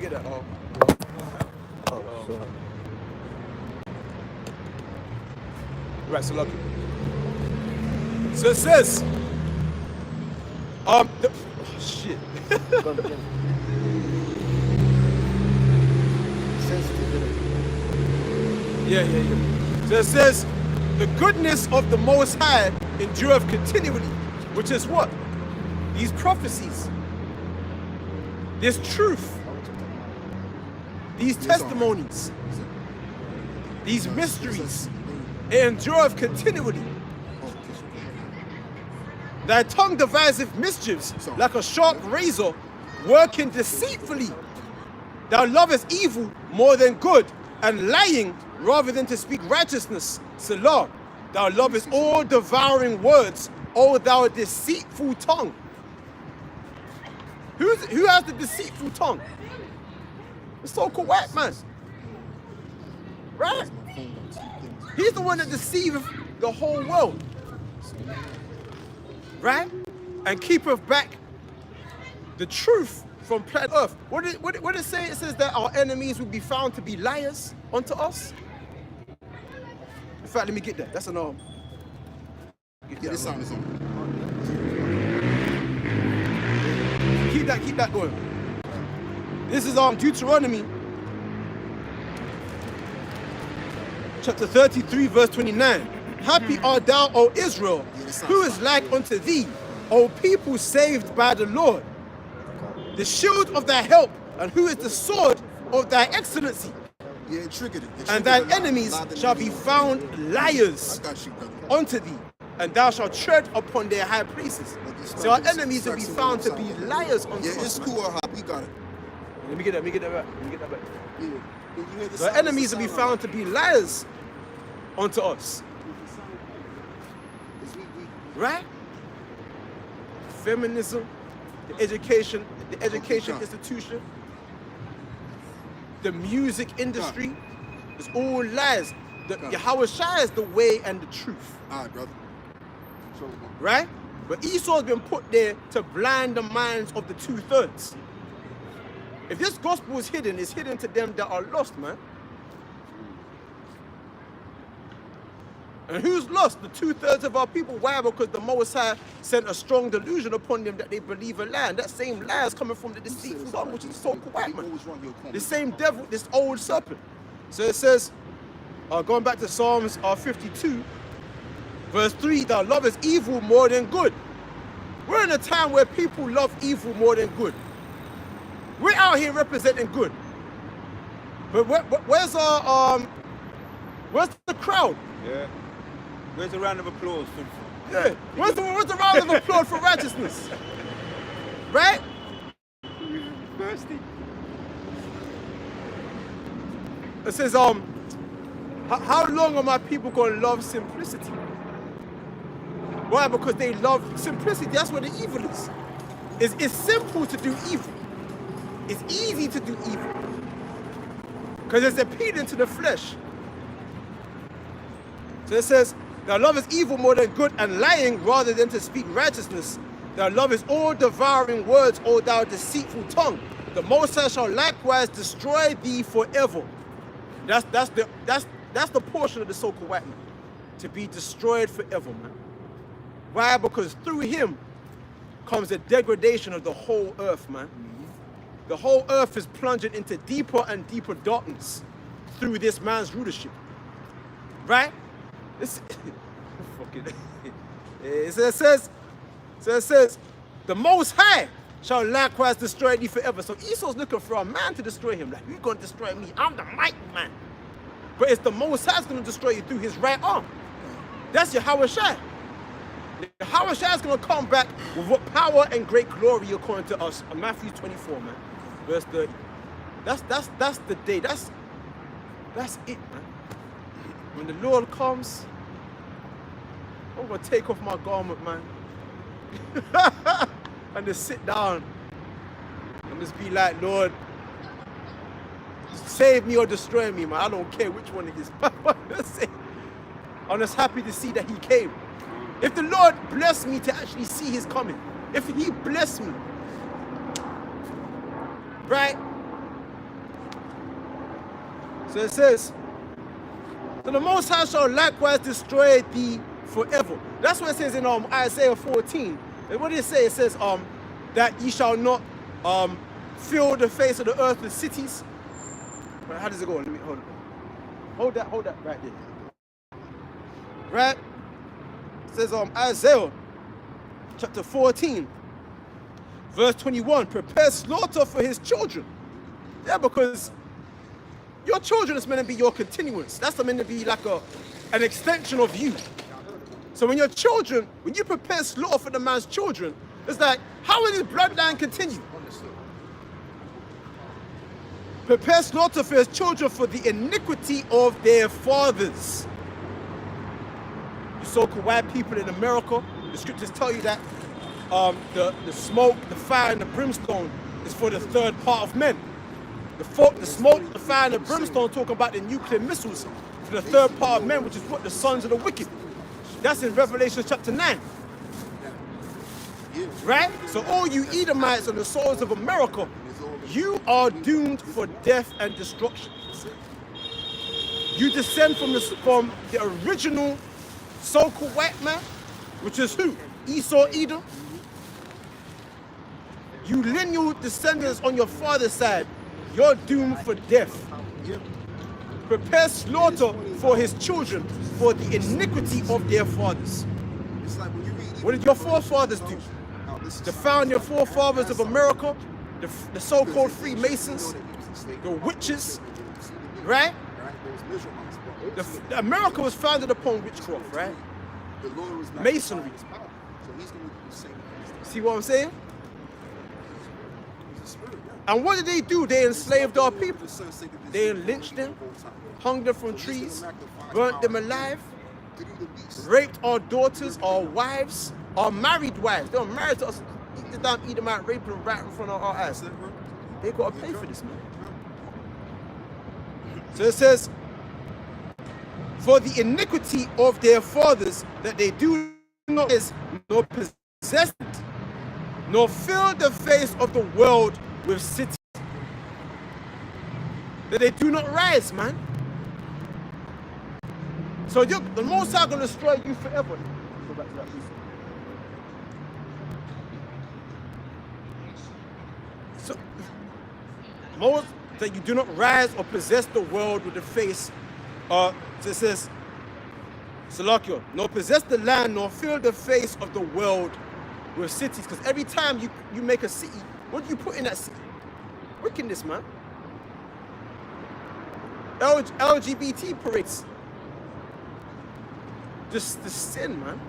get that. Oh, sorry. Right, so look. So it says, shit. Yeah. So it says, the goodness of the Most High endureth continually, which is what? These prophecies, this truth, these testimonies, these mysteries, it endureth continually. Thy tongue deviseth mischiefs like a sharp razor, working deceitfully. Thou lovest evil more than good, and lying rather than to speak righteousness. Selah. Thou lovest all devouring words, O thou deceitful tongue. Who has the deceitful tongue? The so-called white man. Right? He's the one that deceiveth the whole world. Right? And keepeth back the truth from planet earth. What did it say? It says that our enemies will be found to be liars unto us. In fact, let me get that. That's an arm. Yeah, this sound is on. Keep that going. This is Deuteronomy chapter 33, verse 29. Happy art thou, O Israel, who is like unto thee, O people saved by the Lord, the shield of thy help, and who is the sword of thy excellency. Yeah, it triggered it. And thine enemies shall be found liars unto thee, and thou shalt tread upon their high places. So our enemies will be found to be liars unto us. Yeah, it's cool, Hop. We got it. Let me get that back. Yeah. So our enemies will be found to be liars unto us. Right? Feminism, the education institution, the music industry, it's all lies. Yahweh Shai is the way and the truth. All right, brother. Right? But Esau's been put there to blind the minds of the 2/3. If this gospel is hidden, it's hidden to them that are lost, man. And who's lost? The 2/3 of our people. Why? Because the Most High sent a strong delusion upon them that they believe a lie. And that same lie is coming from the deceitful God, which is the so-called white man. The same devil, this old serpent. So it says, going back to Psalms 52, verse 3, thou lovest evil more than good. We're in a time where people love evil more than good. We're out here representing good. But where's the crowd? Yeah. Where's the round of applause? Yeah. Where's the round of applause for righteousness? Right? Thirsty. It says, how long are my people going to love simplicity? Why? Because they love simplicity. That's where the evil is. It's simple to do evil. It's easy to do evil. Because it's appealing to the flesh. So it says, thou lovest evil more than good, and lying rather than to speak righteousness. Thou lovest all devouring words, O thou deceitful tongue. The Most High shall likewise destroy thee forever. That's the portion of the so-called white man. To be destroyed forever, man. Why? Because through him comes the degradation of the whole earth, man. The whole earth is plunging into deeper and deeper darkness through this man's rulership. Right? It says, the Most High shall likewise destroy thee forever. So Esau's looking for a man to destroy him. Like, you're going to destroy me. I'm the mighty man. But it's the Most High's going to destroy you through his right arm. That's Yahweh Shai. Yahweh Shai is going to come back with what power and great glory according to us. Matthew 24, man. Verse 30. That's the day. That's it, man. When the Lord comes, I'm going to take off my garment, man. And just sit down and just be like, Lord, save me or destroy me, man. I don't care which one it is. I'm just happy to see that he came. If the Lord bless me to actually see his coming, if he bless me, right? So it says, so the Most High shall likewise destroy thee forever. That's what it says in Isaiah 14. And what did it say? It says that ye shall not fill the face of the earth with cities. But how does it go? Let me hold it. Hold that right there. Right? It says Isaiah chapter 14, verse 21, prepare slaughter for his children. Yeah, because your children is meant to be your continuance. That's meant to be like an extension of you. So when your children, when you prepare slaughter for the man's children, it's like, how will his bloodline continue? Prepare slaughter for his children for the iniquity of their fathers. You so-called white people in America, the scriptures tell you that the smoke, the fire, and the brimstone is for the third part of men. The smoke, the fire, and the brimstone talk about the nuclear missiles for the third part of men, which is what the sons of the wicked. That's in Revelation chapter 9. Right? So all you Edomites and the souls of America, you are doomed for death and destruction. You descend from the original so-called white man, which is who? Esau, Edom. You lineal descendants on your father's side, you're doomed for death. Prepare slaughter for his children for the iniquity of their fathers. What did your forefathers do? The founding forefathers of America, the so-called Freemasons, the witches, right? America was founded upon witchcraft, right? Masonry. See what I'm saying? And what did they do? They enslaved our people. They lynched them, hung them from trees, burnt them alive, raped our daughters, our wives, our married wives. They were married to us. Eat them out, rape them right in front of our eyes. They got to pay for this, man. So it says, for the iniquity of their fathers, that they do not nor possess it, nor fill the face of the world with cities. That they do not rise, man. So the Most High going to destroy you forever. Go back to that piece. So, most that you do not rise or possess the world with the face. So it says, Salakio, nor possess the land, nor fill the face of the world with cities. Because every time you make a city, what do you put in that city? Wickedness, man. LGBT parades. Just the sin, man.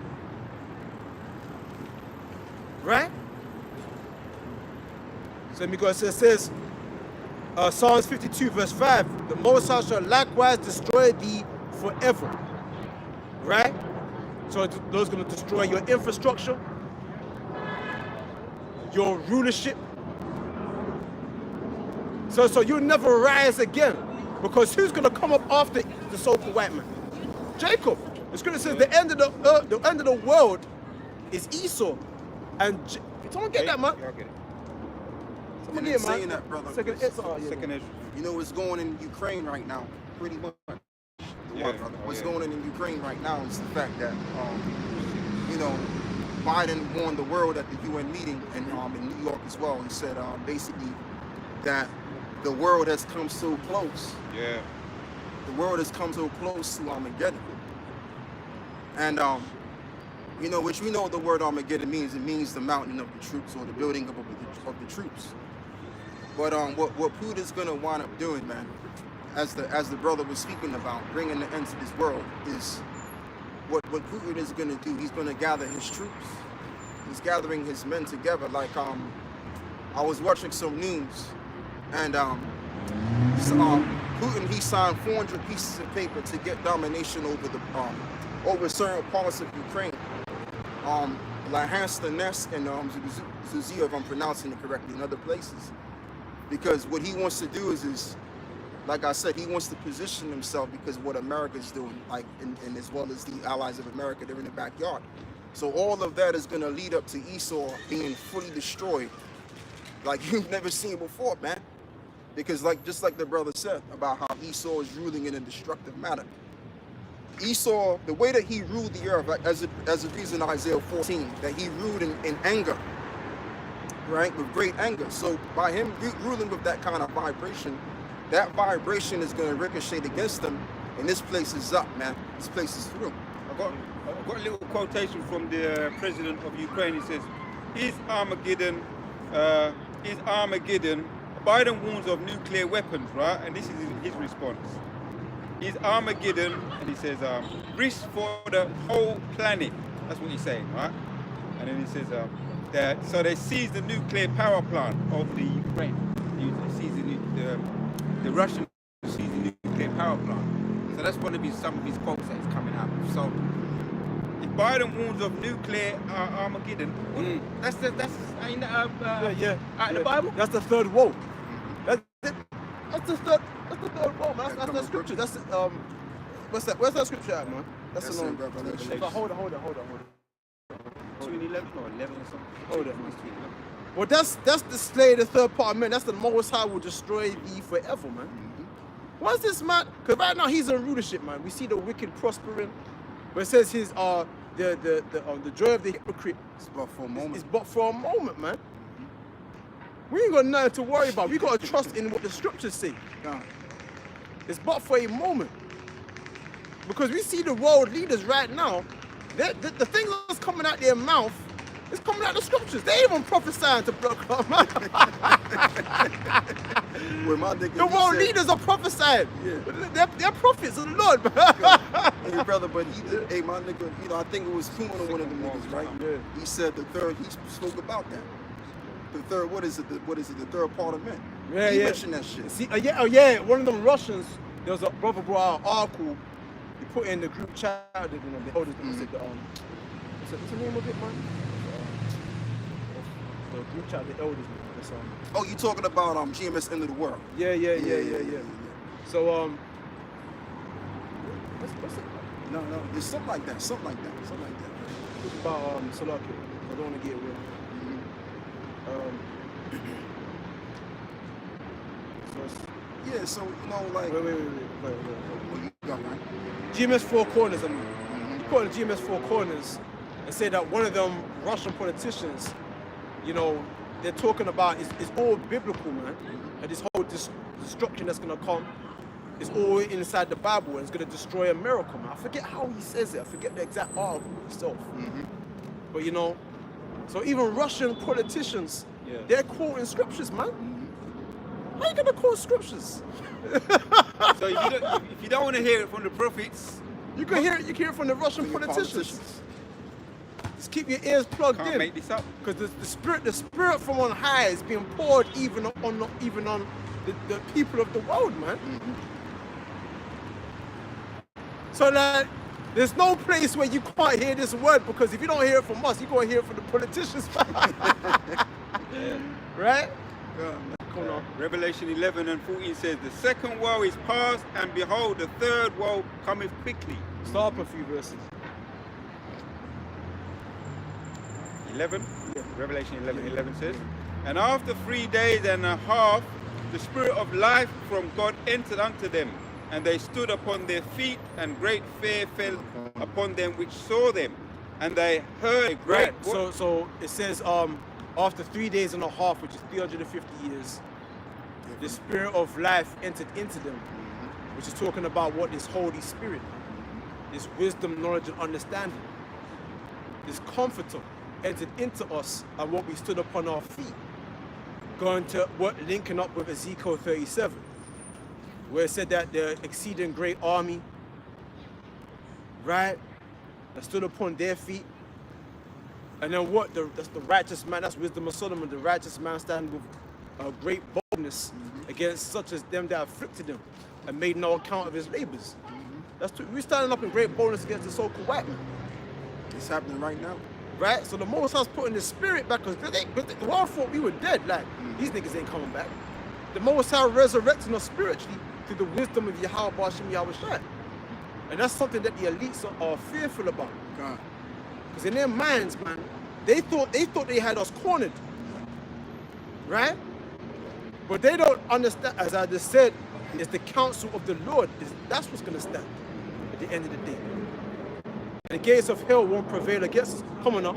Right? So let me go. So it says, Psalms 52 verse 5, the Most High shall likewise destroy thee forever. Right? So those going to destroy your infrastructure, your rulership. So you'll never rise again. Because who's going to come up after the so-called white man? Jacob. The scripture says the end of the world is Esau. And someone get that, man. Yeah, I get it. Someone get it, man. Saying that, brother. Second Second issue. You know what's going in Ukraine right now, pretty much. Yeah. What's going on in Ukraine right now is the fact that, you know, Biden warned the world at the UN meeting and in New York as well. He said basically that the world has come so close. Yeah. The world has come so close to Armageddon. And you know, which we know what the word Armageddon means. It means the mountain of the troops or the building of the troops. But what Putin's gonna wind up doing, man, as the brother was speaking about, bringing the end to this world, is what Putin is gonna do. He's gonna gather his troops. He's gathering his men together. Like I was watching some news, and Putin, he signed 400 pieces of paper to get domination over the over certain parts of Ukraine, Luhansk, Donetsk, and Zuzia, if I'm pronouncing it correctly, and other places. Because what he wants to do is like I said, he wants to position himself because of what America's doing, like, and as well as the allies of America, they're in the backyard. So all of that is going to lead up to Esau being fully destroyed, like you've never seen before, man. Because just like the brother said about how Esau is ruling in a destructive manner. Esau, the way that he ruled the earth, like, as it reads in Isaiah 14, that he ruled in anger, right, with great anger. So by him ruling with that kind of vibration, that vibration is going to ricochet against him, and this place is up, man. This place is through. I've got a little quotation from the president of Ukraine. He says, "Is Armageddon? Biden warns of nuclear weapons, right?" And this is his response. Is Armageddon, and he says, risk for the whole planet. That's what he's saying, right? And then he says that so they seized the nuclear power plant of the Ukraine. The Russians seized the nuclear power plant. So that's going to be some of his quotes that is coming out. So if Biden warns of nuclear Armageddon, that's out of the Bible. That's the third woe. That's the third woe, man. That's the scripture. That's what's that? Where's that scripture at, man? That's the in Revelation. Hold on. Between 11 or 11 or something. Hold on. Well, that's the slay the third part of men. That's the Most High will destroy thee forever, man. What's this, man? Because right now he's in rulership, man. We see the wicked prospering. But it says his the joy of the hypocrite It's but for a moment. is but for a moment, man. We ain't got nothing to worry about. We got to trust in what the scriptures say. God. It's but for a moment. Because we see the world leaders right now, the things that's coming out their mouth is coming out the scriptures. They even prophesying to blood clot, man. Where my nigga, The world leaders are prophesying. Yeah. They're prophets of the Lord, man. Hey, brother, but he did, hey, my nigga, you know, I think it was Tuna, one of the niggas, right? Yeah. He said the third, he spoke about that. The third, what is it? The third part of men. Yeah, he yeah. mentioned that shit. See, yeah. One of them Russians, there was a brother brought out an article. He put in the group chat. The elders, said what's the name of it, man? The group chat, the elders. Oh, you talking about GMS End of the World? Yeah. So what's it? No, it's something like that. It's about Salaki. I don't want to get it wrong. So it's, Yeah, so you know, like wait. what you got, right? GMS Four Corners, I mean. You put in GMS Four Corners and say that one of them Russian politicians, you know, they're talking about it's all biblical, man. And this whole destruction that's gonna come is all inside the Bible and it's gonna destroy America, man. I forget how he says it. I forget the exact article itself. But you know, so even Russian politicians, they're quoting scriptures, man. How you gonna quote scriptures? So if you don't want to hear it from the prophets, You can hear it from the Russian politicians. Just keep your ears plugged can't in. make this up. Because the spirit from on high is being poured even on the people of the world, man. So that there's no place where you can't hear this word, because if you don't hear it from us, you're gonna hear it from the politicians. Right? Come on. Revelation 11 and 14 says, the second woe is past, and behold, the third woe cometh quickly. Start up a few verses. 11, Revelation 11 says, and after 3 days and a half, the spirit of life from God entered unto them, and they stood upon their feet, and great fear fell upon them which saw them, and they heard a great So it says after 3 days and a half, which is 350 years, the spirit of life entered into them, which is talking about what this Holy Spirit, this wisdom, knowledge, and understanding, this comforter entered into us, and what we stood upon our feet, going to what linking up with Ezekiel 37, where it said that the exceeding great army, right, that stood upon their feet. And then what? That's the righteous man. That's wisdom of Solomon. The righteous man standing with great boldness against such as them that afflicted him and made no account of his labors. We're standing up in great boldness against the so-called white man. It's happening right now. Right? So the Most High's putting the spirit back, because the world thought we were dead. Like, these niggas ain't coming back. The Most High resurrecting us spiritually through the wisdom of Yahweh Bashim Yahweh Shai. And that's something that the elites are fearful about. God. Because in their minds, man, they thought they had us cornered. Right? But they don't understand, as I just said, it's the counsel of the Lord. That's what's going to stand at the end of the day. The gates of hell won't prevail against us. Come on now.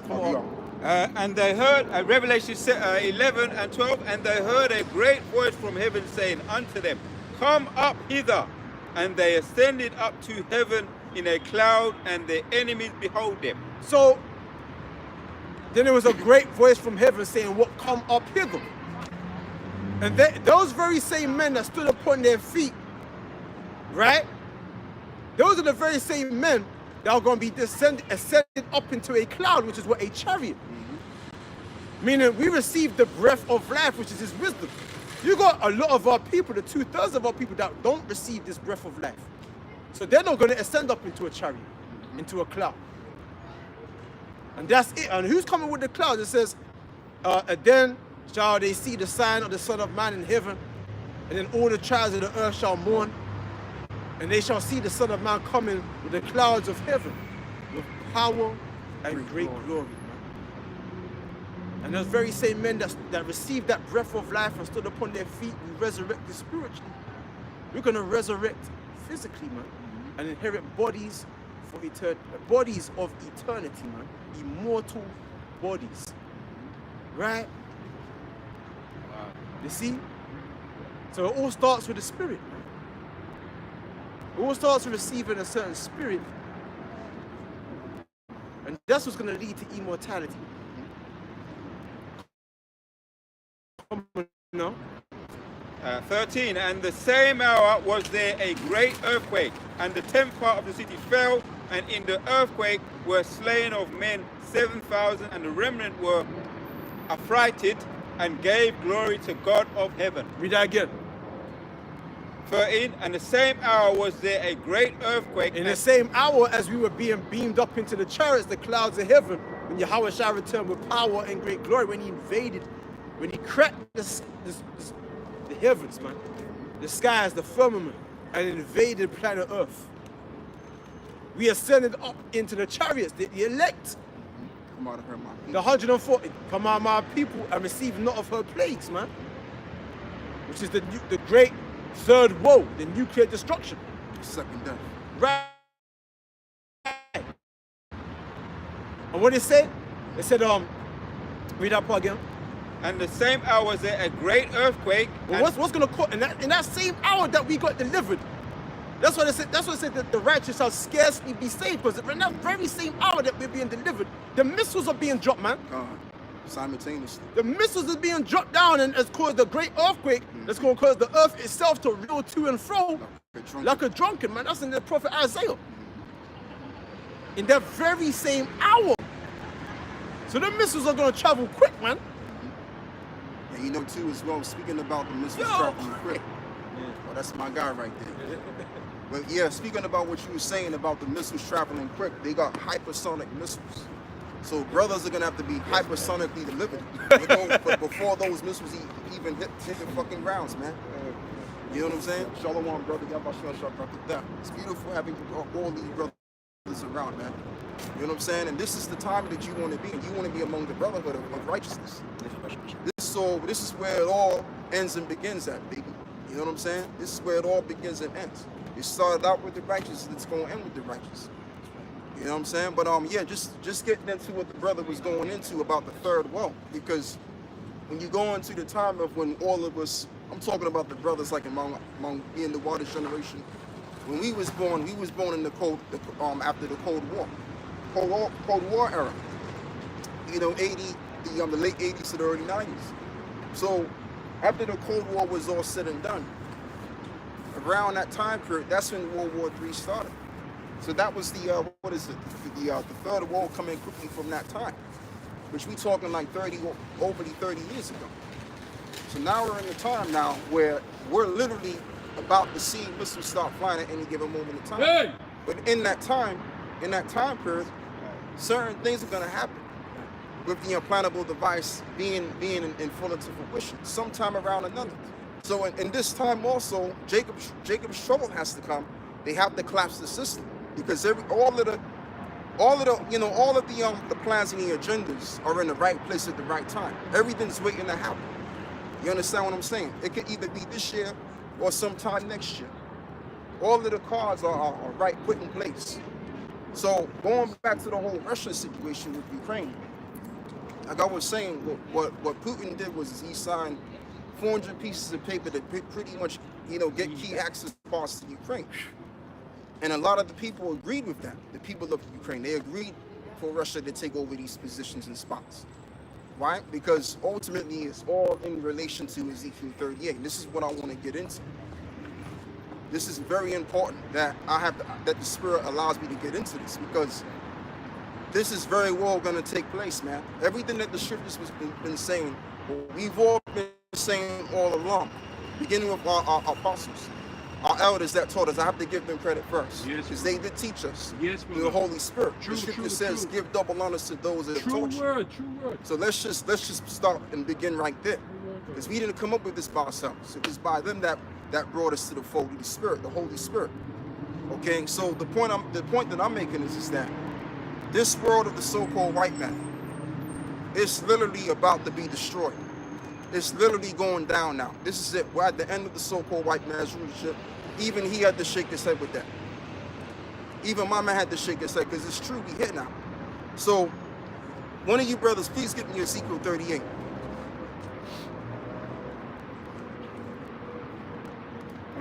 Come on. And they heard, Revelation 11 and 12, and they heard a great voice from heaven saying unto them, Come up hither. And they ascended up to heaven in a cloud, and their enemies behold them. So, then there was a great voice from heaven saying, What, come up hither? And those very same men that stood upon their feet, right? Those are the very same men that are going to be ascended up into a cloud, which is what, a chariot. Meaning we receive the breath of life, which is his wisdom. You got a lot of our people, the 2/3 of our people that don't receive this breath of life. So they're not going to ascend up into a chariot, into a cloud. And that's it. And who's coming with the cloud? It says, and then shall they see the sign of the Son of Man in heaven, and then all the tribes of the earth shall mourn, and they shall see the Son of Man coming with the clouds of heaven, with power and great glory. And those very same men that received that breath of life and stood upon their feet, we resurrected spiritually. We're going to resurrect physically, man, and inherit bodies for bodies of eternity, man, immortal bodies, right? You see? So it all starts with the spirit. It all starts with receiving a certain spirit, and that's what's going to lead to immortality. No. 13, and the same hour was there a great earthquake, and the 10th part of the city fell, and in the earthquake were slain of men 7,000, and the remnant were affrighted and gave glory to God of heaven. Read that again. 13, and the same hour was there a great earthquake. In the same hour as we were being beamed up into the chariots, the clouds of heaven, when Yahweh shall return with power and great glory, when he invaded, when he cracked the heavens, man, the skies, the firmament, and invaded planet Earth. We ascended up into the chariots, the elect. Come out of her, my people. The 140, come out my people, and receive not of her plagues, man. Which is the great third woe, the nuclear destruction. Second death. Right. And what it said? It said, read that part again. And the same hour was there a great earthquake. Well, what's going to cause in that same hour that we got delivered? That's what it said. That's what it said, that the righteous shall scarcely be saved, because in that very same hour that we're being delivered, the missiles are being dropped, man. Simultaneously. The missiles are being dropped down, and it's caused a great earthquake. That's going to cause the earth itself to roll to and fro like a drunken, man. That's in the prophet Isaiah. In that very same hour. So the missiles are going to travel quick, man. And you know too as well, speaking about the missiles traveling quick. Well, that's my guy right there. But yeah, speaking about what you were saying about the missiles traveling quick, they got hypersonic missiles. So brothers are gonna have to be hypersonically delivered before those missiles even hit the fucking grounds, man. You know what I'm saying? Shalom, brother. It's beautiful having all these brothers around, man. You know what I'm saying? And this is the time that you want to be. You want to be among the brotherhood of righteousness. This is where it all ends and begins at, baby. You know what I'm saying? This is where it all begins and ends. It started out with the righteous, and it's going to end with the righteous. You know what I'm saying? But yeah, just getting into what the brother was going into about the third woe, because when you go into the time of when all of us, I'm talking about the brothers like among me and the Waters generation. When we was born in the after the Cold War era. You know, the late 80s to the early 90s. So after the Cold War was all said and done, around that time period, that's when World War III started. So that was the third war coming quickly from that time, which we talking like over 30 years ago. So now we're in a time now where we're literally about to see missiles start flying at any given moment in time. Hey! But in that time period, certain things are going to happen with the implantable device being in full into fruition sometime around another. So in this time also, Jacob's trouble has to come. They have to collapse the system, because all of the plans and the agendas are in the right place at the right time. Everything's waiting to happen. You understand what I'm saying? It could either be this year or sometime next year. All of the cards are right put in place. So going back to the whole Russia situation with Ukraine, like I was saying, what Putin did was he signed 400 pieces of paper that pretty much, you know, get key access parts to Ukraine. And a lot of the people agreed with that. The people of Ukraine, they agreed for Russia to take over these positions and spots. Right? Because ultimately it's all in relation to Ezekiel 38. This is what I want to get into. This is very important that that the Spirit allows me to get into this, because this is very well going to take place, man. Everything that the scriptures has been saying, we've all been saying all along, beginning with our apostles, our elders that taught us. I have to give them credit first, because they did teach us through the Holy Spirit. The scripture says, "Give double honors to those that taught you." True word. So let's just start and begin right there, because we didn't come up with this by ourselves. It was by them that brought us to the fold of the Spirit, the Holy Spirit. Okay, so the point that I'm making is that this world of the so-called white man, it's literally about to be destroyed. It's literally going down now. This is it. We're at the end of the so-called white man's rulership. Even he had to shake his head with that. Even my man had to shake his head, because it's true, we hit now. So, one of you brothers, please get me Ezekiel 38.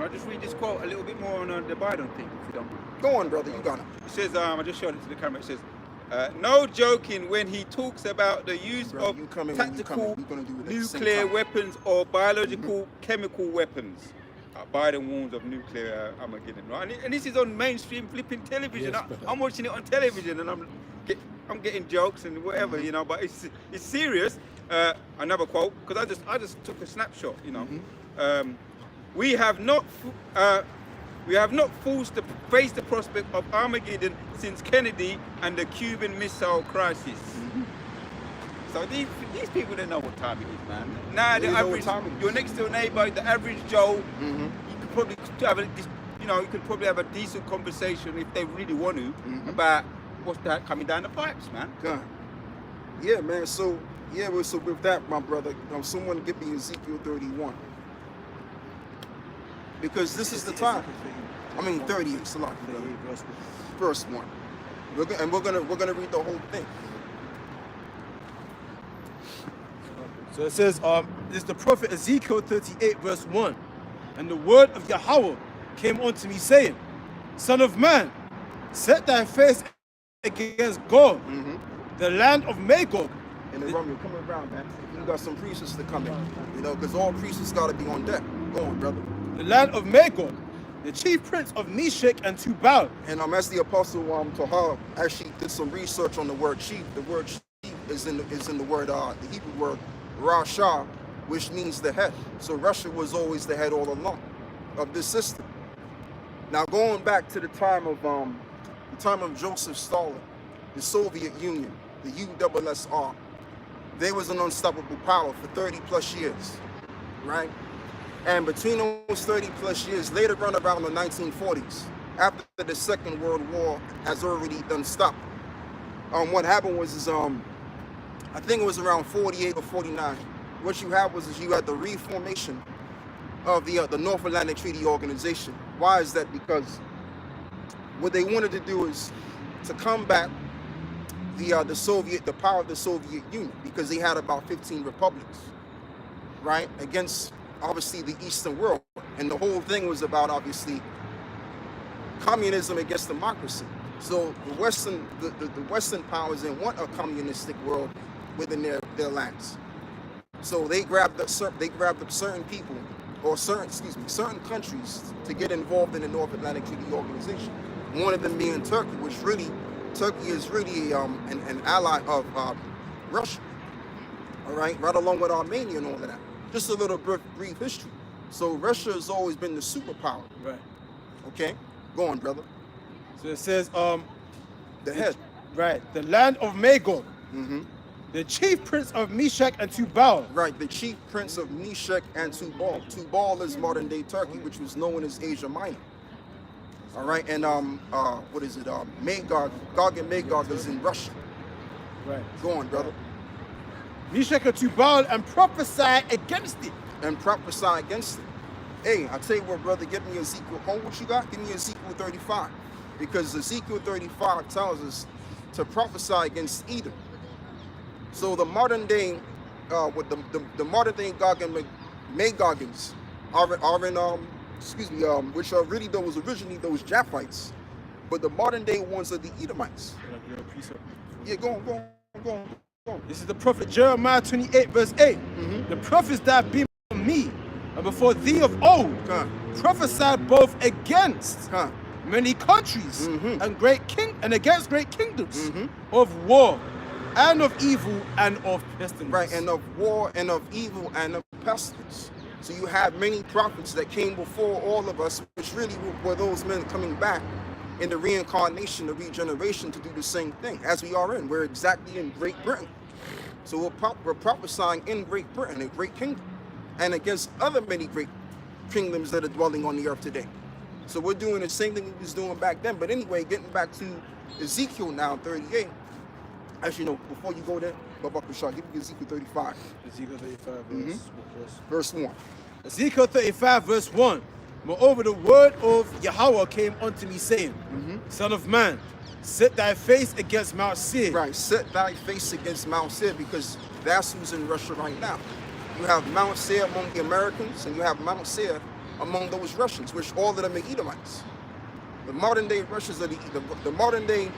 I'll just read this quote a little bit more on the Biden thing, if you don't mind. Go on, brother, you got it. It says, I just showed it to the camera, it says, no joking when he talks about the use of tactical nuclear weapons or biological chemical weapons. Biden warns of nuclear Armageddon, right? And this is on mainstream flipping television. Yes, I'm watching it on television and I'm getting jokes and whatever, you know, but it's serious. Another quote, because I just took a snapshot, you know. We have not forced to face the prospect of Armageddon since Kennedy and the Cuban Missile Crisis. So these people don't know what time it is, man. Now the average, you're next to a neighbor, the average Joe, you could probably have a decent conversation if they really want to about what's that coming down the pipes, man. Yeah, man. So with that, my brother, someone give me Ezekiel 31. Because this is the time. 38, it's a lot. Verse 1. We're gonna read the whole thing. So it says, this is the prophet Ezekiel 38, verse 1. And the word of Yahweh came unto me, saying, Son of man, set thy face against Gog, the land of Magog. And the rum, you're coming around, man. You got some priests to come in, you know, because all priests got to be on deck. Go on, brother. The land of Magog, the chief prince of Meshach and Tubal. And as the apostle Tahar actually did some research on the word chief, the word chief is in the word the Hebrew word Rasha, which means the head. So Russia was always the head all along of this system. Now going back to the time of Joseph Stalin, the Soviet Union, the USSR, they was an unstoppable power for 30 plus years, right? And between those 30 plus years, later on around the 1940s, after the Second World War has already done stopped, what happened was I think it was around 48 or 49. What you had you had the reformation of the North Atlantic Treaty Organization. Why is that? Because what they wanted to do is to combat the power of the Soviet Union, because they had about 15 republics, right, against obviously the Eastern world. And the whole thing was about obviously communism against democracy. So the Western powers didn't want a communistic world within their lands. So they grabbed up certain people, or certain countries to get involved in the North Atlantic Treaty Organization. One of them being Turkey, which Turkey is really an ally of Russia. All right, right along with Armenia and all of that. Just a little brief history. So Russia has always been the superpower. Right. Okay, go on, brother. So it says, the head. Right, the land of Magog. The chief prince of Meshach and Tubal. Right, the chief prince of Meshach and Tubal. Tubal is modern day Turkey, which was known as Asia Minor. All right, and what is it? Magog, Gog and Magog is in Russia. Right. Go on, brother. Meshach and Tubal, and prophesy against it. and prophesy against it. Hey, I tell you what, brother, give me Ezekiel. What you got? Give me Ezekiel 35. Because Ezekiel 35 tells us to prophesy against Edom. So the modern day, with the modern day Gog and Magogans are in which are really those originally those Japhites, but the modern day ones are the Edomites. Yeah, go on. This is the prophet Jeremiah 28 verse 8. The prophets that have been before me and before thee of old prophesied both against many countries and against great kingdoms of war and of evil and of pestilence. Right, and of war and of evil and of pestilence. So you have many prophets that came before all of us, which really were those men coming back in the reincarnation, the regeneration, to do the same thing as we are in. We're exactly in Great Britain. So we're prophesying in Great Britain, a great kingdom, and against other many great kingdoms that are dwelling on the earth today. So we're doing the same thing we was doing back then. But anyway, getting back to Ezekiel now, 38. As you know, before you go there, Baba Kushar, give me Ezekiel 35. Ezekiel 35 verse 1. Ezekiel 35 verse 1. Moreover, the word of Yahweh came unto me, saying, Son of man, set thy face against Mount Seir. Right, set thy face against Mount Seir, because that's who's in Russia right now. You have Mount Seir among the Americans, and you have Mount Seir among those Russians, which all of them are Edomites. The modern day Russians are the modern day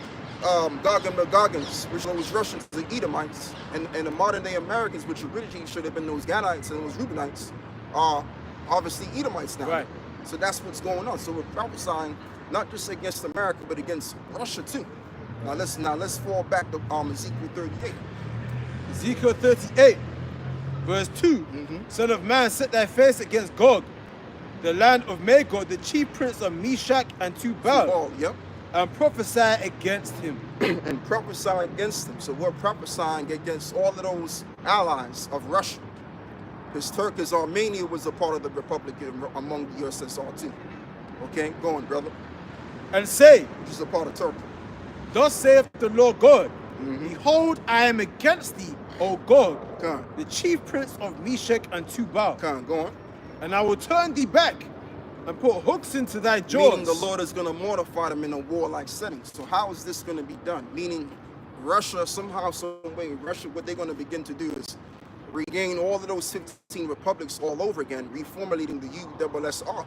Gog and Magogans, which are those Russians, the Edomites, and the modern day Americans, which originally should have been those Gadites and those Reubenites, are obviously Edomites now. Right. So that's what's going on. So we're prophesying not just against America, but against Russia too. Now let's fall back to Ezekiel 38. Ezekiel 38, verse 2. Son of man, set thy face against Gog, the land of Magog, the chief prince of Meshach and Tubal, Yep. and prophesy against him. And prophesy against them. So we're prophesying against all of those allies of Russia. Because Turkish Armenia was a part of the Republic among the USSR too. Okay, go on, brother. And say, Which is a part of Turkey. Thus saith the Lord God, Behold, I am against thee, O Gog, the chief prince of Meshach and Tubal. Go on. And I will turn thee back and put hooks into thy jaws. Meaning the Lord is going to mortify them in a warlike setting. So how is this going to be done? Meaning Russia, somehow, some way, Russia, what they're going to begin to do is regain all of those 15 republics all over again, reformulating the USSR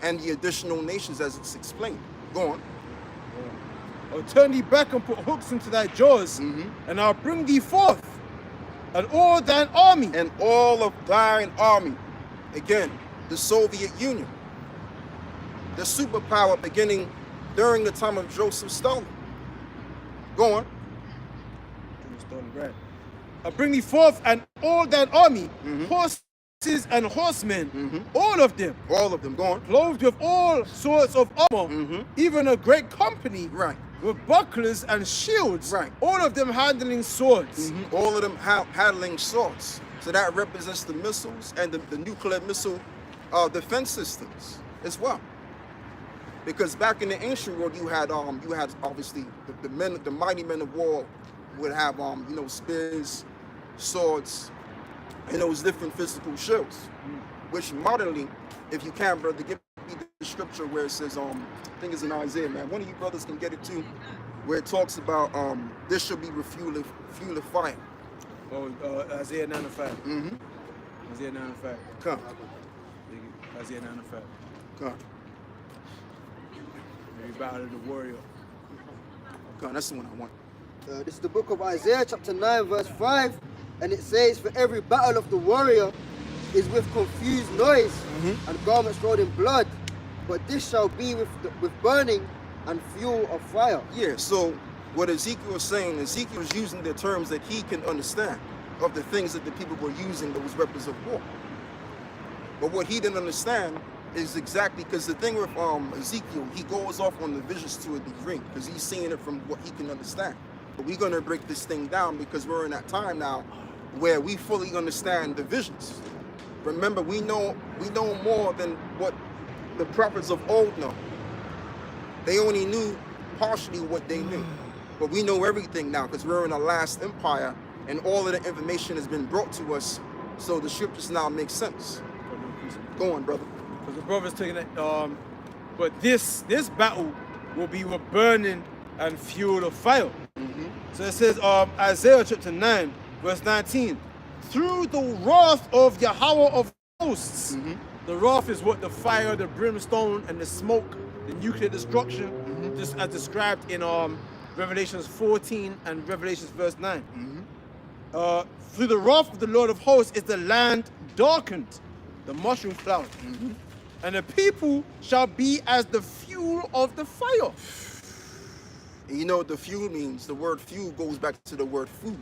and the additional nations as it's explained. Go on. I'll turn thee back and put hooks into thy jaws, and I'll bring thee forth, and all thine army. And all of thine army. Again, the Soviet Union. The superpower beginning during the time of Joseph Stalin. Go on. I'll bring thee forth, and all thine army, horses and horsemen, all of them. All of them, go on. Clothed with all sorts of armor, even a great company, Right. with bucklers and shields, Right. all of them handling swords. All of them handling swords. So that represents the missiles and the nuclear missile defense systems as well. Because back in the ancient world, you had obviously the mighty men of war would have spears, swords, and those different physical shields. Which modernly, if you can, brother, give me the scripture where it says, I think it's in Isaiah, man. One of you brothers can get it too, where it talks about this shall be refuel of fire. Oh, Isaiah 9:5. Isaiah 9:5. Come. Isaiah 9:5. Come. Maybe Battle of the Warrior. Come, that's the one I want. This is the book of Isaiah, chapter 9, verse 5. And it says, for every battle of the warrior is with confused noise and garments rolled in blood. But this shall be with burning and fuel of fire. Yeah, so what Ezekiel is saying, Ezekiel is using the terms that he can understand of the things that the people were using, those weapons of war. But what he didn't understand is exactly, because the thing with Ezekiel, he goes off on the visions to a degree, because he's seeing it from what he can understand. But we're going to break this thing down because we're in that time now where we fully understand the visions. Remember, we know more than what the prophets of old know. They only knew partially what they knew. But we know everything now because we're in the last empire, and all of the information has been brought to us So the scriptures now make sense. Go on, brother. Because the brother's taking it. But this battle will be with burning and fuel of fire. So it says, Isaiah chapter 9, verse 19. Through the wrath of Yahweh of hosts. The wrath is what the fire, the brimstone, and the smoke, the nuclear destruction, just as described in Revelations 14 and Revelations verse 9. Through the wrath of the Lord of hosts is the land darkened, the mushroom cloud. And the people shall be as the fuel of the fire. And you know what the fuel means? The word fuel goes back to the word food.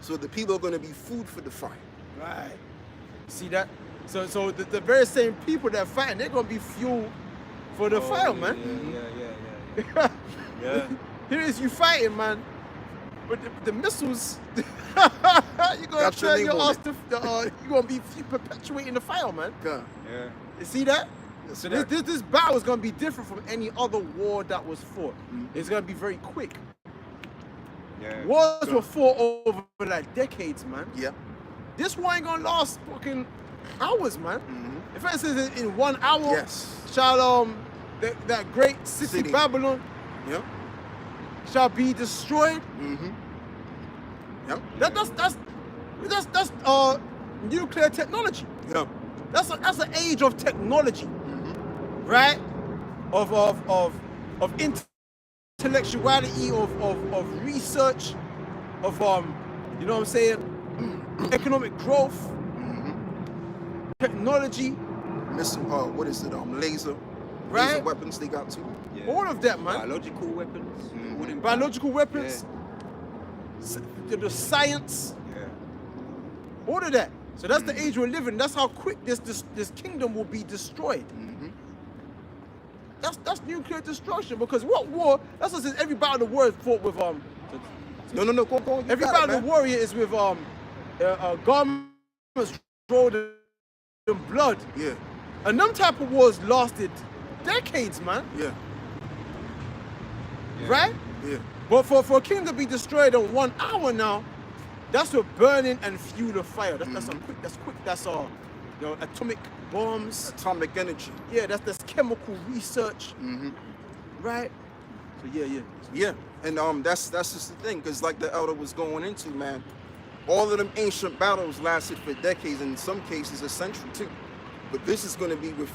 So the people are going to be food for the fire. Right. See that? So the very same people that are fighting, they're going to be fuel for the fire, man. Yeah. Here is you fighting, man. But the missiles, you're going to turn your ass to, you're going to be perpetuating the fire, man. Yeah. You see that? That's So right. this battle is going to be different from any other war that was fought. It's going to be very quick. Yeah. Wars were fought over like decades, man. Yeah. This war ain't going to last fucking hours, man. If it says in 1 hour, Yes. shall that great city Babylon Yeah. shall be destroyed. Yeah. That's nuclear technology. Yeah. That's an age of technology, right? Of intellectuality, of research, of you know what I'm saying, economic growth, technology, Missile, what is it? Laser. Right. Laser weapons they got too. Yeah. all of that, man. Biological weapons. wooden Biological weapons, the science, all of that. So that's the age we're living. That's how quick this kingdom will be destroyed. That's nuclear destruction. Because what war? That's what says every battle of the war is fought with No, go. You Every got battle it, of the man. warrior is with garments rolled in blood. Yeah. And them type of wars lasted decades, man. Yeah. Right? Yeah. But for a kingdom to be destroyed in 1 hour now, that's with burning and fuel of fire. That's quick. That's atomic bombs. Atomic energy. Yeah, that's chemical research. Right? So yeah. Yeah, and that's just the thing, because like the elder was going into, man, all of them ancient battles lasted for decades, and in some cases a century too. But this is going to be with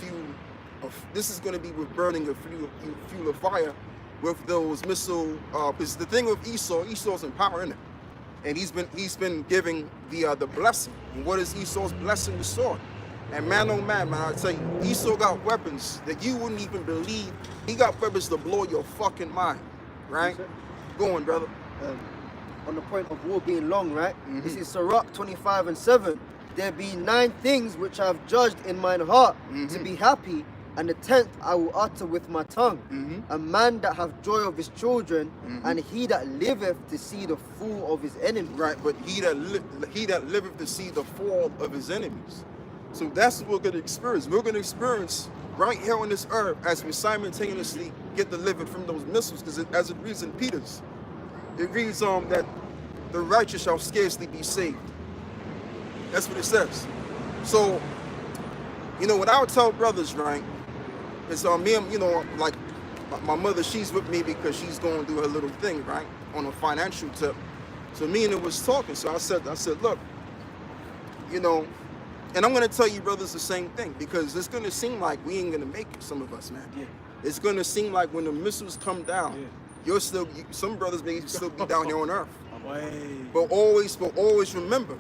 burning of fuel of fire, with those missile. Because the thing with Esau's in power, innit? And he's been giving the blessing. And what is Esau's blessing? The sword. And man, oh man, I tell you, Esau got weapons that you wouldn't even believe. He got weapons to blow your fucking mind, right? Go on, brother. On the point of war being long, right? This is Sirach 25:7. There be 9 things which I have judged in mine heart to be happy, and the 10th I will utter with my tongue. A man that hath joy of his children, and he that liveth to see the fall of his enemies. Right, but he that liveth to see the fall of his enemies. So that's what we're going to experience. We're going to experience right here on this earth as we simultaneously get delivered from those missiles. Because as it reads in Peter's, it reads that the righteous shall scarcely be saved. That's what it says. So, what I would tell brothers, right, is me, like my mother, she's with me because she's going to do her little thing, right, on a financial tip. So me and her was talking. So I said, look, and I'm going to tell you brothers the same thing, because it's going to seem like we ain't going to make it, some of us, man. Yeah. It's going to seem like when the missiles come down, some brothers may still be down here on earth. But always remember,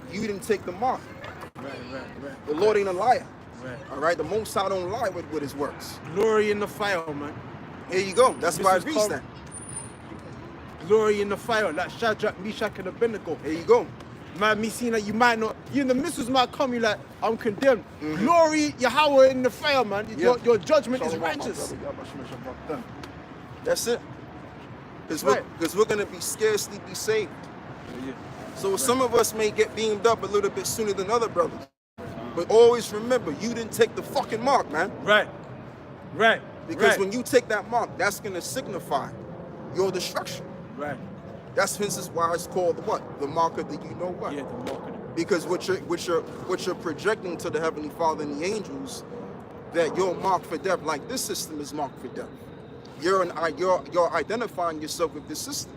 you didn't take the mark. Right. The Lord ain't a liar. Right. All right, the Most High don't lie with his works. Glory in the fire, man. Here you go. That's why it reads that. Glory in the fire, like Shadrach, Meshach, and Abednego. Here you go. Man, me seeing that you might not, the missiles might come, you like, I'm condemned. Glory, Yahweh in the fire, man. Your judgment is righteous. That's it. Because we're going to be scarcely be saved. So some of us may get beamed up a little bit sooner than other brothers. But always remember, you didn't take the fucking mark, man. Right. Because when you take that mark, that's going to signify your destruction. Right. That's why it's called the what? The mark of the you know what? Yeah, the mark of the Because what you're projecting to the Heavenly Father and the angels, that you're marked for death, like this system is marked for death. You're identifying yourself with this system.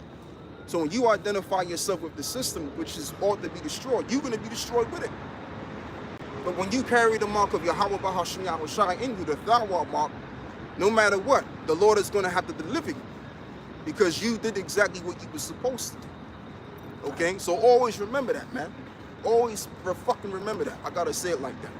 So when you identify yourself with the system, which is ought to be destroyed, you're going to be destroyed with it. But when you carry the mark of Yahweh Bahashim Yahushai in you, the Thawah mark, no matter what, the Lord is going to have to deliver you, because you did exactly what you were supposed to do. Okay? So always remember that, man. Always fucking remember that. I gotta say it like that.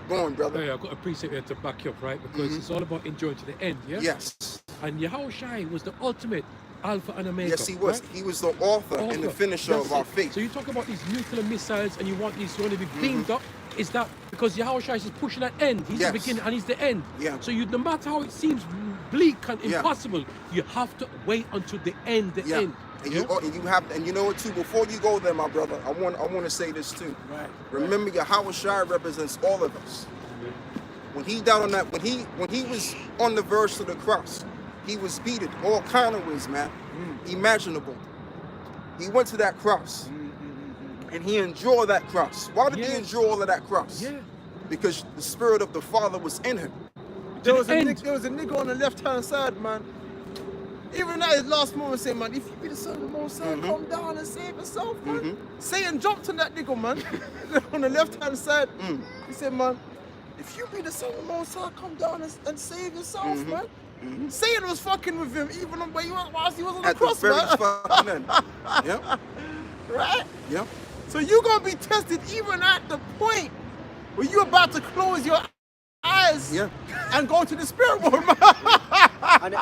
Go on, brother. Yeah, I've got a precept here to back you up, right? Because it's all about enjoying to the end, yeah? Yes. And Yahushai was the ultimate Alpha and Omega. Yes, he was. Right? He was the author and the finisher That's of our it. faith. So you talk about these nuclear missiles and you want to be beamed up. Is that because Yahushua is pushing that end? He's Yes. the beginning and he's the end. Yeah. So no matter how it seems bleak and Yeah. impossible, you have to wait until the end. Yeah. End. And Yeah? you have, and you know what too, before you go there, my brother, I want to say this too. Right. Remember, Yahweh Shai represents all of us. When he died on that, when he was on the verge of the cross, he was beaten all kind of ways, man, imaginable. He went to that cross, and he endured that cross. Why did he Yeah. endure all of that cross? Yeah. Because the spirit of the Father was in him. There was, the a end. nigga, there was a nigga on the left-hand side, man. Even at his last moment, saying, man, if you be the son of the Most High, come down and save yourself, man. Satan jumped on that nigga, man, on the left-hand side. He said, man, if you be the son of the Most High, come down and save yourself, man. Satan was fucking with him, even whilst he was on the At the cross, very man. fucking end. Yep. Right? Yep. So you're going to be tested even at the point where you're about to close your eyes Yeah. and go to the spirit world, man. And,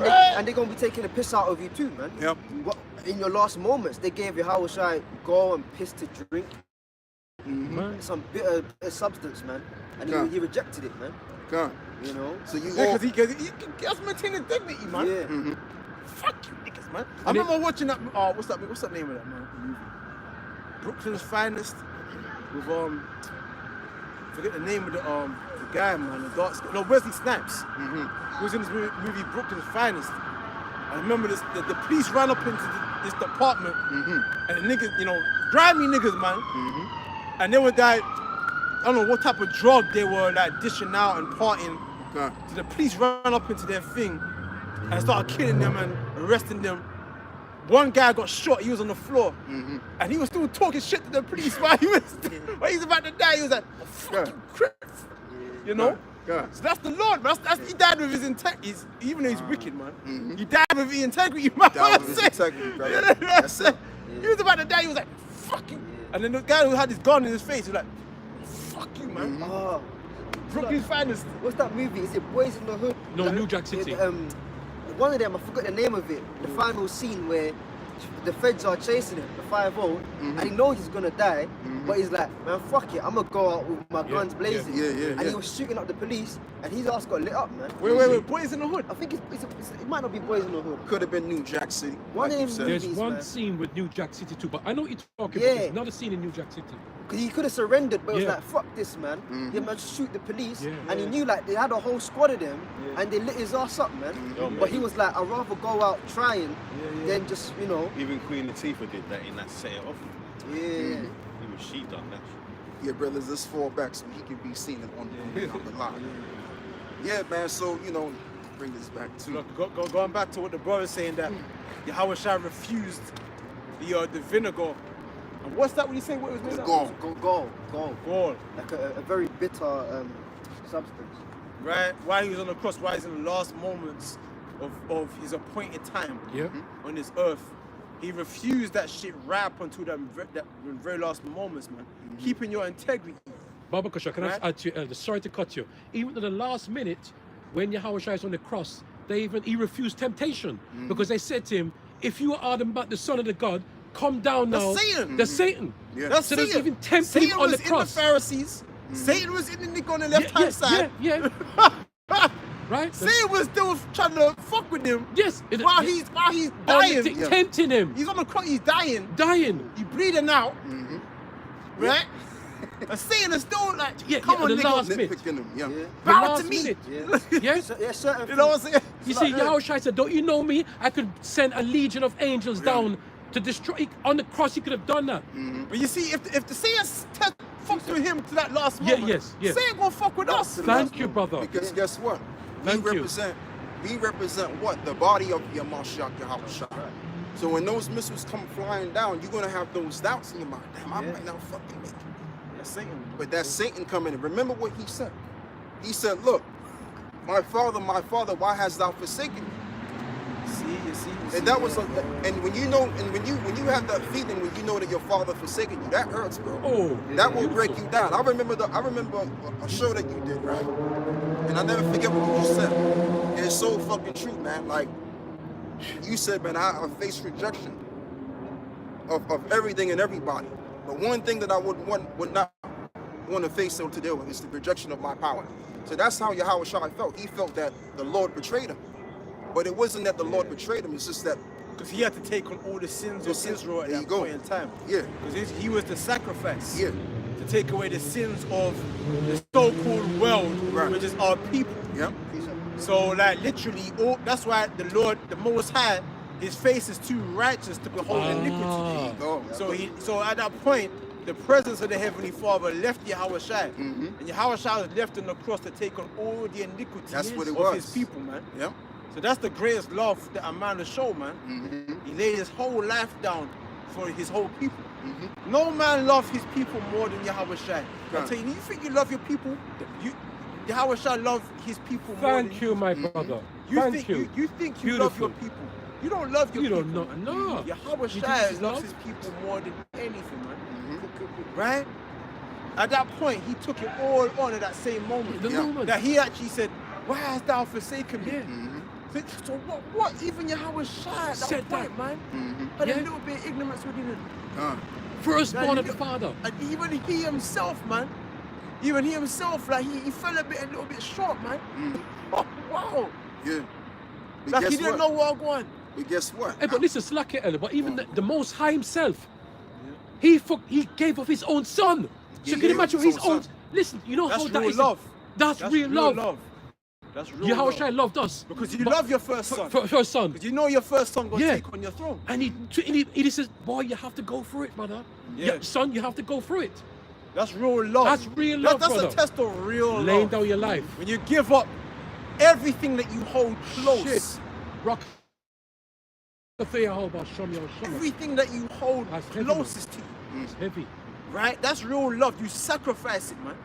and they're going to be taking the piss out of you too, man. Yep. What, in your last moments, they gave you Yahushua go and piss to drink. Man. Some bitter substance, man. And Yeah. you rejected it, man. Come. You know? So you Yeah, all, because he just maintain his dignity, man. Yeah. Fuck you niggas, man. I remember watching that. What's that name of that man? Movie? Brooklyn's Finest with forget the name of the guy, man. The dark skin. No, Wesley Snipes. He was in this movie Brooklyn's Finest. I remember this. The police ran up into this department, and the niggas, grimy niggas, man. And they were like, I don't know what type of drug they were like dishing out and partying. come. So the police ran up into their thing and started killing them and arresting them. One guy got shot, he was on the floor. And he was still talking shit to the police while he was about to die. He was like, oh, fuck you, Chris. You know? Come. So that's the Lord, man. He died with his integrity. Even though he's wicked, man. He died with his integrity, man. Died with his integrity, brother. That's it. He was about to die, he was like, fuck you. And then the guy who had his gun in his face, he was like, fuck you, man. Oh, Brooklyn's Finest. what's that movie? Is it Boys in the Hood? No, New Jack City. One of them, I forgot the name of it. The final scene where the feds are chasing him, the 5-0, and he knows he's gonna die, but he's like, man, fuck it, I'm gonna go out with my guns blazing. And he was shooting up the police, and his ass got lit up, man. Wait, Boys in the Hood. I think it might not be Boys in the Hood. Could have been New Jack City. One like you of them said. There's movies, one man. scene with New Jack City too, but I know what you're talking Yeah. about. There's another scene in New Jack City. Because he could have surrendered, but it was Yeah. like, fuck this, man. He man shoot the police, Yeah. and he knew like they had a whole squad of them, and they lit his ass up, man. But he was like, I'd rather go out trying than just, Even Queen Latifah did that in that Set It Off. yeah. Even she done that. Yeah, brothers, let's fall back so he can be seen on the line. Yeah, man. So bring this back to Look, going back to what the brother's saying, that Yahweh Shai refused the vinegar. And what's that when you say what it was made the out of? goal. Gall. Like a very bitter substance. Right? While he was on the cross, while he's in the last moments of his appointed time Yeah. on this earth, he refused that shit right up until that very last moments, man. Keeping your integrity. Baba Kasha, can I just Right. add to you, Elder? Sorry to cut you. Even to the last minute, when Yahweh Shai is on the cross, he refused temptation because they said to him, if you are the son of the God, come down now. That's Satan. That's Satan. Yeah. That's So there's Satan. even tempting Satan on was the cross. in the Pharisees. Satan was in the nigga on the left-hand side. Yeah. Right? Satan was still trying to fuck with him Yes. while he's dying. Tempting him. He's on the cross, he's dying. Dying. He's bleeding out. Right? And Satan is still like, come on, the nigga. last minute. Nitpicking him. Yeah. The Bow last to me. minute. Yeah. Yes? Yeah, certain You know what I'm saying? You see, Yahweh Shai said, don't you know me? I could send a legion of angels down to destroy. On the cross, he could have done that. But you see, if the Saints fucked with him to that last Yeah, moment, yes. Saints gonna fuck with us. Thank you, brother. Because guess what? Thank you. We represent what? The body of Yamashiach Yahushua. So when those missiles come flying down, you're gonna have those doubts in your mind. Damn, I might not fucking make it. That's Satan. But that's Satan coming in. Remember what he said. He said, look, my father, why hast thou forsaken me? You see. And that was and when you know, and when you have that feeling, when you know that your father forsaken you, that hurts, bro. Oh, that will break you down. I remember a show that you did, right? And I never forget what you said. It's so fucking true, man. Like you said, man, I face rejection of everything and everybody. But one thing that I would not want to face or to deal with is the rejection of my power. So that's how Yahushua felt. He felt that the Lord betrayed him. But it wasn't that the Lord betrayed him. It's just that because he had to take on all the sins of Israel at that point in time. Yeah. Because he was the sacrifice. Yeah. To take away the sins of the so-called world, Right. which is our people. Yeah. So like literally, that's why the Lord, the Most High, his face is too righteous to behold iniquity. Oh. So at that point, the presence of the Heavenly Father left Yahushua, and Yahushua was left on the cross to take on all the iniquities That's what it of was. his people, man. Yeah. So that's the greatest love that a man will show, man. He laid his whole life down for his whole people. No man loves his people more than Yahushua. I tell you, you think you love your people? Yahushua love his people more than thank you, my brother. You Thank think you. you think you love your people. You don't love your You people. don't know. No. You Yahushua think loves it's love? his people more than anything, man. Right? At that point, he took it all on at that same moment. The moment. That he actually said, "Why hast thou forsaken me?" So what? Even Yahushua at that Said point, that. man, had Yeah. a little bit of ignorance within him. Firstborn of the Father. And even he himself, man, like he fell a little bit short, man. Oh, wow. Yeah. But Like guess he didn't what? know where I'm going. But guess what? Hey, but listen, slack it, Ella. But even the Most High himself, he gave up his own son. So Yeah, can you imagine his his own own? son. Listen, you know That's how that real is. love. That's real love. That's real love. Yahushua loved us Because you But- love your first son. First son. Because you know your first son gonna Yeah. take on your throne. And he says, boy, you have to go through it, brother. Yeah. Son, you have to go through it. That's real love. That's real love, That's brother. a test of real Laying love. down your life. When you give up everything that you hold close, Shit. Rock. everything that you hold That's heavy, closest to you, It's heavy. right? That's real love. You sacrifice it, man,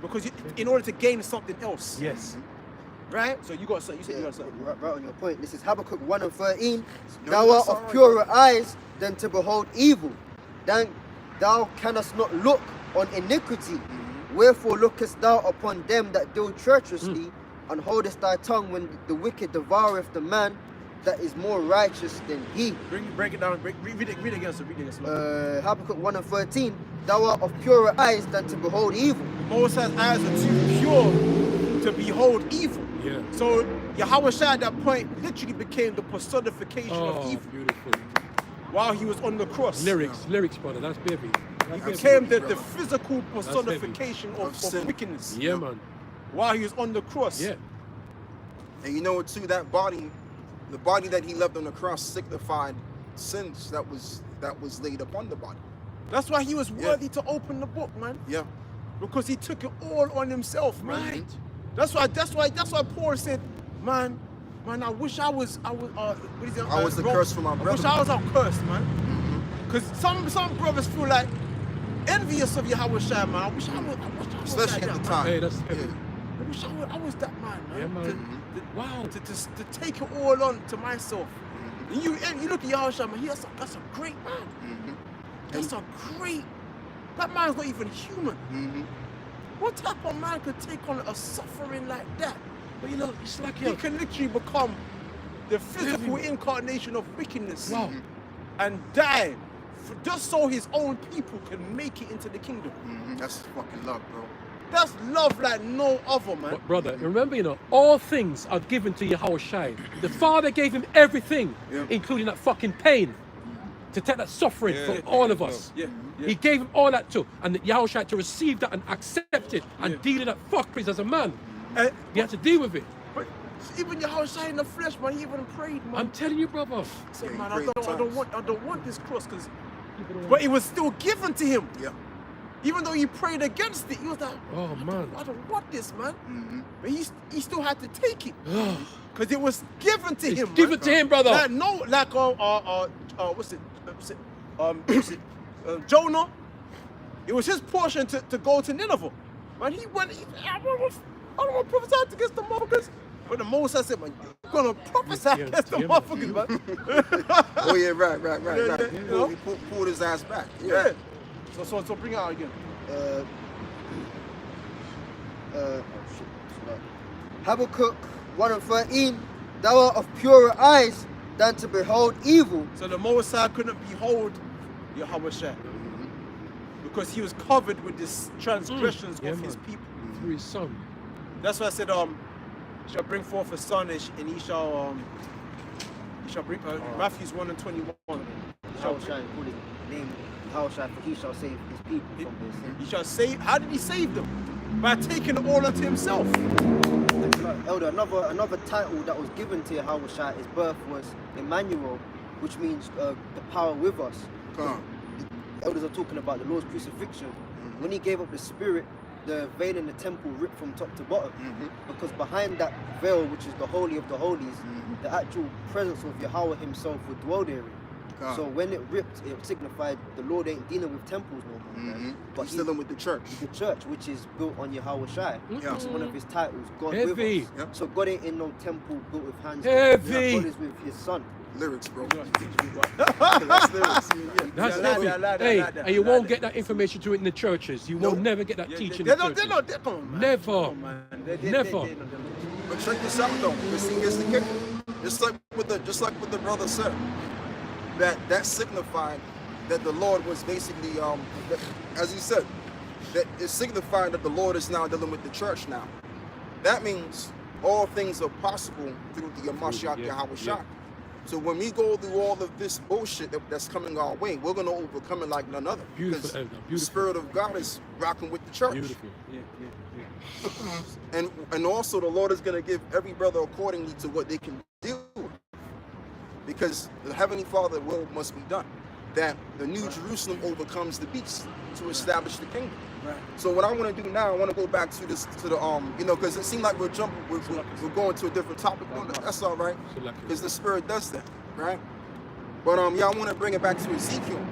because in order to gain something else, Yes. right? So you got something. You said you got something. Right on your point. This is Habakkuk 1:13. No, Thou that's art all of right, purer eyes than to behold evil. Then thou canst not look on iniquity. Wherefore lookest thou upon them that deal treacherously, and holdest thy tongue when the wicked devoureth the man that is more righteous than he. Break it down. Read it again. So read it again. Slow. Habakkuk 1:13. Thou art of purer eyes than to behold evil. Moses' eyes are too pure to behold evil. Yeah. So Yahushua at that point literally became the personification of Oh, evil beautiful. while he was on the cross. Lyrics, brother. That's baby. He became the physical personification Of of sin. wickedness Yeah, man. while he was on the cross. Yeah. And you know what too? That body, the body that he left on the cross signified sins that was laid upon the body. That's why he was Yeah. worthy to open the book, man. Yeah. Because he took it all on himself, man. Right. That's why Paul said, man, I wish I was what is it? I was the curse for my I wish brethren. I was accursed, man. Because some brothers feel like envious of Yahushua, man. I wish I was Especially like at that, the man. time. Hey, that's heavy. I wish I was that man, man. Yeah, man. Wow. To take it all on to myself. And you look at Yahushua, man. That's a great man. That's a great. That man's not even human. What type of man could take on a suffering like that? But you know, it's like He can literally become the physical incarnation of wickedness Wow. and die just so his own people can make it into the kingdom. That's fucking love, bro. That's love like no other, man. But brother, remember, all things are given to Yahushua. The Father gave him everything, Yeah. including that fucking pain, to take that suffering from all of us. Yeah, yeah. He gave him all that too, and Yahushua had to receive that and accept it and deal with that fuckeries as a man. He had to deal with it. But Even Yahushua in the flesh, man, he even prayed, man. I'm telling you, brother. He said, Yeah, man, he I prayed don't want this cross, because, but it was still given to him. Yeah. Even though he prayed against it, he was like, Oh, man. I don't want this, man. Mm-hmm. But he still had to take it, because it was given to him. Give it to him, brother. Like, no, like Jonah. It was his portion to go to Nineveh. Man, he went. I don't want to prophesy against the motherfuckers. But the Most High said, man, you're gonna prophesy against the motherfuckers, man. Oh yeah, right. Yeah, He you know? pulled his ass back. Yeah. So bring it out again. Habakkuk 1:13, thou art of purer eyes than to behold evil. So the Most High couldn't behold Yahushua because he was covered with the transgressions Yeah, of his man. people. Through his son. That's why I said, he shall bring forth a son, and he shall bring Matthew 1:21. Yahushua call his name Yahushua, for he shall save his people from their sin. He shall save. How did he save them? By taking it all unto himself. Elder, another title that was given to Yahushua at his birth was Emmanuel, which means the power with us. Elders are talking about the Lord's crucifixion. When he gave up the spirit, the veil in the temple ripped from top to bottom, because behind that veil, which is the Holy of the Holies, the actual presence of Yahweh himself would dwell therein. So when it ripped, it signified the Lord ain't dealing with temples no more, right? But He's dealing with the church. the church, which is built on Yahweh Shai. Yeah. It's one of his titles, God Heavy. with us. Yep. So God ain't in no temple built with hands. Heavy. God is with his son. Lyrics, bro. That's That's lyrics. That's Yeah, heavy. like that, Hey, like that, and you like won't that. get that information to it in the churches. You will Nope. never get that teaching They in the don't, churches. come on, man. Never. Come on, man. Never. But check this out though. But see, here's the kicker. Just like what the brother said, that signified that the Lord was basically that, as he said, that it signified that the Lord is now dealing with the church now. That means all things are possible through the Mashiach Yeah, Yahushua. yeah. So when we go through all of this bullshit that's coming our way, we're gonna overcome it like none other. Beautiful, Because Elder, the beautiful. Spirit of God is rocking with the church. Beautiful. And also the Lord is going to give every brother accordingly to what they can deal with. Because the Heavenly Father will must be done. That the New Jerusalem overcomes the beast to establish the kingdom. Right. So what I want to do now, I want to go back to this, to the because it seemed like we're jumping, we're going to a different topic. No, that's all right, because the Spirit does that, right? But I want to bring it back to Ezekiel,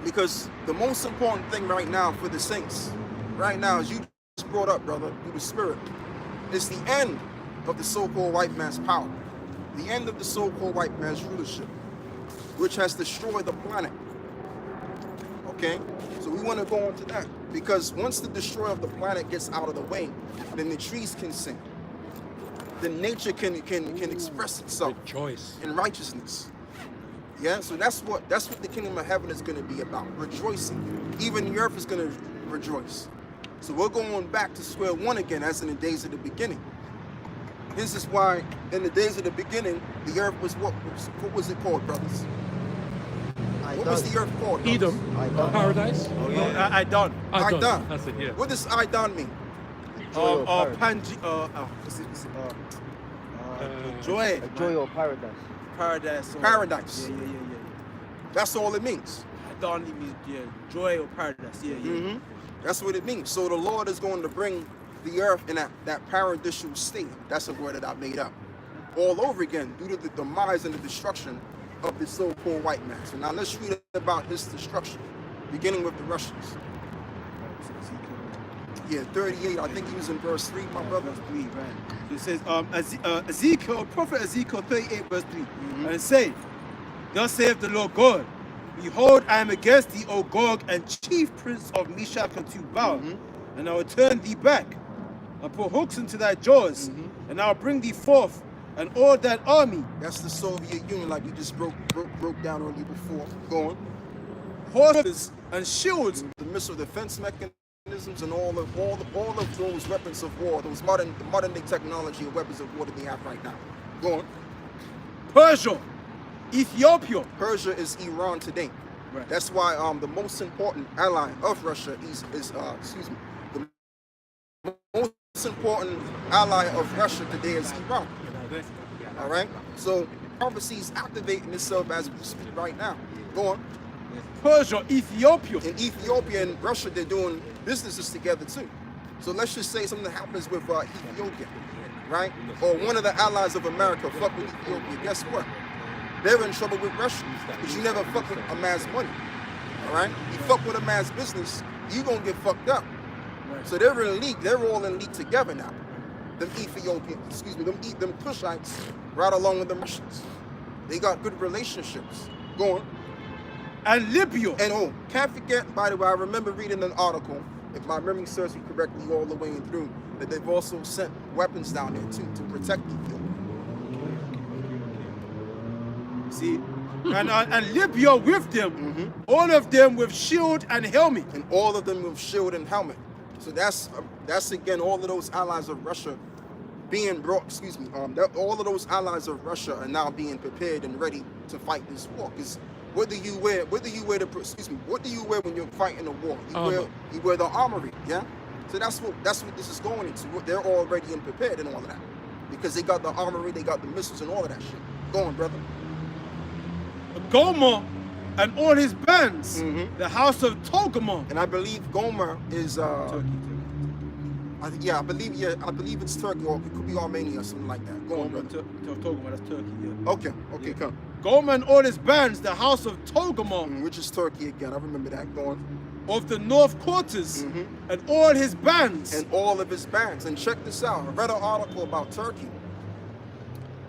because the most important thing right now for the saints, right now, as you just brought up, brother, through the Spirit, is the end of the so-called white man's power, the end of the so-called white man's rulership, which has destroyed the planet. Okay, so we want to go into that, because once the destroyer of the planet gets out of the way, then the trees can sing, then nature can express itself Rejoice. in righteousness. Yeah, so that's what the kingdom of heaven is going to be about, rejoicing. Even the earth is going to rejoice. So we're going back to square one again, as in the days of the beginning. This is why in the days of the beginning, the earth was what was it called, brothers? What was the earth called? brothers? Edom. Idon. Paradise. Oh, yeah, I done. Idon. That's it, yeah. What does Idon mean? Panji, joy. A joy or paradise. Paradise. Paradise. Yeah. That's all it means. I don't mean joy or paradise. Yeah. Mm-hmm. That's what it means. So the Lord is going to bring the earth in that paradisial state. That's a word that I made up. All over again, due to the demise and the destruction of the so-called white man. So now let's read about his destruction, beginning with the Russians. Yeah, 38. I think he was in verse 3, my brother. Verse 3, right. So it says, Ezekiel, prophet Ezekiel 38, verse 3. And it says, thus saith the Lord God, behold, I am against thee, O Gog, and chief prince of Meshach and Tubal, and I will turn thee back, and put hooks into thy jaws, and I will bring thee forth, and all that army, That's the Soviet Union, like we just broke down earlier before. Go on. horses and shields, The missile defense mechanisms and all of those weapons of war, those modern day technology and weapons of war that they have right now. Go on. Persia, Ethiopia. Persia is Iran today. Right. That's why the most important ally of Russia is the most most important ally of Russia today is Iran. All right? So prophecy is activating itself as we speak right now. Go on. Persia, Ethiopia. In Ethiopia and Russia, they're doing businesses together too. So let's just say something happens with Ethiopia, right? Or one of the allies of America fuck with Ethiopia. Guess what? They're in trouble with Russia because you never fuck with a man's money. All right? You fuck with a man's business, you gonna get fucked up. So they're in league. They're all in league together now. Them Ethiopians, them Cushites, right along with the Russians. They got good relationships. Go on. And Libya. And can't forget, by the way, I remember reading an article, if my memory serves me correctly all the way through, that they've also sent weapons down there too to protect Ethiopia. See? and Libya with them. All of them with shield and helmet. And all of them with shield and helmet. So that's again all of those allies of Russia being brought, all of those allies of Russia are now being prepared and ready to fight this war. Because what do you wear when you're fighting a war? You wear the armory, yeah? So that's what this is going into. They're already prepared and all of that. Because they got the armory, they got the missiles and all of that shit. Go on, brother. Gomer and all his bands, the house of Togarmah. And I believe Gomer is Turkey. I believe it's Turkey, or it could be Armenia or something like that. Go on, brother. Togarmah, that's Turkey, yeah. Okay, come. Gomer and all his bands, the house of Togarmah. Which is Turkey again, I remember that. Go on. Of the north quarters, and all his bands. And all of his bands. And check this out. I read an article about Turkey.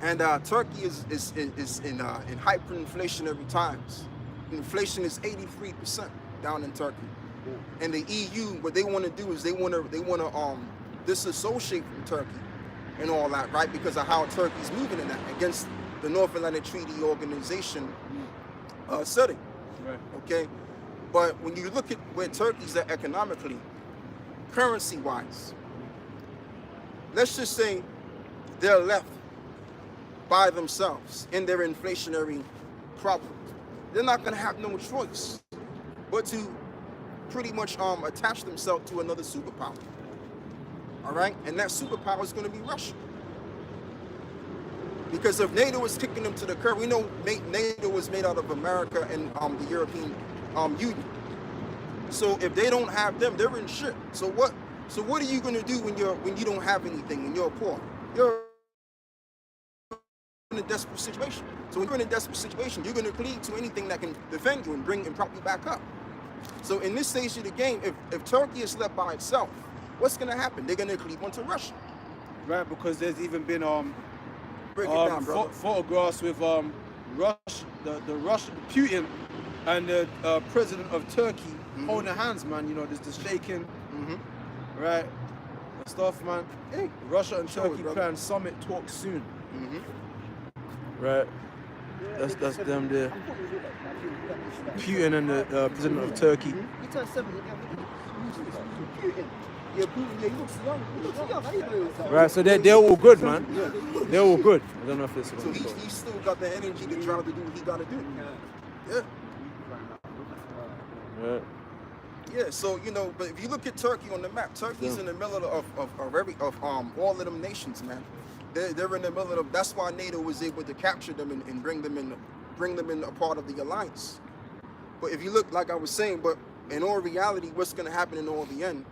And Turkey is in hyperinflationary times. Inflation is 83% down in Turkey. And the EU, what they want to do is they want to disassociate from Turkey and all that, right? Because of how Turkey's moving in that against the North Atlantic Treaty Organization setting. Right. Okay, but when you look at where Turkey's at economically, currency-wise, let's just say they're left by themselves in their inflationary problem. They're not going to have no choice but to pretty much attach themselves to another superpower. All right, and that superpower is going to be Russia. Because if NATO is kicking them to the curb, we know NATO was made out of America and the European Union. So if they don't have them, they're in shit. So what are you going to do when you don't have anything, when you're poor? You're in a desperate situation. So when you're in a desperate situation, you're going to cleave to anything that can defend you and prop you back up. So in this stage of the game, if Turkey is left by itself, what's going to happen? They're going to cleave onto Russia. Right, because there's even been Break it down, brother. photographs with the Russian Putin and the president of Turkey holding hands, man. You know, there's the shaking, right? And stuff, man. Hey, Russia and Turkey plan summit talk soon. Right. That's them there. Putin and the president of Turkey. He turned 70 again. Yeah, Putin, he looks young. He looks young. How you doing? Right, so they're all good, man. They're all good. I don't know if it's So he's still got the energy to try to do what he got to do. Yeah. Yeah, so but if you look at Turkey on the map, Turkey's in the middle of all of them nations, man. They're in the middle of. That's why NATO was able to capture them and bring them in a part of the alliance. But if you look, like I was saying, but in all reality, what's going to happen in all the end?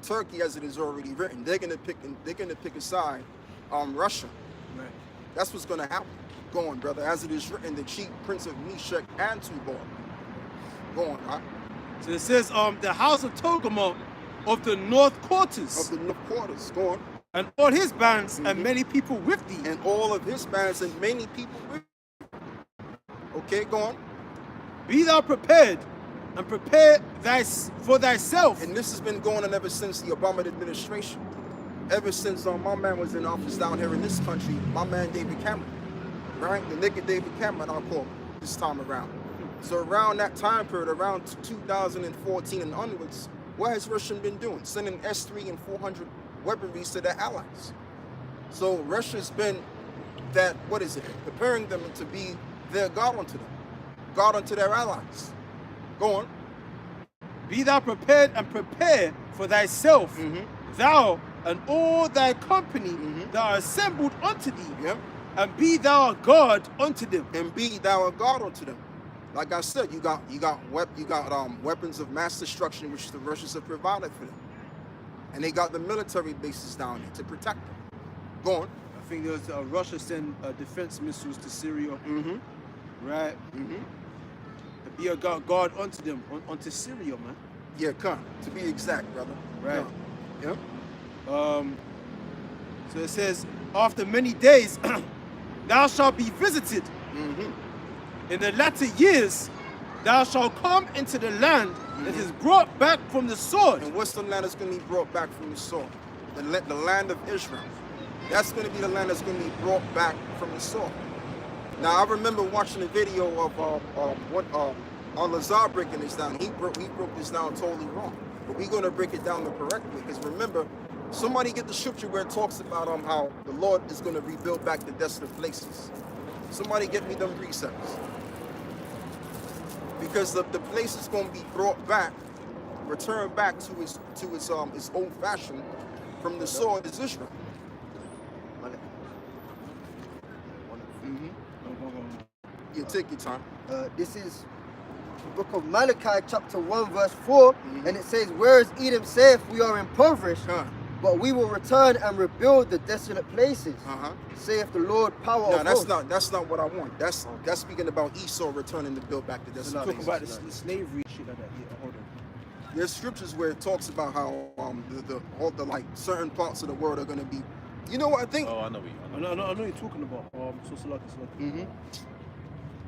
Turkey, as it is already written, they're going to pick a side, Russia. Right. That's what's going to happen. Go on, brother. As it is written, the chief prince of Meshach and Tubal. Go on, right? So it says the house of Togarmah of the north quarters. Of the north quarters. Go on. And all his bands and many people with thee. And all of his bands and many people with thee. Okay, go on. Be thou prepared and prepare for thyself. And this has been going on ever since the Obama administration. Ever since my man was in office down here in this country, my man David Cameron, right? The naked David Cameron, I'll call him this time around. So around that time period, around 2014 and onwards, what has Russia been doing? Sending S-3 and 400 weaponries to their allies. So Russia's been preparing them to be their God unto them, God unto their allies. Go on. Be thou prepared and prepare for thyself, thou and all thy company that are assembled unto thee, Yep. and be thou a God unto them. And be thou a God unto them. Like I said, you got weapons of mass destruction, which the Russians have provided for them, and they got the military bases down there to protect them. Go on. I think there was Russia sent defense missiles to Syria, right? To be a God unto them, unto Syria, man. Yeah, come to be exact, brother. Right. Yep. So it says, after many days, thou shalt be visited. In the latter years, thou shalt come into the land that is brought back from the sword. And what's the land that's going to be brought back from the sword? The land of Israel. That's going to be the land that's going to be brought back from the sword. Now, I remember watching a video of Al-Azhar breaking this down. He broke this down totally wrong. But we're going to break it down the correct way. Because remember, somebody get the scripture where it talks about how the Lord is going to rebuild back the desolate places. Somebody get me them precepts. Because the place is going to be brought back, returned back to its old fashion from the sword is Israel. Yeah, take your time. This is the book of Malachi, chapter 1, verse 4, and it says, whereas Edom saith, we are impoverished, but we will return and rebuild the desolate places, saith the Lord power of hosts. That's not what I want. That's speaking about Esau returning to build back the desolate Talking places. about the slavery shit like that. Yeah, hold on. There's scriptures where it talks about how all the like certain parts of the world are going to be. You know what I think? Oh, I know what I know what you're talking about. What's wrong with me?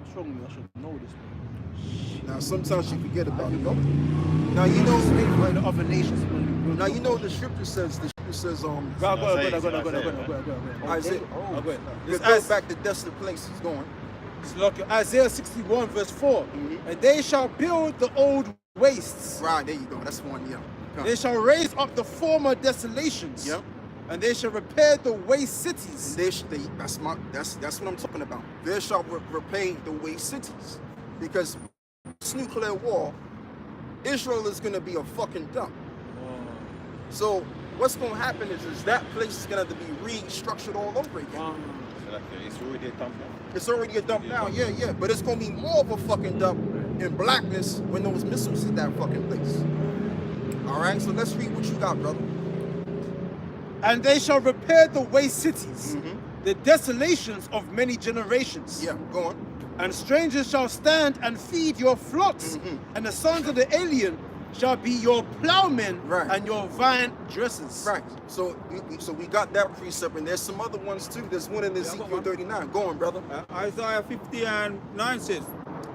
I should know this, man. Now sometimes you forget about it. Now you know Slavery in the other nations. Now you know the scripture says Go ahead. Isaiah. Oh, go ahead. It goes back to desolate places. Going. It's like Isaiah 61 verse 4. And they shall build the old wastes. Right, there you go. That's one, yeah. They shall raise up the former desolations. Yep. And they shall repair the waste cities. That's what I'm talking about. They shall repay the waste cities. Because this nuclear war, Israel is going to be a fucking dump. So what's going to happen is that place is going to have to be restructured all over again. It's already a dump now. It's already a dump now, yeah. But it's going to be more of a fucking dump in blackness when those missiles hit that fucking place. All right, so let's read what you got, brother. And they shall repair the waste cities, the desolations of many generations. Yeah, go on. And strangers shall stand and feed your flocks, and the sons of the alien shall be your plowmen and your vine dressers. Right. So we got that precept, and there's some other ones too. There's one in Ezekiel 39. Go on, brother. Isaiah 50:9 says,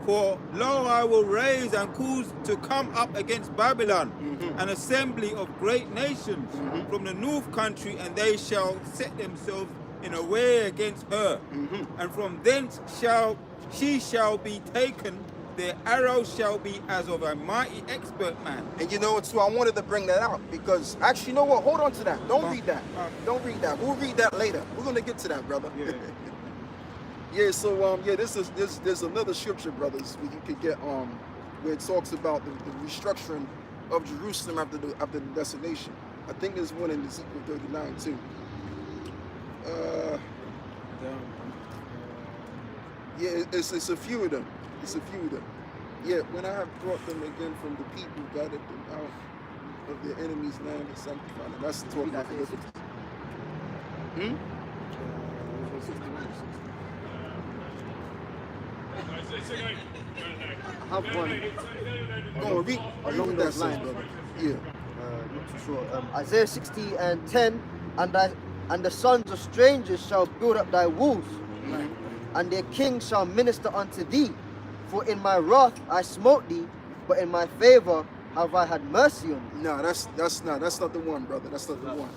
for lo, I will raise and cause to come up against Babylon an assembly of great nations from the north country, and they shall set themselves in a way against her. And from thence she shall be taken. Their arrows shall be as of a mighty expert man. And you know what, too? I wanted to bring that out because actually, you know what? Hold on to that. Don't read that. Don't read that. We'll read that later. We're gonna get to that, brother. Yeah. So there's another scripture, brothers, where you could get where it talks about the restructuring of Jerusalem after the desolation. I think there's one in Ezekiel 39 too. Yeah, it's a few of them. It's a few of them. Yeah, when I have brought them again from the people, gathered them out of their enemies' land and sanctified them. That's talking about the I have one Go on, read along what those that lines. says, brother. Yeah. Not too sure. Isaiah 60:10, and the sons of strangers shall build up thy walls, and their kings shall minister unto thee. For in my wrath I smote thee, but in my favor have I had mercy on thee. No, that's not the one, brother. That's not the one.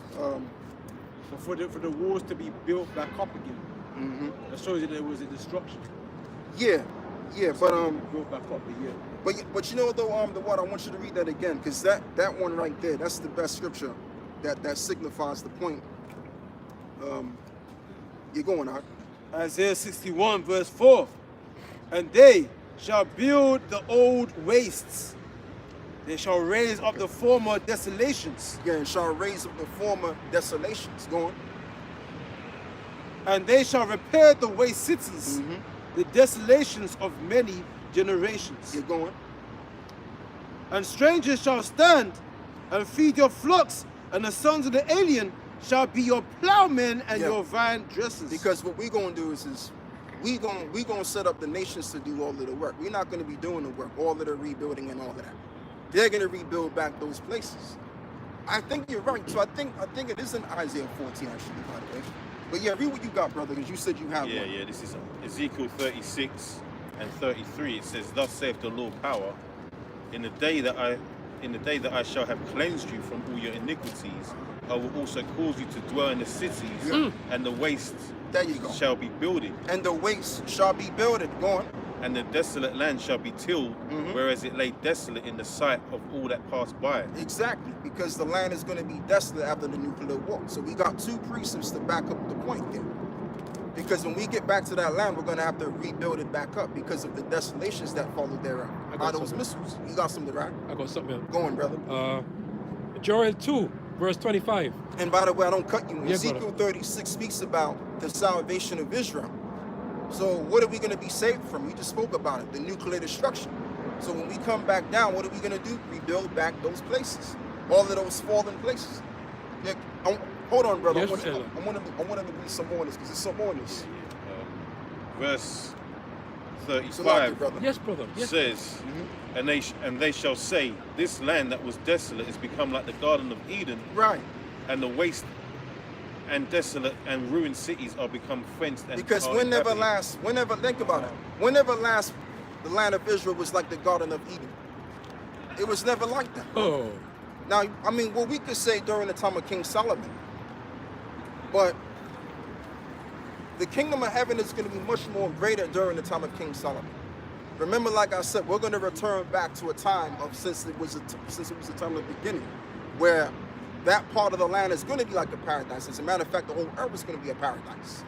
For the walls to be built back up again. That shows you there was a destruction. Yeah, but built back up, but you know though, the what I want you to read that again, because that one right there, that's the best scripture that signifies the point. You're going out. Isaiah 61 verse 4. And they shall build the old wastes, They shall raise up the former desolations, Again, shall raise up the former desolations. Go on. and they shall repair the waste cities, the desolations of many generations. Get going. And strangers shall stand and feed your flocks, and the sons of the alien shall be your plowmen and Yeah. your vine dressers. Because what we're gonna do is we gonna set up the nations to do all of the work. We're not gonna be doing the work, all of the rebuilding and all of that. They're gonna rebuild back those places. I think you're right. So I think it is in Isaiah 14 actually, by the way. But yeah, read what you got, brother, because you said you have Yeah, one. yeah, this is Ezekiel 36 and 33. It says, "Thus saith the Lord power, in the day that I shall have cleansed you from all your iniquities, I will also cause you to dwell in the cities, and the waste There you go. shall be builded, And the waste shall be builded. Go on. and the desolate land shall be tilled, whereas it lay desolate in the sight of all that passed by." Exactly, because the land is going to be desolate after the nuclear war. So we got two precepts to back up the point there. Because when we get back to that land, we're going to have to rebuild it back up because of the desolations that followed thereafter I by got those something. missiles. You got something, right? I got something. Go on, brother. Joel 2, verse 25. And by the way, I don't cut you. Yeah, Ezekiel 36 speaks about the salvation of Israel. So what are we going to be saved from? We just spoke about it, the nuclear destruction. So when we come back down, what are we going to do? Rebuild back those places, all of those fallen places. Yeah, hold on, brother. Yes, I want Taylor. to read some more on this because there's some more on this. Verse So like it, 35 brother. Yes, brother. Yes. says, and they shall say, "This land that was desolate is become like the Garden of Eden, Right. and the waste and desolate and ruined cities are become fenced and Because are whenever inhabited." think about it, whenever last the land of Israel was like the Garden of Eden. It was never like that. Oh. Now, I mean, well, we could say during the time of King Solomon, but the kingdom of heaven is going to be much more greater during the time of King Solomon. Remember, like I said, we're going to return back to a time of since it was the time of the beginning, where that part of the land is going to be like a paradise. As a matter of fact, the whole earth is going to be a paradise.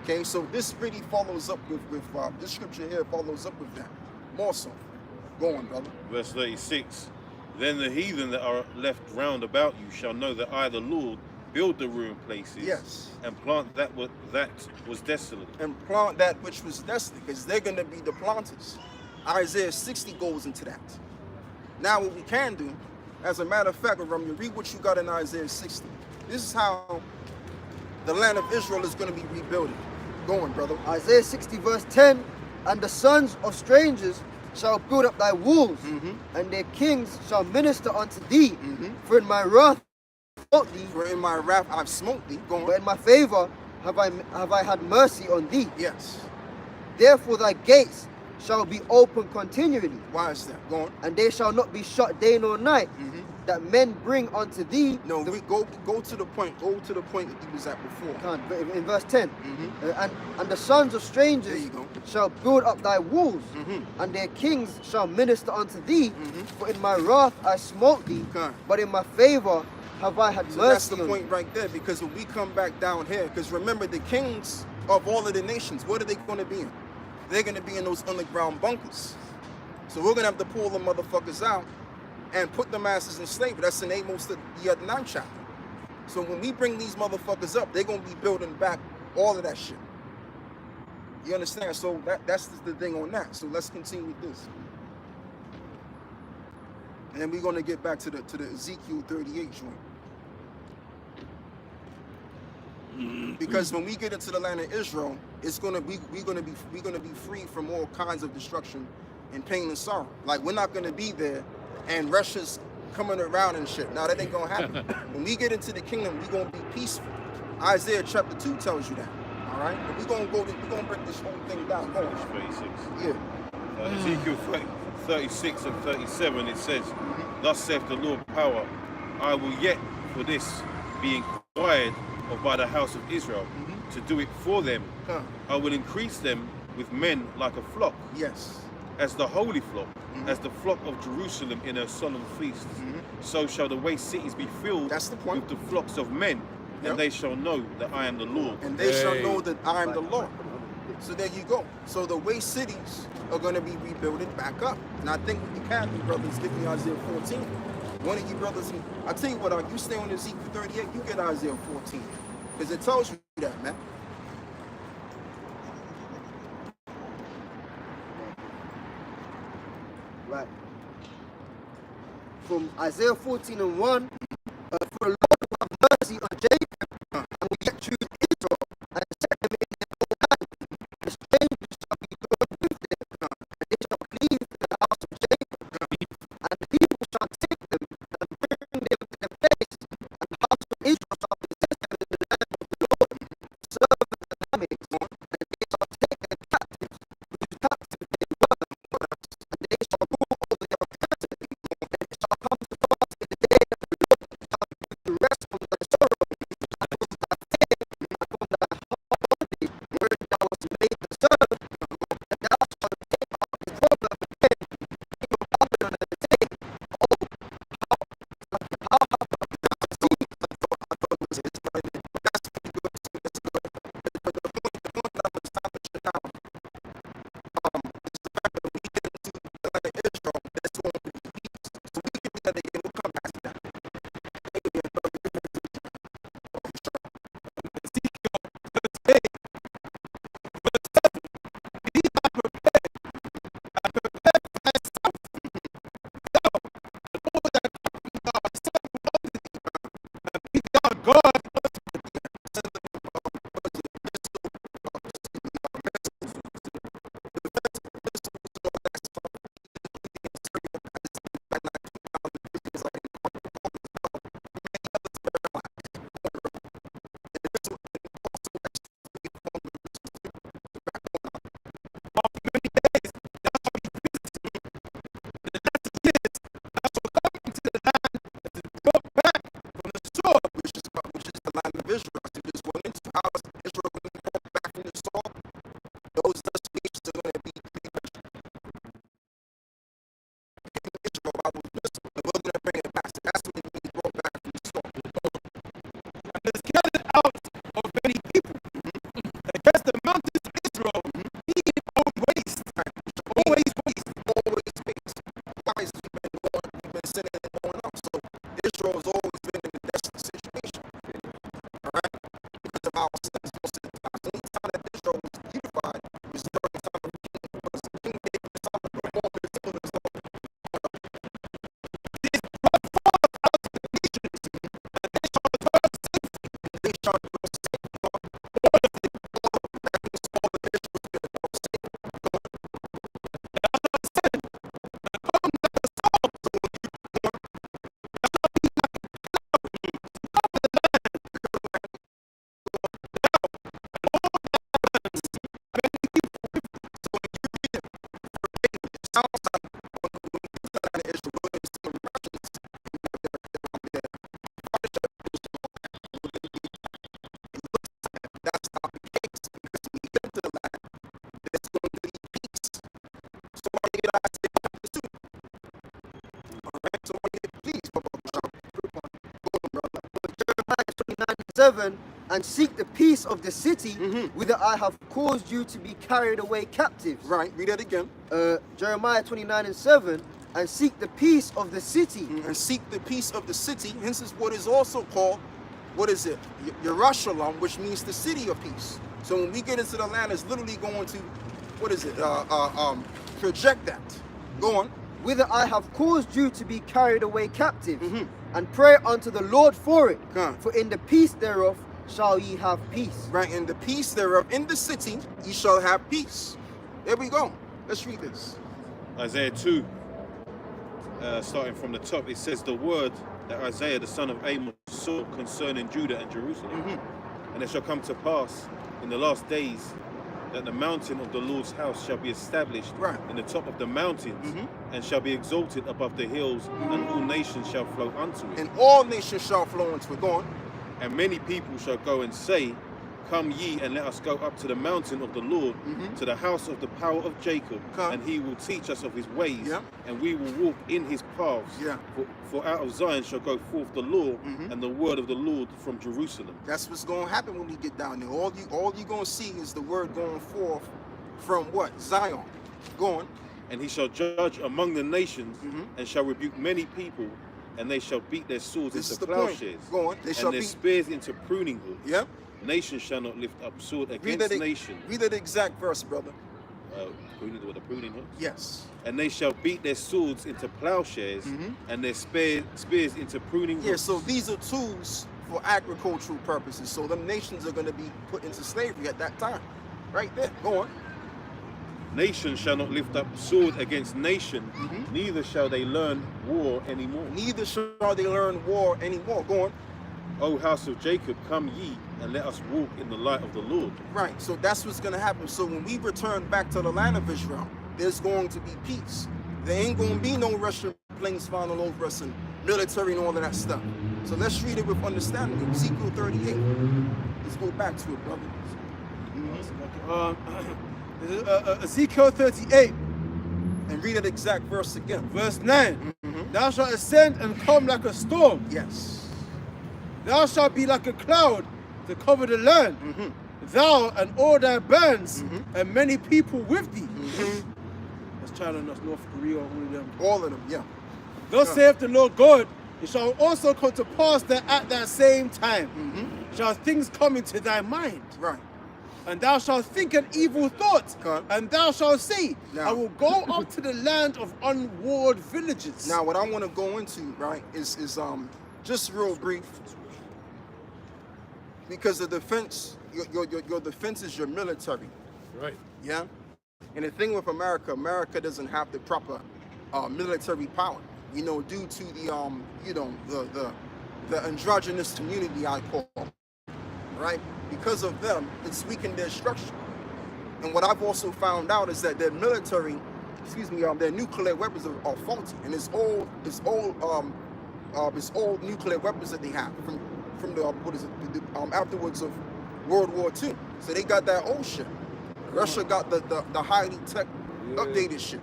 Okay, so this really follows up with this scripture here follows up with that. More so. Go on, brother. Verse 36, "Then the heathen that are left round about you shall know that I, the Lord, build the ruined places, Yes. and plant that was desolate." And plant that which was desolate, because they're going to be the planters. Isaiah 60 goes into that. Now, what we can do, as a matter of fact, Ram, you read what you got in Isaiah 60. This is how the land of Israel is going to be rebuilt. Go on, brother. Isaiah 60 verse 10, and the sons of strangers shall build up thy walls, and their kings shall minister unto thee. For in my wrath I smote thee, For in my wrath I've smote thee. Go but on. in my favor have I had mercy on thee. Yes. Therefore thy gates shall be open continually, Why is that? Go on. and they shall not be shut day nor night, that men bring unto thee. No, we go to the point. Go to the point that you was at before. In verse 10, and the sons of strangers There you go. shall build up thy walls, and their kings shall minister unto thee. For in my wrath I smote thee, Okay. but in my favor have I had So that's mercy the on point right there, because when we come back down here, because remember the kings of all of the nations, what are they going to be in? They're going to be in those underground bunkers. So we're going to have to pull the motherfuckers out and put the masses in slavery. That's in Amos the 9th chapter. So when we bring these motherfuckers up, they're going to be building back all of that shit. You understand? So that's the thing on that. So let's continue with this. And then we're going to get back to the Ezekiel 38 joint. Because when we get into the land of Israel, it's gonna be we're gonna be free from all kinds of destruction and pain and sorrow. Like we're not gonna be there and Russia's coming around and shit. Now that ain't gonna happen. When we get into the kingdom, we're gonna be peaceful. Isaiah chapter 2 tells you that. All right, but we're gonna break this whole thing down. Go Verse on. 36. Yeah. Ezekiel 36 and 37, it says, "Thus saith the Lord power, I will yet for this be inquired of by the house of Israel, to do it for them. I will increase them with men like a flock, Yes. as the holy flock, as the flock of Jerusalem in her solemn feasts. So shall the waste cities be filled That's the point. with the flocks of men, Yep. and they shall know that I am the Lord." And they shall know that I am the Lord. So there you go. So the waste cities are going to be rebuilding back up. And I think you can, you brothers, give me Isaiah 14. One of you brothers, I tell you what, you stay on Ezekiel 38, you get Isaiah 14. Because it tells you that, man. Right. From Isaiah 14 and 1, for the Lord will have mercy on Jacob, and will yet choose Israel, and set them in their own hand. The strangers shall be good with them, and they shall cleave to the house of Jacob, and the people shall take them, and bring them to the place, and the house of Israel shall possess them in the land of the Lord, servants and lambs, and they shall take their captives, whose captives they were, and they shall rule over their oppressors. And it shall come to pass in the day that the Lord shall give you rest from thy sorrow, and from thy pain, and from thy hard bondage, wherein thou wast made to serve, and thou shalt take up the proverb again, king of Babylon, and say, Oh, how have I seen? Which is the land of Israel. So just went into how is Israel going to come back from the sword? Those nations are going to be Israel. I was missing, and we're going to bring it back. So that's what it means, brought back from the sword. And is gathered out of many people against the mountains of Israel, being on waste. Always waste. Always waste. Why is we've been sinning and going up? So Israel has always been in a desperate situation. Alright? Because of our sins most of the time. The only time that Israel was unified was during the time of King David, the time of the Lord, the time of the Lord. They shall dwell safely. That's not the case because when you get into the land, there's going to be peace. So why you get Isaiah chapter 2? Alright, so why you get peace, brother? Jeremiah 29:7, and seek the peace of the city, whither I have caused you to be carried away captives. Right, read that again. Jeremiah 29:7, and seek the peace of the city. And seek the peace of the city. Hence is what is also called, what is it? Yerushalayim, which means the city of peace. So when we get into the land, it's literally going to, what is it? Project that. Go on. Whither I have caused you to be carried away captives, and pray unto the Lord for it. For in the peace thereof shall ye have peace. Right, in the peace thereof, in the city, ye shall have peace. There we go. Let's read this. Isaiah 2, starting from the top, it says the word that Isaiah the son of Amos saw concerning Judah and Jerusalem. And it shall come to pass in the last days that the mountain of the Lord's house shall be established in the top of the mountains, and shall be exalted above the hills, and all nations shall flow unto it. And all nations shall flow into it. Go on. And many people shall go and say, Come ye and let us go up to the mountain of the Lord, to the house of the power of Jacob, Come. and he will teach us of his ways, Yeah. and we will walk in his paths. Yeah. For out of Zion shall go forth the law and the word of the Lord from Jerusalem. That's what's going to happen when we get down there. All you going to see is the word going forth from what? Zion. Go on. And he shall judge among the nations, and shall rebuke many people, and they shall beat their swords This is into the point. plowshares, Go on. They shall and their be. spears into pruning hooks. Yep. Nation shall not lift up sword Read against that, nation. read that exact verse, brother. With the pruning hooks. Yes. And they shall beat their swords into plowshares, and their spears into pruning hooks. Yeah, so these are tools for agricultural purposes. So them nations are going to be put into slavery at that time. Right there. Go on. Nation shall not lift up sword against nation, neither shall they learn war anymore. Neither shall they learn war anymore. Go on. O house of Jacob, come ye, and let us walk in the light of the Lord. Right, so that's what's going to happen. So when we return back to the land of Israel, there's going to be peace. There ain't going to be no Russian planes flying all over us and military and all of that stuff. So let's read it with understanding. Ezekiel 38. Let's go back to it, brother. Ezekiel 38, And read that exact verse again. verse 9. Thou shalt ascend and come like a storm. Yes. Thou shalt be like a cloud to cover the land. Thou and all thy bands and many people with thee. That's China, that's North Korea, all of them. All of them, yeah. Thus saith the Lord God, it shall also come to pass that at that same time shall things come into thy mind. Right. And thou shalt think an evil thought, Okay. and thou shalt say, Now- I will go up to the land of unwalled villages. Now, what I want to go into, right, is just real brief, because the defense, your defense is your military, Right. yeah. And the thing with America, America doesn't have the proper military power, you know, due to the the androgynous community, I call, right? Because of them, it's weakened their structure. And what I've also found out is that their military, their nuclear weapons are faulty, and it's old nuclear weapons that they have from the afterwards of World War II. So they got that old shit. Russia got the highly tech updated shit.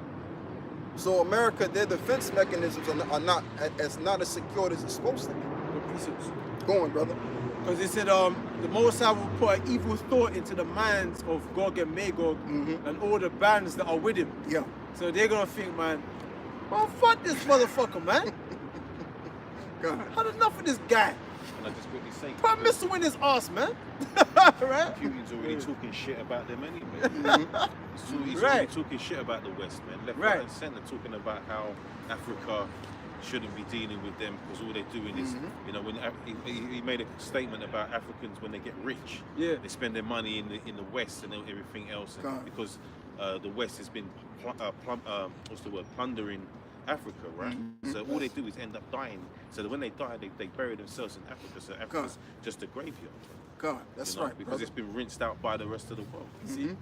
So America, their defense mechanisms are not as secure as it's supposed to be. Go on, brother. Because he said the Most High will put an evil thought into the minds of Gog and Magog and all the bands that are with him. Yeah. So they're going to think, man, well, fuck this motherfucker, man. God. Had enough of this guy. And I just quickly say, Put a missile in his ass, man. Right? Putin's already talking shit about them anyway. He's already talking shit about the West, man. Left, right, and centre, talking about how Africa shouldn't be dealing with them because all they're doing is, you know, when he made a statement about Africans when they get rich, they spend their money in the West and everything else, and because the West has been plundering Africa, right? So all they do is end up dying. So that when they die, they bury themselves in Africa. So Africa's just a graveyard. God, that's right, because brother. it's been rinsed out by the rest of the world. See?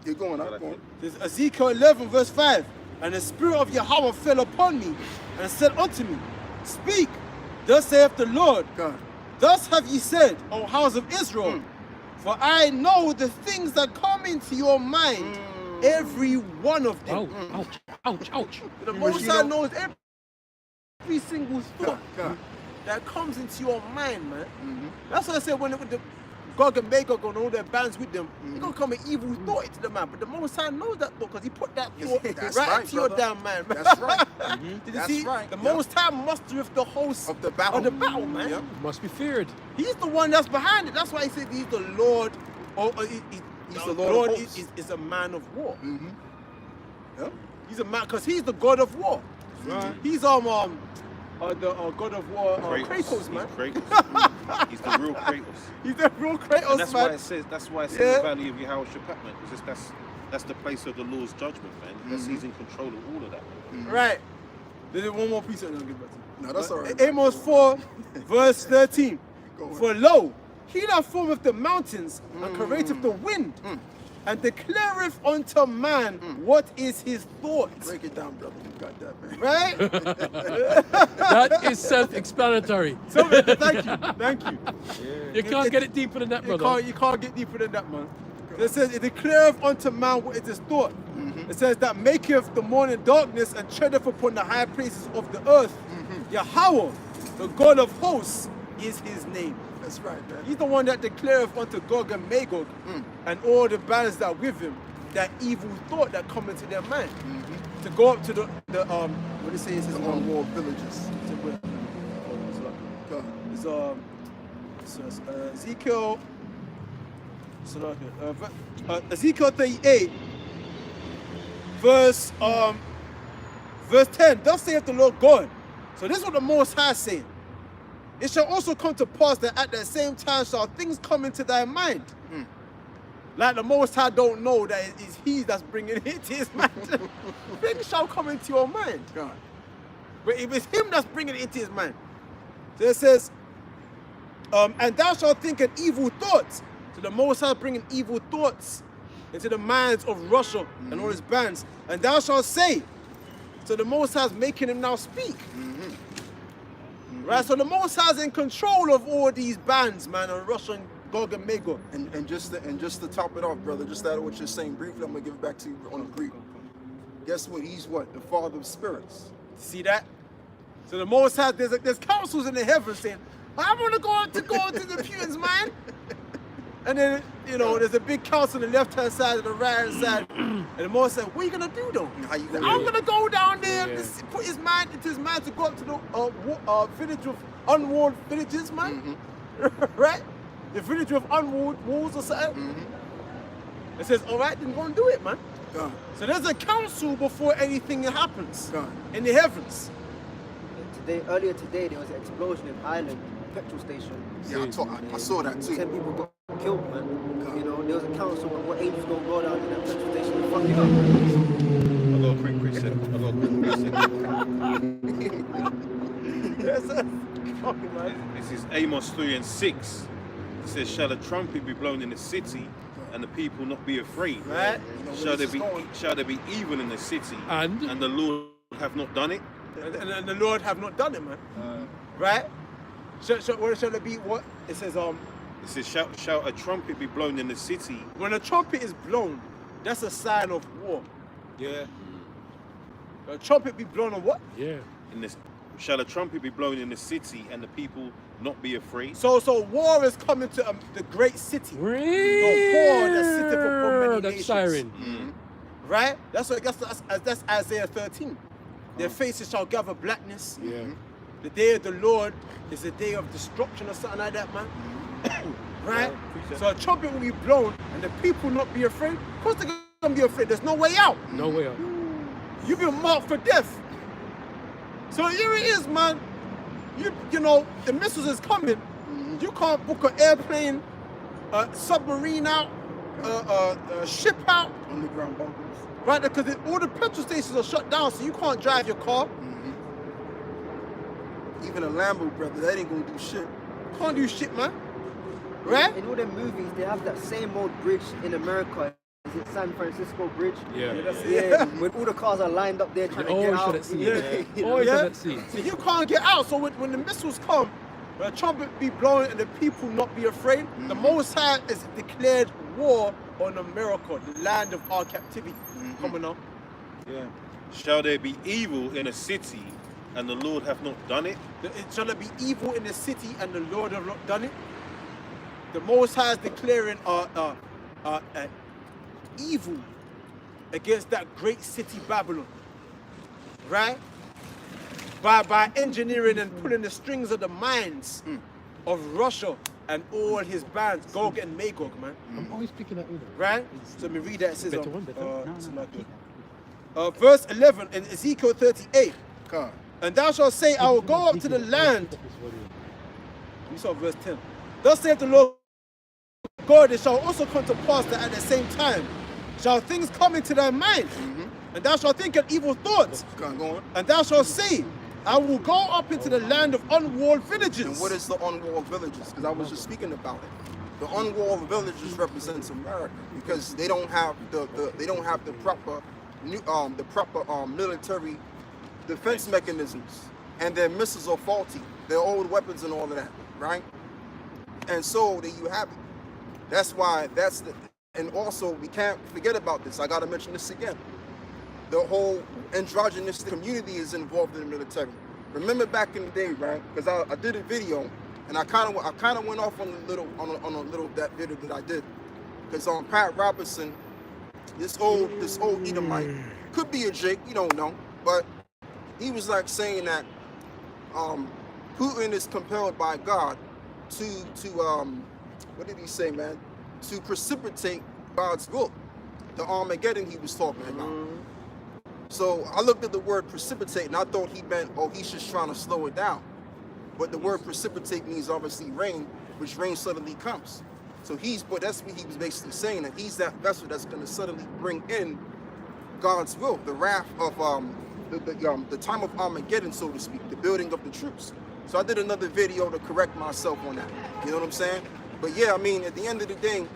You're going up. Go on. There's Ezekiel 11 verse 5. And the Spirit of Yahweh fell upon me and said unto me, Speak, thus saith the Lord. God. Thus have ye said, O house of Israel, for I know the things that come into your mind, every one of them. Ouch, ouch, ouch. The Most High knows every single thought that comes into your mind, man. That's what I said when the Gog and Magog and all their bands with them, it's gonna come an evil thought into the man. But the Most High knows that thought because he put that thought right into your damn mind, man. That's right. Did you That's see? right. The Most High mustereth the host Of the battle. man. Yep. Must be feared. He's the one that's behind it. That's why he said he's the Lord. He's the Lord of hosts. is a man of war. Yep. He's a man because he's the God of war. Right. He's the God of war, Kratos, man. Kratos. He's the real Kratos. He's the real Kratos, And that's man. why it says. That's why it says the valley of Yahweh Shaphat, man. Because that's the place of the Lord's judgment, man. He's in control of all of that. Right. There's one more piece I'm gonna give back to you. No, that's all right. Amos 4, verse 13. Go on. For lo, he that formeth the mountains and createth the wind, and declareth unto man what is his thought. Break it down, brother. You got that, man. Right? That is self-explanatory. So, thank you. You can't get it deeper than that, brother. You can't get deeper than that, man. It says, it declareth unto man what is his thought. It says that maketh the morning darkness and treadeth upon the high places of the earth. Yahweh, the God of hosts, is his name. That's right, man. He's the one that declareth unto Gog and Magog and all the bands that are with him that evil thought that come into their mind. To go up to the what it says is On-world villages. It's Ezekiel. Ezekiel 38, verse 10. Thus saith the Lord God. So this is what the Most High is saying. It shall also come to pass that at the same time shall things come into thy mind. Like the Most High don't know that it's he that's bringing it to his mind. Things shall come into your mind. God. But it was him that's bringing it into his mind. So it says, and thou shalt think an evil thoughts. So the Most High bringing evil thoughts into the minds of Russia and all his bands. And thou shalt say, so the Most High is making him now speak. Right, so the Most High is in control of all these bands, man, and Russia and Gog and Magog. And just to top it off, brother, just that what you're saying briefly, I'm gonna give it back to you on a Greek. Guess what? He's what? The father of spirits. See that? So the Most High, there's councils in the heavens saying, I want to go to the Putin's man. And then, you know, there's a big council on the left-hand side and the right-hand side. And the Most High said, what are you going to do, though? How you I'm going to go down there, put his mind into his mind to go up to the village of unwalled villages, man. Right? The village of unwalled walls or something. It says, all right, then go and do it, man. God. So there's a council before anything happens God. in the heavens. Earlier today, there was an explosion in Ireland, a petrol station. Yeah, I saw that 10 too. people got killed, man. You know, there was a council of what angels gonna go down in that petrol station and fuck it up. I got a quick question. This is Amos 3 and 6. It says, shall a trumpet be blown in the city and the people not be afraid? Right? Shall there be evil in the city And the Lord have not done it? And the Lord have not done it, man. Right? What shall it be? What? It says, It says, shall a trumpet be blown in the city? when a trumpet is blown, that's a sign of war. Yeah. A trumpet be blown on what? yeah. Shall a trumpet be blown in the city and the people not be afraid? So war is coming to the great city. The war that sitteth upon many That nations. siren. Right? That's Isaiah 13. Their faces shall gather blackness. Yeah. The day of the Lord is a day of destruction or something like that, man. Right? So a trumpet will be blown and the people not be afraid. Of course they're gonna be afraid. There's no way out. No way out. You've been marked for death. So here it is, man. You know, the missiles is coming. You can't book an airplane, submarine out, ship out. Underground bunkers. Right, because all the petrol stations are shut down, so you can't drive your car. Even a Lambo, brother, that ain't gonna do shit. Can't do shit, man. Right? In all them movies, they have that same old bridge in America. Is it San Francisco Bridge? Yeah. Yeah, when all the cars are lined up there trying to get out. that scene. You know? Always Yeah. that scene. So you can't get out. So when the missiles come, when the trumpet be blowing and the people not be afraid, the Most High is declared war on America, the land of our captivity. Coming up. Yeah. Shall there be evil in a city and the Lord have not done it? Shall there be evil in the city and the Lord have not done it? The Most High is declaring evil against that great city Babylon, right? By engineering and pulling the strings of the minds of Russia and all his bands, Gog and Magog, man. I'm always picking that, you know. Right? So let me read that. It says, Better one, better. it's not good. Verse 11 in Ezekiel 38. God. And thou shalt say, I will go up to the land. We saw verse 10. Thus saith the Lord God, it shall also come to pass that at the same time shall things come into thy mind, and thou shalt think of evil thoughts, Go on. and thou shalt say, I will go up into the land of unwalled villages. And what is the unwalled villages? Because I was just speaking about it. The unwalled villages represents America because they don't have the proper military defense mechanisms, and their missiles are faulty. They're old weapons and all of that, right? And so there you have it. That's why and also we can't forget about this. I gotta mention this again. The whole androgynous community is involved in the military. Remember back in the day, right? Because I did a video, and I kind of went off on a little that video that I did. Because on Pat Robertson, this old Edomite, could be a Jake, you don't know, but he was like saying that Putin is compelled by God to what did he say, man? To precipitate God's will. The Armageddon he was talking about. So I looked at the word precipitate and I thought he meant, oh, he's just trying to slow it down. But the word precipitate means obviously rain, which rain suddenly comes. So but that's what he was basically saying, that he's that vessel that's going to suddenly bring in God's will, the wrath of the time of Armageddon, so to speak, the building of the troops. So I did another video to correct myself on that. You know what I'm saying? But yeah, I mean, at the end of the day,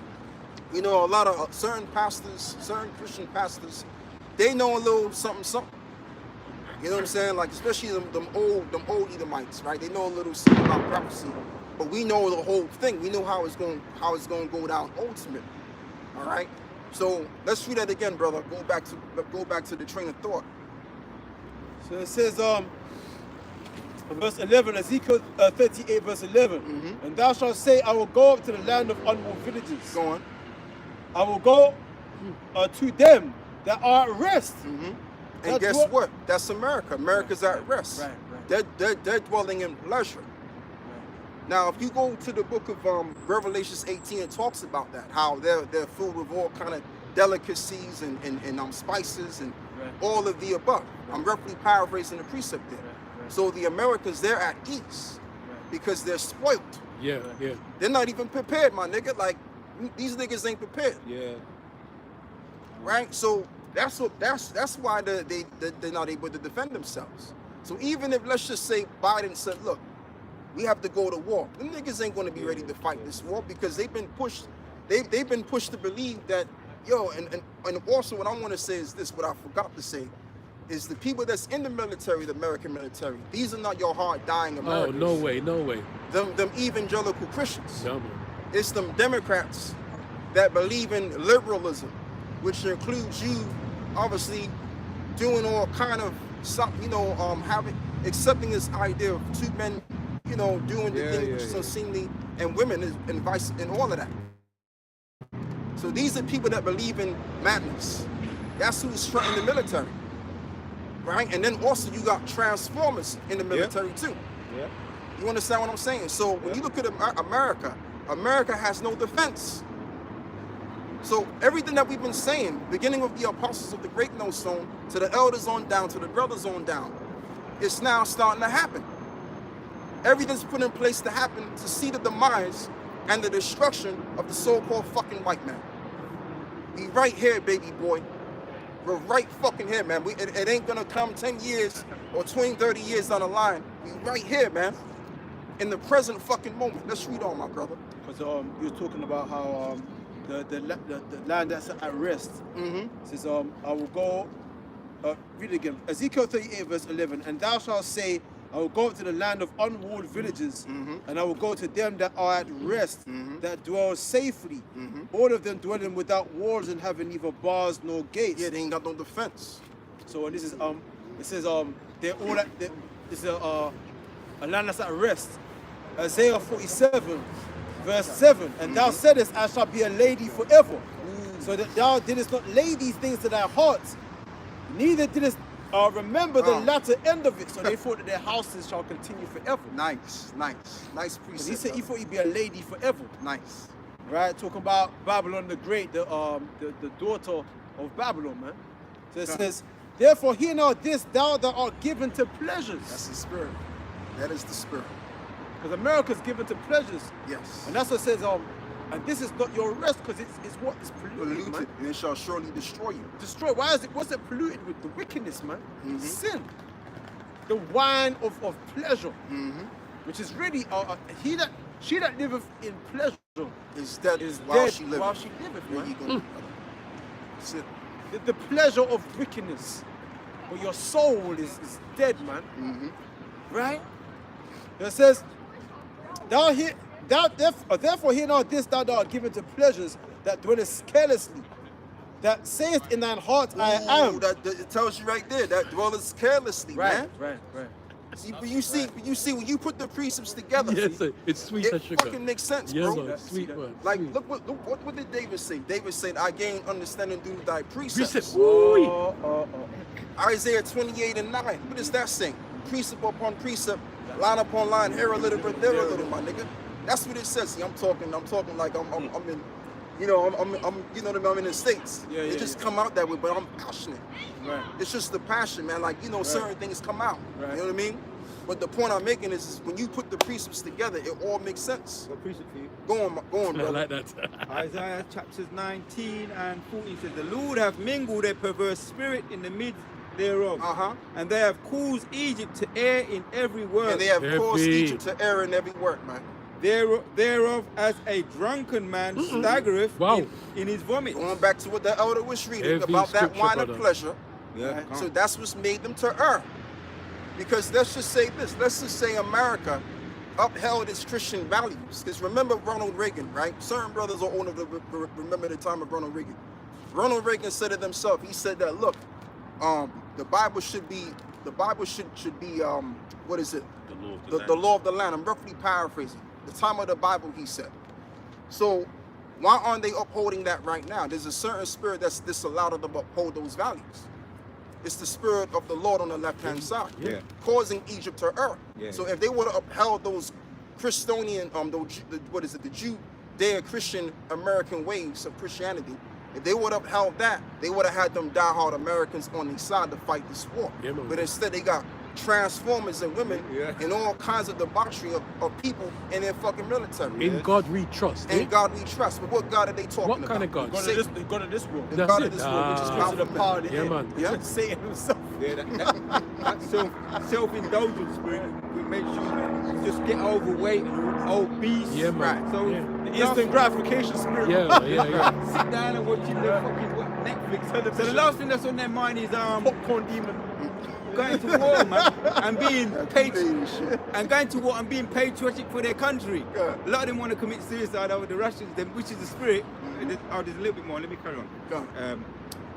you know, a lot of certain pastors, certain Christian pastors, they know a little something. You know what I'm saying? Like, especially them old Edomites, right? They know a little something about prophecy, but we know the whole thing. We know how it's going to go down ultimately. All right. So let's read that again, brother. Go back to the train of thought. So it says, verse 11, Ezekiel 38, verse 11. And thou shalt say, I will go up to the land of unwalled villages. Go on. I will go to them that are at rest. And guess what? That's America. America's at rest. Right. They're dwelling in pleasure. Now, if you go to the book of Revelations 18, it talks about that, how they're filled with all kind of delicacies and spices and all of the above. I'm roughly paraphrasing the precept there. So the Americans, they're at ease because they're spoiled. Yeah. They're not even prepared, my nigga. Like, these niggas ain't prepared. Yeah. Right? So that's why they're not able to defend themselves. So even if, let's just say, Biden said, look, we have to go to war, them niggas ain't going to be ready to fight this war because they've been pushed. They've been pushed to believe that, and also what I want to say is this, what I forgot to say, is the people that's in the military, the American military, these are not your hard dying Americans. Oh, no way. Them evangelical Christians. No, man. It's them Democrats that believe in liberalism, which includes you, obviously, doing all kind of stuff, accepting this idea of two men, doing the thing which is unseemly, and women and vice and all of that. So these are people that believe in madness. That's who's in the military, right? And then also you got transformers in the military too. Yeah. You understand what I'm saying? So when you look at America has no defense. So everything that we've been saying, beginning with the apostles of the great millstone, to the elders on down, to the brothers on down, it's now starting to happen. Everything's put in place to happen to see the demise and the destruction of the so-called fucking white man. We right here, baby boy. We're right fucking here, man. It ain't gonna come 10 years or 20, 30 years down the line. We right here, man. In the present fucking moment. Let's read on, my brother. Because you were talking about how the land that's at rest. Says, I will go, read it again. Ezekiel 38, verse 11. And thou shalt say, I will go up to the land of unwalled villages, and I will go to them that are at rest, that dwell safely, all of them dwelling without walls and having neither bars nor gates. Yeah, they ain't got no defense. So this is it says they're all at this is a land that's at rest. Isaiah 47, verse 7. And thou saidest, I shall be a lady forever. So that thou didst not lay these things to thy heart, neither didst remember the latter end of it. So they thought that their houses shall continue forever. Nice precept. He said he thought he'd be a lady forever. Nice. Right? Talking about Babylon the Great, the daughter of Babylon, man. So it says, therefore hear now this, thou that art given to pleasures. That's the spirit. That is the spirit. Because America's given to pleasures. Yes. And that's what it says, and this is not your rest, because it's what is polluted, man. And it shall surely destroy you. Destroy. What's it polluted with? The wickedness, man. Sin. The wine of pleasure. Which is really she that liveth in pleasure is dead while she liveth. While she liveth, Where man. you going? Sit. The pleasure of wickedness. But your soul is dead, man. Right? It says, thou Therefore, hear not this thou art given to pleasures that dwellest carelessly, that sayest in thine heart, I am. That it tells you right there that dwelleth carelessly, man. Right. See, but you see, when you put the precepts together, Yes, sir. It's sweet it as sugar. fucking makes sense, Yes, bro. sir. Sweet word. Like, sweet. look what did David say? David said, I gain understanding through thy precepts. Precept. Woo-wee. Isaiah 28:9. What does that say? Precept upon precept, line upon line, here a little, there a little, my nigga. That's what it says. See, I'm talking like I'm in, you know, I'm you know what I mean, I'm in the States. It just come out that way, but I'm passionate. Right. It's just the passion, man. Like, you know, certain things come out. Right. You know what I mean? But the point I'm making is when you put the precepts together, it all makes sense. What precept for you? Go on, I brother. like that. Isaiah chapters 19 and 14 says, the Lord hath mingled a perverse spirit in the midst thereof, and they have caused Egypt to err in every word. And they have caused Heavy. Egypt to err in every work, man. Thereof as a drunken man staggereth Wow. in his vomit. Going back to what the elder was reading Heavy about that scripture, wine brother. of pleasure. Yeah. So that's what's made them to err. Because let's just say this. Let's just say America upheld its Christian values. Because remember Ronald Reagan, right? Certain brothers are old enough to remember the time of Ronald Reagan. Ronald Reagan said it himself. He said that, look, the Bible should be what is it? The law of the land. I'm roughly paraphrasing. The time of the Bible, he said. So why aren't they upholding that right now? There's a certain spirit that's disallowed them to uphold those values. It's the spirit of the Lord on the left-hand side, causing Egypt to err. Yeah. So if they would have upheld those Christonian, the Judeo-Christian American ways of Christianity, if they would have upheld that, they would have had them diehard Americans on their side to fight this war. Yeah, man. But instead, they got transformers and women and all kinds of debauchery of people in their fucking military. In God we trust. In God we trust. But what God are they talking What about? kind of God? The God of this world. The That's God it. of this world, which is Ah. To the power of the Yeah, air. man. Yeah. Satan himself. Yeah, that self-indulgent spirit will make you just get overweight and obese. Yeah, man. Right. So Yeah. The instant gratification spirit. Yeah. sit down and watching the fucking Netflix. So the last thing that's on their mind is Popcorn demon. going to war, man, and being Paid shit. and going to war and being patriotic for their country. Yeah. A lot of them want to commit suicide over the Russians, which is the spirit. There's a little bit more. Let me carry on. Go.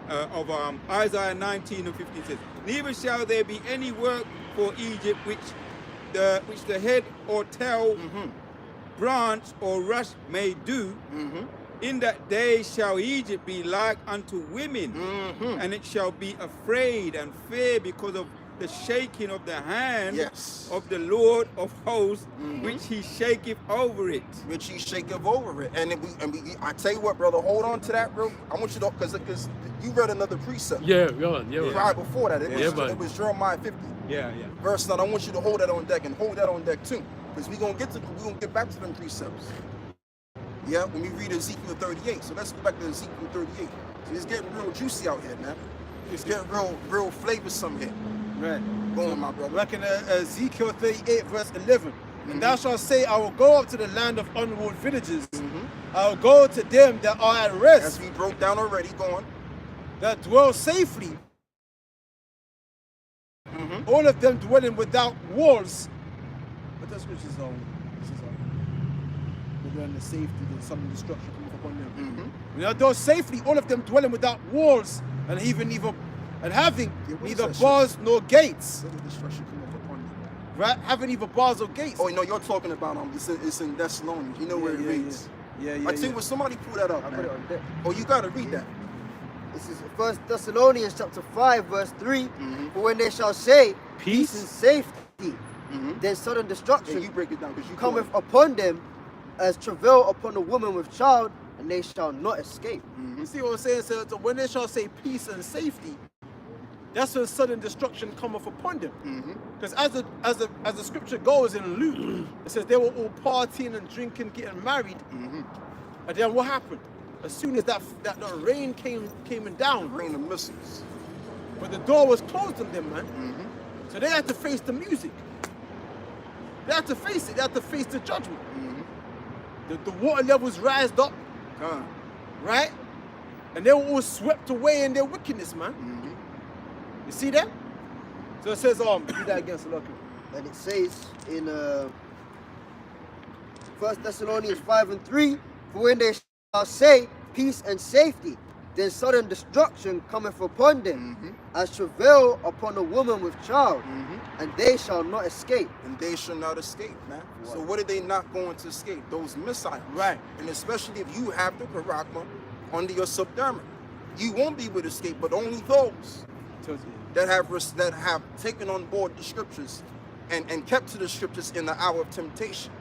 Of Isaiah 19 and 15 says, neither shall there be any work for Egypt which the head or tail, branch or rush may do. In that day shall Egypt be like unto women, and it shall be afraid and fear because of the shaking of the hand of the Lord of hosts, which he shaketh over it. Which he shaketh over it. And I tell you what, brother, hold on to that, bro. I want you to, because you read another precept. Yeah, man. Right before that, man. it was Jeremiah 50. Yeah. Verse 9. I want you to hold that on deck and hold that on deck too. Because we're gonna get back to them precepts. Yeah, when we read Ezekiel 38. So let's go back to Ezekiel 38. So it's getting real juicy out here, man. It's getting real flavorsome here. Right. Go on, my brother. Back in Ezekiel 38, verse 11. And thou shalt say, I will go up to the land of unwalled villages. I will go to them that are at rest, As we broke down already, go on. that dwell safely. All of them dwelling without walls. But that's which is the safety, the sudden destruction coming upon them. Now those safely, all of them dwelling without walls, and having neither bars nor gates. Sudden destruction come up upon them. Right? Having neither bars or gates. Oh, no, you're talking about it's in Thessalonians. You know where it reads. Yeah. I tell you what, somebody pull that up, I put man. it on deck. Oh, you gotta read that. This is 1 Thessalonians chapter 5, verse 3. For when they shall say peace and safety, then sudden Yeah, destruction you break it down because you cometh upon them as travail upon a woman with child, and they shall not escape. You see what I'm saying? So when they shall say peace and safety, that's when sudden destruction cometh upon them. Because as the scripture goes in Luke, it says they were all partying and drinking, getting married. And then what happened? As soon as that rain came down, Rain of missiles. but the door was closed on them, man. So they had to face the music. They had to face it. They had to face the judgment. The water levels rised up, right? And they were all swept away in their wickedness, man. You see that? So it says, read that against the lucky. And it says in 1 Thessalonians 5:3, for when they shall say peace and safety, then sudden destruction cometh upon them, as travail upon a woman with child, and they shall not escape. And they shall not escape, man. So what are they not going to escape? Those missiles. Right. And especially if you have the charagma under your subdermal, you won't be able to escape, but only those that have taken on board the scriptures and kept to the scriptures in the hour of temptation.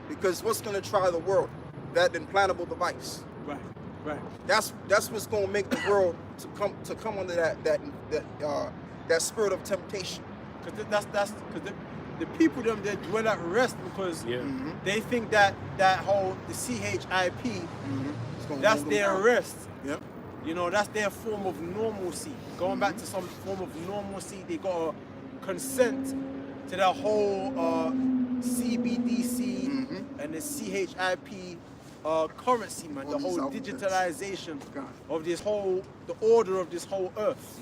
Because what's going to try the world? That implantable device. Right. Right. That's what's going to make the world to come under that spirit of temptation. Because that's because the people them they dwell at rest because they think that whole the CHIP that's their rest. Yep. You know, that's their form of normalcy. Going back to some form of normalcy, they gotta consent to that whole CBDC and the CHIP currency, man. The whole digitalization of this whole, the order of this whole earth.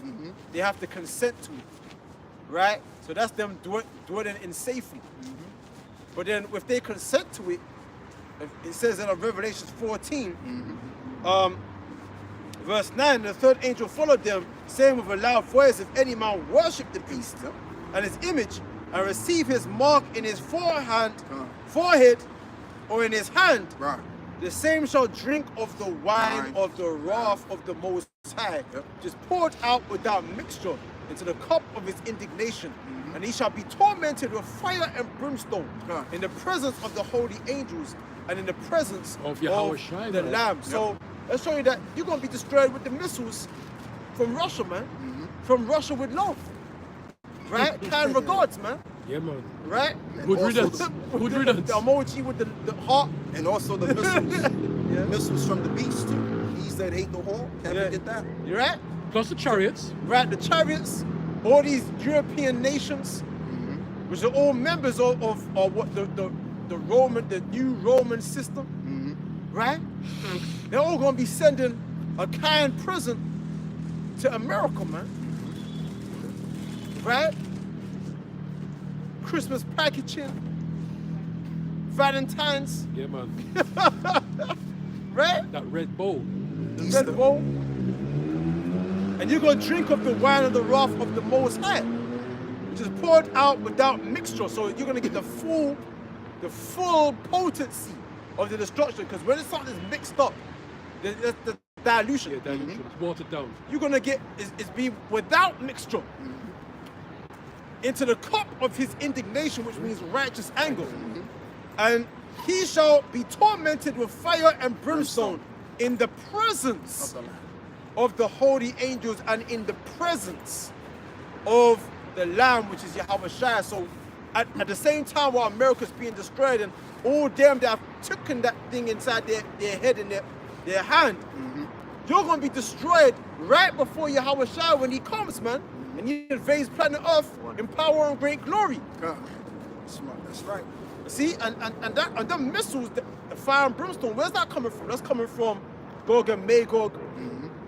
They have to consent to it, right? So that's them dwelling in safety. But then if they consent to it, it says in Revelation 14, verse 9, the third angel followed them, saying with a loud voice, if any man worship the beast and his image, and receive his mark in his forehead or in his hand, the same shall drink of the wine of the wrath of the Most High, which is poured out without mixture into the cup of his indignation. And he shall be tormented with fire and brimstone in the presence of the holy angels and in the presence of the Lamb. So let's show you that you're going to be destroyed with the missiles from Russia, man. From Russia with love. Right? Kind regards, man. Yeah, man. Right? Good riddance. Good riddance. The emoji with the heart. And also the missiles. Missiles from the beast too. These that hate the whore. Can't forget that. You right? Plus the chariots. Right, the chariots. All these European nations, which are all members of what the Roman, the new Roman system. Right? They're all gonna be sending a kind present to America, man. Right? Christmas packaging, Valentine's. Yeah, man. Right? That red bowl. The red bowl. And you're going to drink of the wine of the wrath of the Most High, which is poured out without mixture. So you're going to get the full potency of the destruction. Because when something's mixed up, the dilution. Yeah, dilution. It's watered down. You're going to get is be without mixture into the cup of his indignation, which means righteous anger. And he shall be tormented with fire and brimstone in the presence of the holy angels and in the presence of the Lamb, which is Yahweh Shai. So at the same time while America's being destroyed and all them that have taken that thing inside their head and their hand, you're going to be destroyed right before Yahweh Shai when he comes, man. And he invades planet Earth in power and great glory. That's right. See, and the missiles, the fire and brimstone, where's that coming from? That's coming from Gog and Magog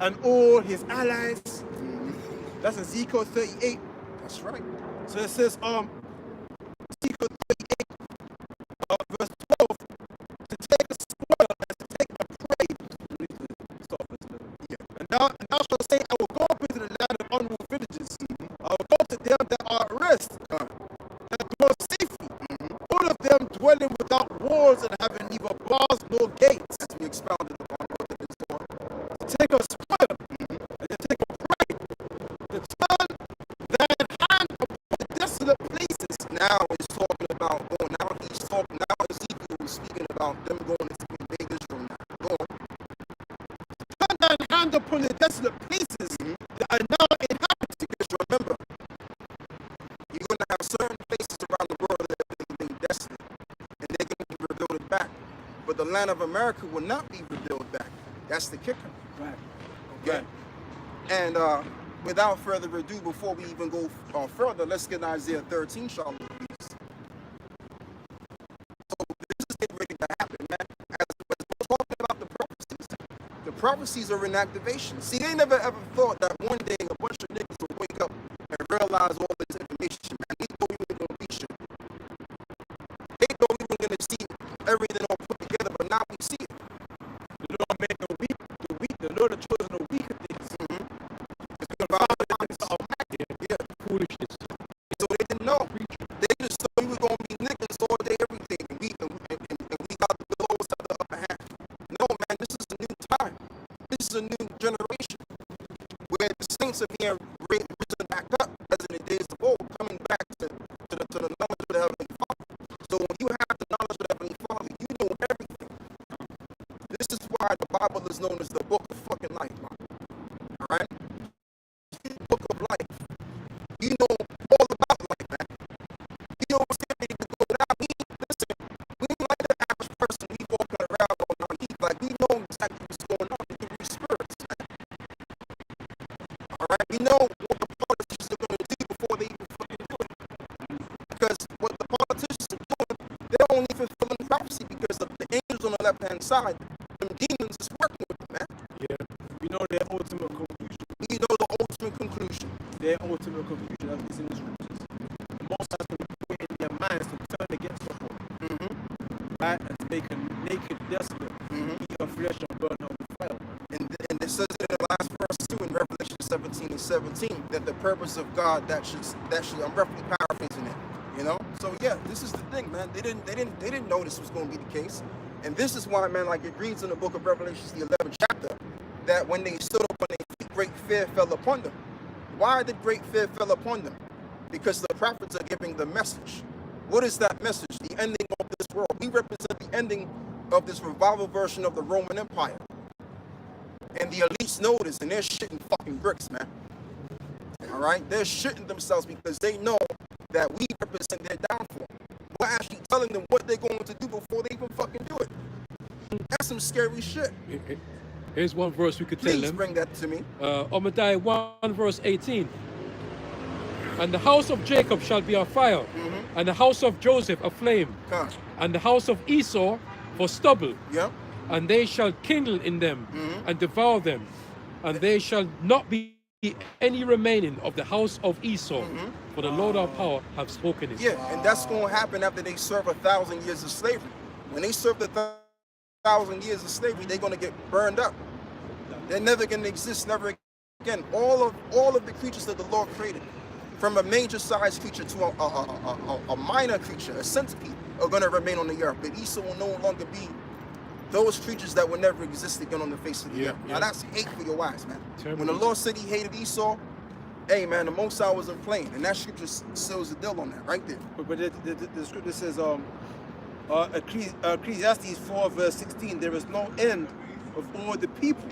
and all his allies. That's Ezekiel 38. That's right. So it says, Ezekiel 38, verse 12, to take a spoil and to take a prey. And thou shalt say, I will go up into the land of unruled villages. I will go to them that are at rest, that dwell safely. All of them dwelling without walls and having neither bars nor gates. As we expounded upon what it is going. To take a spoil and to take a prey. To turn thine hand upon the desolate places. Now he's talking about going. Now Ezekiel was speaking about them going to invade Israel now. Go on. Turn thine hand upon the desolate places that are now inhabited. Because remember, you're going to have certain places around the world that are being desolate, and they're going to be rebuilt back. But the land of America will not be rebuilt back. That's the kicker. Right. Okay. And without further ado, before we even go further, let's get Isaiah 13, shall we, please. So this is getting ready to happen, man. As we're talking about the prophecies are in activation. See, they never ever thought that one day a bunch of niggas would wake up and realize all this information, man. They thought we were going to be sure. They thought we were going to see everything but now we see it. The Lord made the weak, the Lord has chosen the weaker things. It's been about Foolishness. so they didn't know. They just thought we were gonna be niggas all day, everything, and we got the lowest of the upper hand. No, man, this is a new time. This is a new generation where the saints are being risen back up as in the days of old, coming back to the knowledge of the Heavenly Father. So when you have the knowledge of the Heavenly Father, you know everything. This is why the Bible is known as the book of fucking life, man. Alright? Book of life. You know all about life, man. You know what's getting ready to go down. Listen, we ain't like the average person. We walking around on our heat. Like, we know exactly what's going on. We can read spirits, man. Alright? We know what the politicians are going to do before they even fucking do it. Because what the politicians are doing, they're only fulfilling prophecy because of the angels on the left-hand side. Them demons is working with them, man. We know their ultimate conclusion. We know the ultimate conclusion. Their ultimate conclusion, as it's in the scriptures. The Most High has been put in their minds to turn against the Lord. Right? And to make a naked desolate, eat of flesh and burn out with fire, man. And it says it in the last verse too in Revelation 17:17 that the purpose of God that should I'm roughly paraphrasing it, you know. So yeah, this is the thing, man. They didn't know this was going to be the case, and this is why, man, like it reads in the book of Revelation, the 11th chapter, that when they stood up on their feet, great fear fell upon them. Why did great fear fell upon them? Because the prophets are giving the message. What is that message? The ending of this world. We represent the ending of this revival version of the Roman Empire. And the elites know this, and they're shitting fucking bricks, man. All right? They're shitting themselves because they know that we represent their downfall. We're actually telling them what they're going to do before they even fucking do it. That's some scary shit. Here's one verse we could tell Please them. bring that to me. Obadiah 1 verse 18. And the house of Jacob shall be a fire, and the house of Joseph a flame, Come. and the house of Esau for stubble, Yep. and they shall kindle in them and devour them, and there shall not be any remaining of the house of Esau, for the Lord our power have spoken it. Yeah, and that's going to happen after they serve 1,000 years of slavery. When they serve 1,000 years of slavery, they're going to get burned up. They're never going to exist, never again. All of the creatures that the Lord created, from a major-sized creature to a minor creature, a centipede, are going to remain on the earth. But Esau will no longer be those creatures that will never exist again on the face of the earth. Now that's hate for your eyes, man. When the Lord said he hated Esau, hey, man, the Most High wasn't playing. And that scripture seals the deal on that right there. But the scripture says, Ecclesiastes 4 verse 16, there is no end of all the people,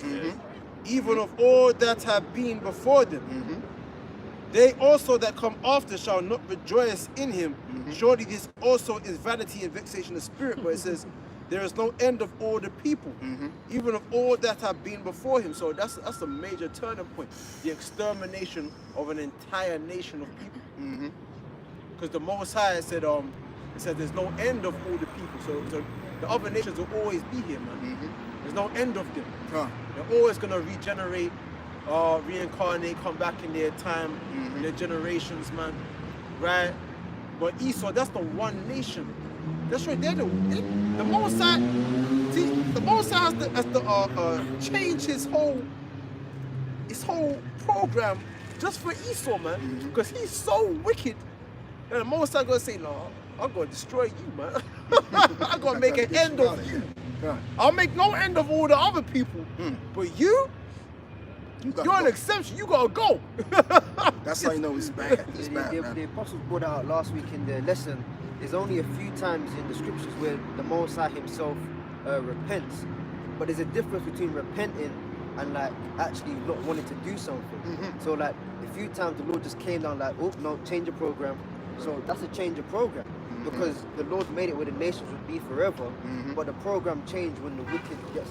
even of all that have been before them. They also that come after shall not rejoice in him. Surely this also is vanity and vexation of spirit. But it says, there is no end of all the people, even of all that have been before him. So that's a major turning point. The extermination of an entire nation of people. Because the Most High said, it said there's no end of all the people. So the other nations will always be here, man. There's no end of them. They're always gonna regenerate, reincarnate, come back in their time, in their generations, man. Right? But Esau, that's the one nation. That's right. They're the Most High. See, the Most High has to change his whole program just for Esau, man, because he's so wicked. And the Most High gonna say, no, I'm gonna destroy you, man. I'm gonna make an end of you. I'll make no end of all the other people, but you're an exception. You gotta go. That's how you know it's bad. It's bad, the man. apostles brought out last week in their lesson. There's only a few times in the scriptures where the Most High himself repents, but there's a difference between repenting and like actually not wanting to do something. So like a few times the Lord just came down like, oh no, change the program. So that's a change of program, because the Lord made it where the nations would be forever, but the program changed when the wicked gets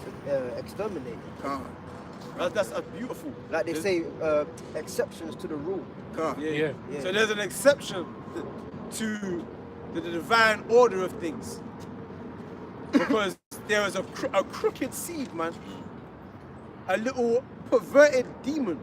exterminated. That's a beautiful. Like they say, exceptions to the rule. Yeah. So there's an exception to the divine order of things, because there is a crooked seed, man, a little perverted demon.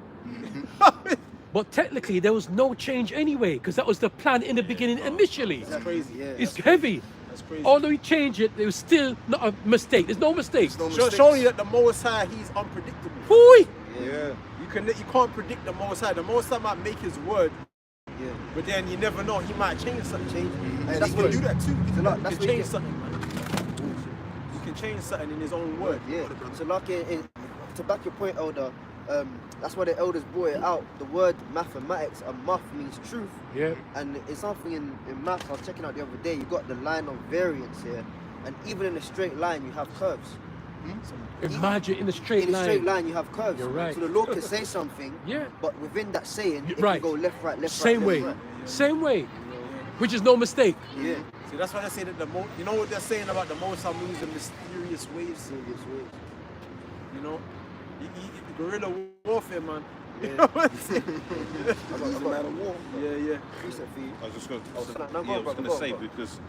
But technically, there was no change anyway, because that was the plan in the beginning initially. That's crazy, yeah. It's heavy. That's crazy. Although he changed it, it was still not a mistake. There's no mistake. No Show, mistakes. showing you that the Most High, he's unpredictable. Fooey. Yeah. You can't predict the Most High. The Most High might make his word, Yeah. but then you never know. He might change something. And That's he can what- do that too. So like, He that's can what you change something, man. He can change something in his own word. Yeah. So like to back your point, Elder, that's why the elders brought it out. The word mathematics and math means truth. Yeah. And it's something in maths I was checking out the other day. You got the line of variance here, and even in a straight line you have curves. Imagine in a straight In a line. straight line you have curves. You're right. So the Lord can say something, Yeah. but within that saying, it Right. can go left, right, left, Same right, way. left, right. Same way. Which is no mistake. Yeah. See, that's why they say that you know what they're saying about the Most High moves in mysterious ways. Serious ways. You know, guerrilla warfare, man. You Yeah. know what I'm saying? Doesn't matter war. Yeah. Precept for you. I was just going Oh, no, to, go on, I was brother, going go to say, on. because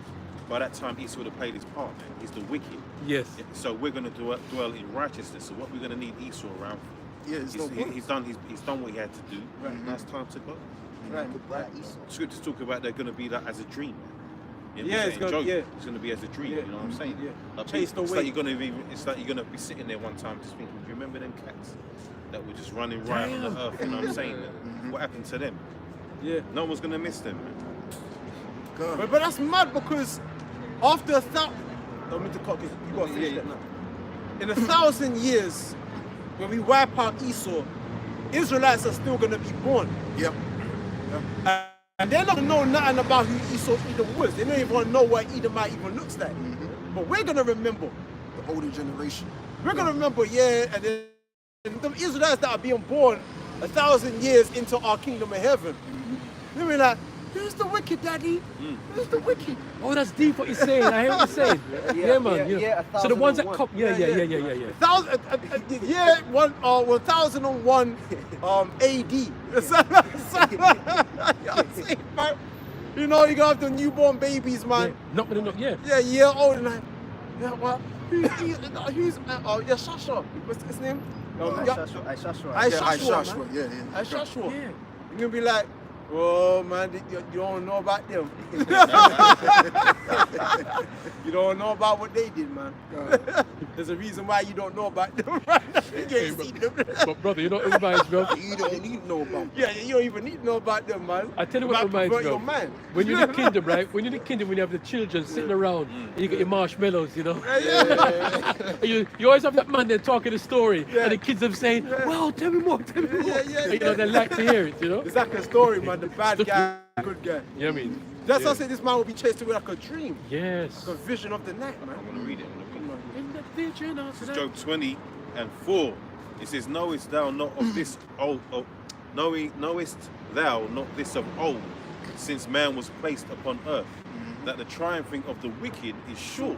by that time Esau would have played his part, man. He's the wicked. Yes. So we're going to dwell in righteousness. So what we're going to need Esau around for? Yeah, it's no point. He's done what he had to do. Right. Now it's time to go. Right. Goodbye, Esau. Scriptures talk about they're going to be like as a dream. You know Yeah, what I'm it's saying? gonna- Job, yeah. it's going to be as a dream. Yeah. You know what I'm saying? Yeah. Like, Chased it's away. like you're going to be. It's like you're going to be sitting there one time just thinking, do you remember them cats that were just running right on Damn. the earth? You know what I'm saying? What happened to them? Yeah. No one's going to miss them, man. God. But that's mad because after 1,000, don't mean to cut this. You gotta finish that now. In 1,000 years, when we wipe out Esau, Israelites are still gonna be born. Yep. And they're not gonna know nothing about who Esau Edom was. They don't even wanna know what Edomite even looks like. But we're gonna remember. The older generation. We're gonna remember, and then the Israelites that are being born 1,000 years into our kingdom of heaven. They'll be like, who's the wicked, daddy? Who's the wicked? Oh, that's deep what you're saying. I hear what you're saying. Yeah, man. yeah, you know. yeah, So the ones that 1001. cop. Yeah. 1001 AD. You know, you got the newborn babies, man. Yeah. Not gonna know. Yeah. Yeah, year old and like, yeah, what? Who's Shasha? What's his name? Shashua. Shashua, man. Yeah. Shashua. Yeah. You're gonna be like, oh man, you don't know about them. You don't know about what they did, man. There's a reason why you don't know about them right now. You ain't seen them. But brother, you know what it reminds me of? You don't need to know about. Yeah, you don't even need to know about them, man. I tell you what it might reminds pervert me your of. mind. When you're in the kingdom, right? When you're in the kingdom, when you have the children sitting around, and you got your marshmallows, you know. And you always have that man there talking a story, and the kids are saying, "Wow, tell me more, tell me more." And, you know, they like to hear it, you know. It's like a story, man. The bad guy, good guy. You know what I mean? That's why I say this man will be chased away like a dream, Yes. like a vision of the night, man. I'm going to read it. In the vision of This is the Job 20:4. It says, knowest thou not of this knowest thou not this of old, since man was placed upon earth, that the triumphing of the wicked is short,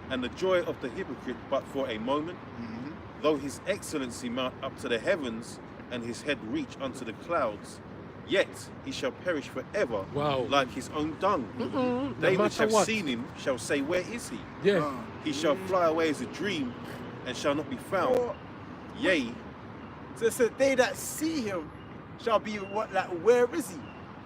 and the joy of the hypocrite but for a moment? Though his excellency mount up to the heavens, and his head reach unto the clouds, yet he shall perish forever, Wow. like his own dung. No They which matter have what. seen him shall say, where is he? Yeah. He shall fly away as a dream, and shall not be found. Yea, So it said, they that see him shall be what, like, where is he?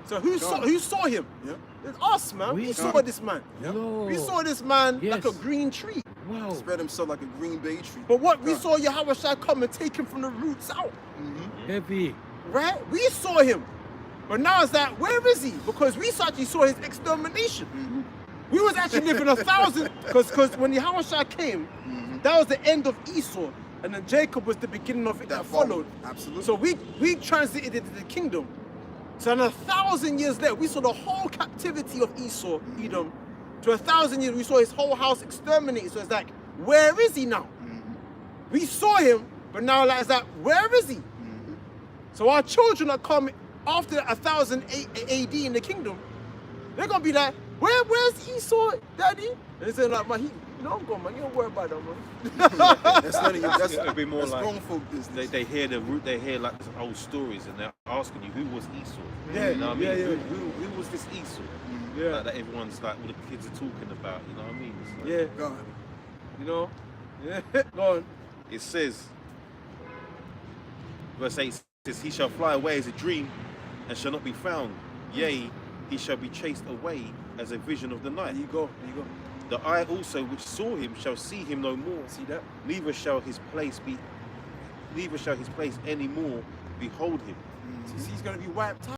So who saw him? Yeah. It's us, man. We saw this man. Yo. We saw this man like a Yes. green tree. Wow. Spread himself like a green bay tree. But what we saw Yahweh Shai come and take him from the roots out. Heavy. Right? We saw him. But now it's like, where is he? Because we actually saw his extermination. We was actually living 1,000, because when Yahweh Shai came, that was the end of Esau. And then Jacob was the beginning of it that followed. Absolutely. So we transited into the kingdom. So in 1,000 years later, we saw the whole captivity of Esau, Edom. To 1,000 years, we saw his whole house exterminated. So it's like, where is he now? We saw him, but now it's like, where is he? So our children are coming after 1,000 AD in the kingdom. They're gonna be like, where's Esau, daddy? And they say like, man, I'm going, man. You don't worry about that, man. That's none of you. That's it'll be more that's like grown folk business. they hear the root, they hear like old stories, and they're asking you, who was Esau? Yeah, you know what I mean? yeah, yeah. Who was this Esau? Yeah. Like, that everyone's like, all the kids are talking about. You know what I mean? It's like, Yeah, God. you know? Yeah, go on. It says, verse 8 says, he shall fly away as a dream, and shall not be found. Yea, he shall be chased away as a vision of the night. There you go, there you go. The eye also which saw him shall see him no more. See that? Neither shall his place any more behold him. See, he's gonna be wiped out.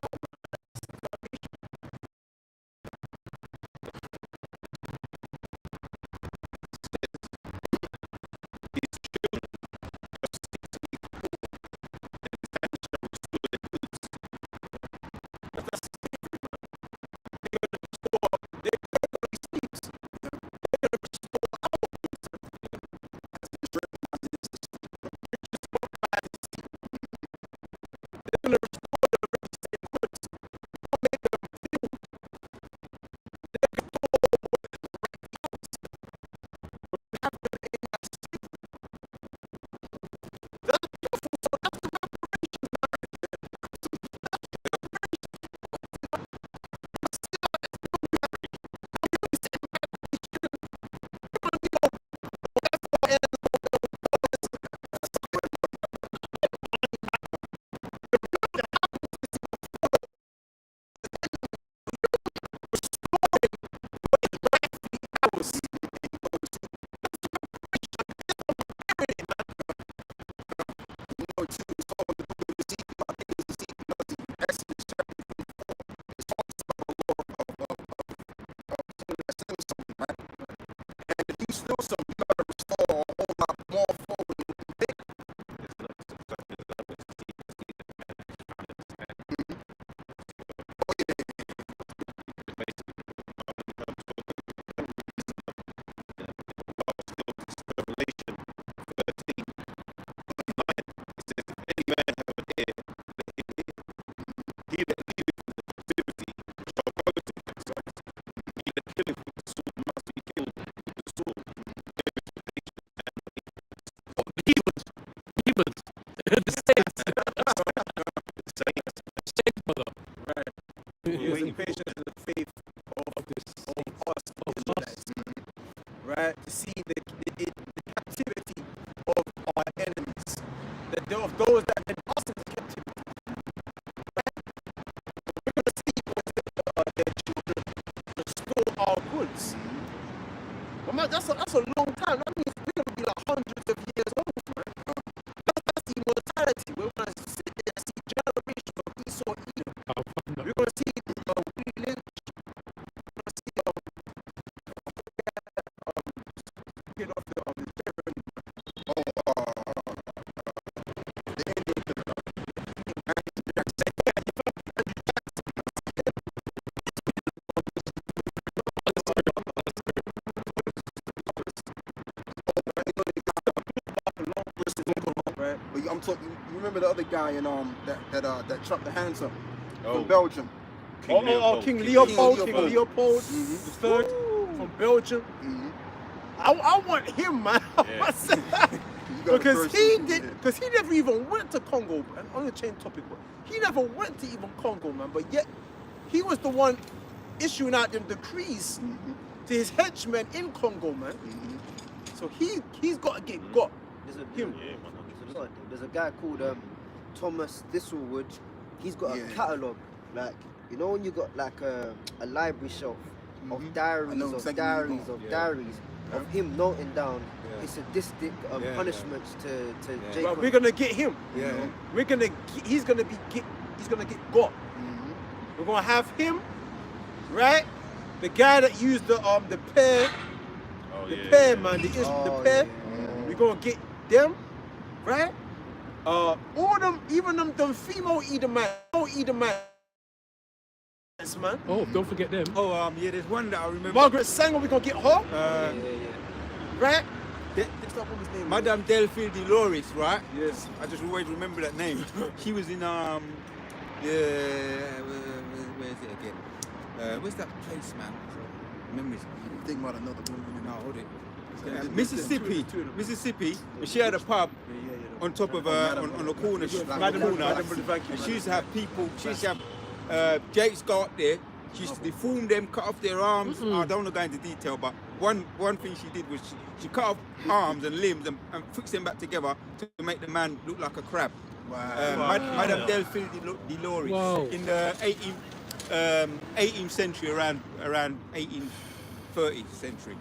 Here's the patience and the faith of us Israelites, right? To see the captivity of our enemies, of those that have been us into captivity. Right? We're going to see their children restore our goods. Well, man, that's a long time. That means we're going to be like hundreds of years old, man. That's the immortality. We're going to sit there and see generations of Esau Edom. We're going to see Willie Lynch. We're going to see get off the Jeremy. Right. But I'm talking. You remember the other guy in that chopped the hands up Oh. from Belgium? King Leopold King the third from Belgium. I want him, man. Because he never even went to Congo. And on the change topic, but he never went to even Congo, man. But yet he was the one issuing out them decrees to his henchmen in Congo, man. So he's got to get got. There's a guy called Thomas Thistlewood. He's got a catalogue, like, you know when you got like a library shelf of diaries of him noting down his sadistic punishments to Jacob. But we're gonna get him. Yeah. He's gonna get got. We're gonna have him, right? The guy that used the pair, man, the pair. We're gonna get them, right? All them, even them female Edomites, man. Oh, don't forget them. Oh, yeah, there's one that I remember. Margaret Sanger, we're gonna get her, right? Madame Delphine Dolores, right? Yes. I just always remember that name. She was in where is it again? Where's that place, man? Memories. Think about another woman. No, hold it. Mississippi. But she had a pub on top of on a corner. And she used to have people. She used to have Jakes go up there. She used to deform them, cut off their arms. I don't want to go into detail, but one thing she did was she cut off arms and limbs and fixed them back together to make the man look like a crab. Madame Delphine Dolores in the 18th century, around 1830th century.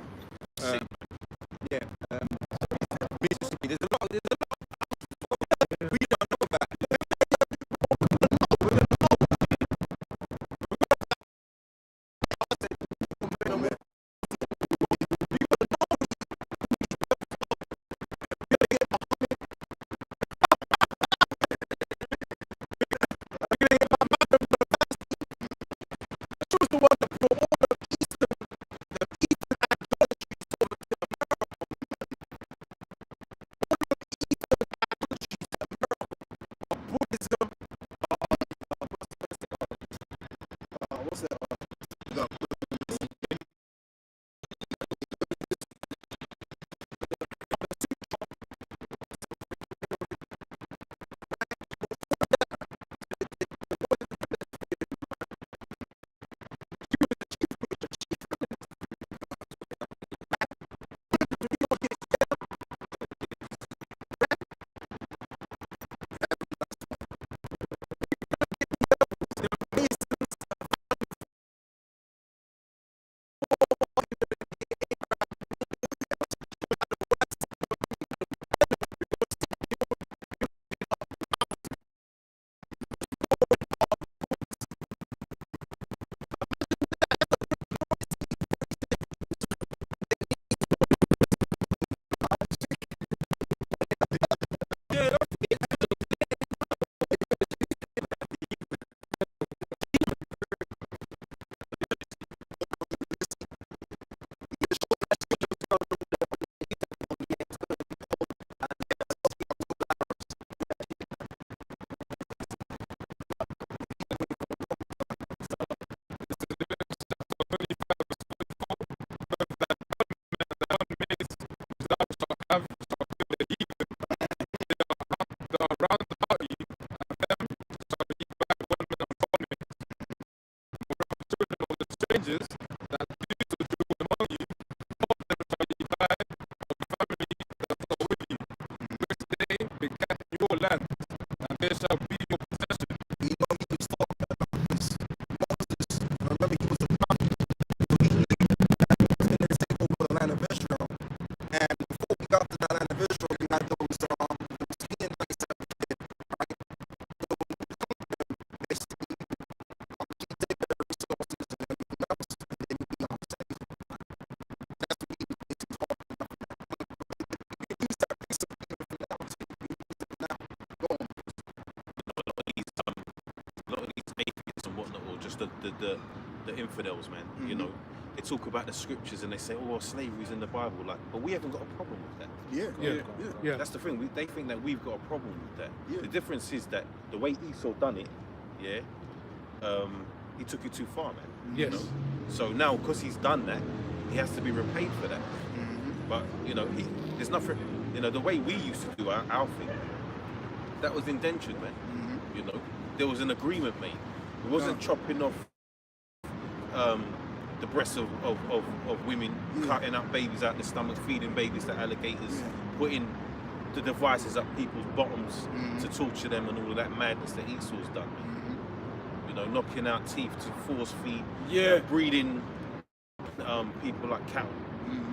the infidels, man. You know, they talk about the scriptures and they say, oh, slavery's in the Bible, like, but we haven't got a problem with that. Yeah. That's the thing. They think that we've got a problem with that. Yeah. The difference is that the way Esau done it, he took it too far, man. Yes. You know? So now, because he's done that, he has to be repaid for that. But you know, there's nothing. You know, the way we used to do our thing, that was indentured, man. You know, there was an agreement made. It wasn't chopping off the breasts of women, cutting up babies out the stomach, feeding babies to alligators, putting the devices up people's bottoms to torture them, and all of that madness that Esau's done, man. You know, knocking out teeth to force feed, breeding people like cattle.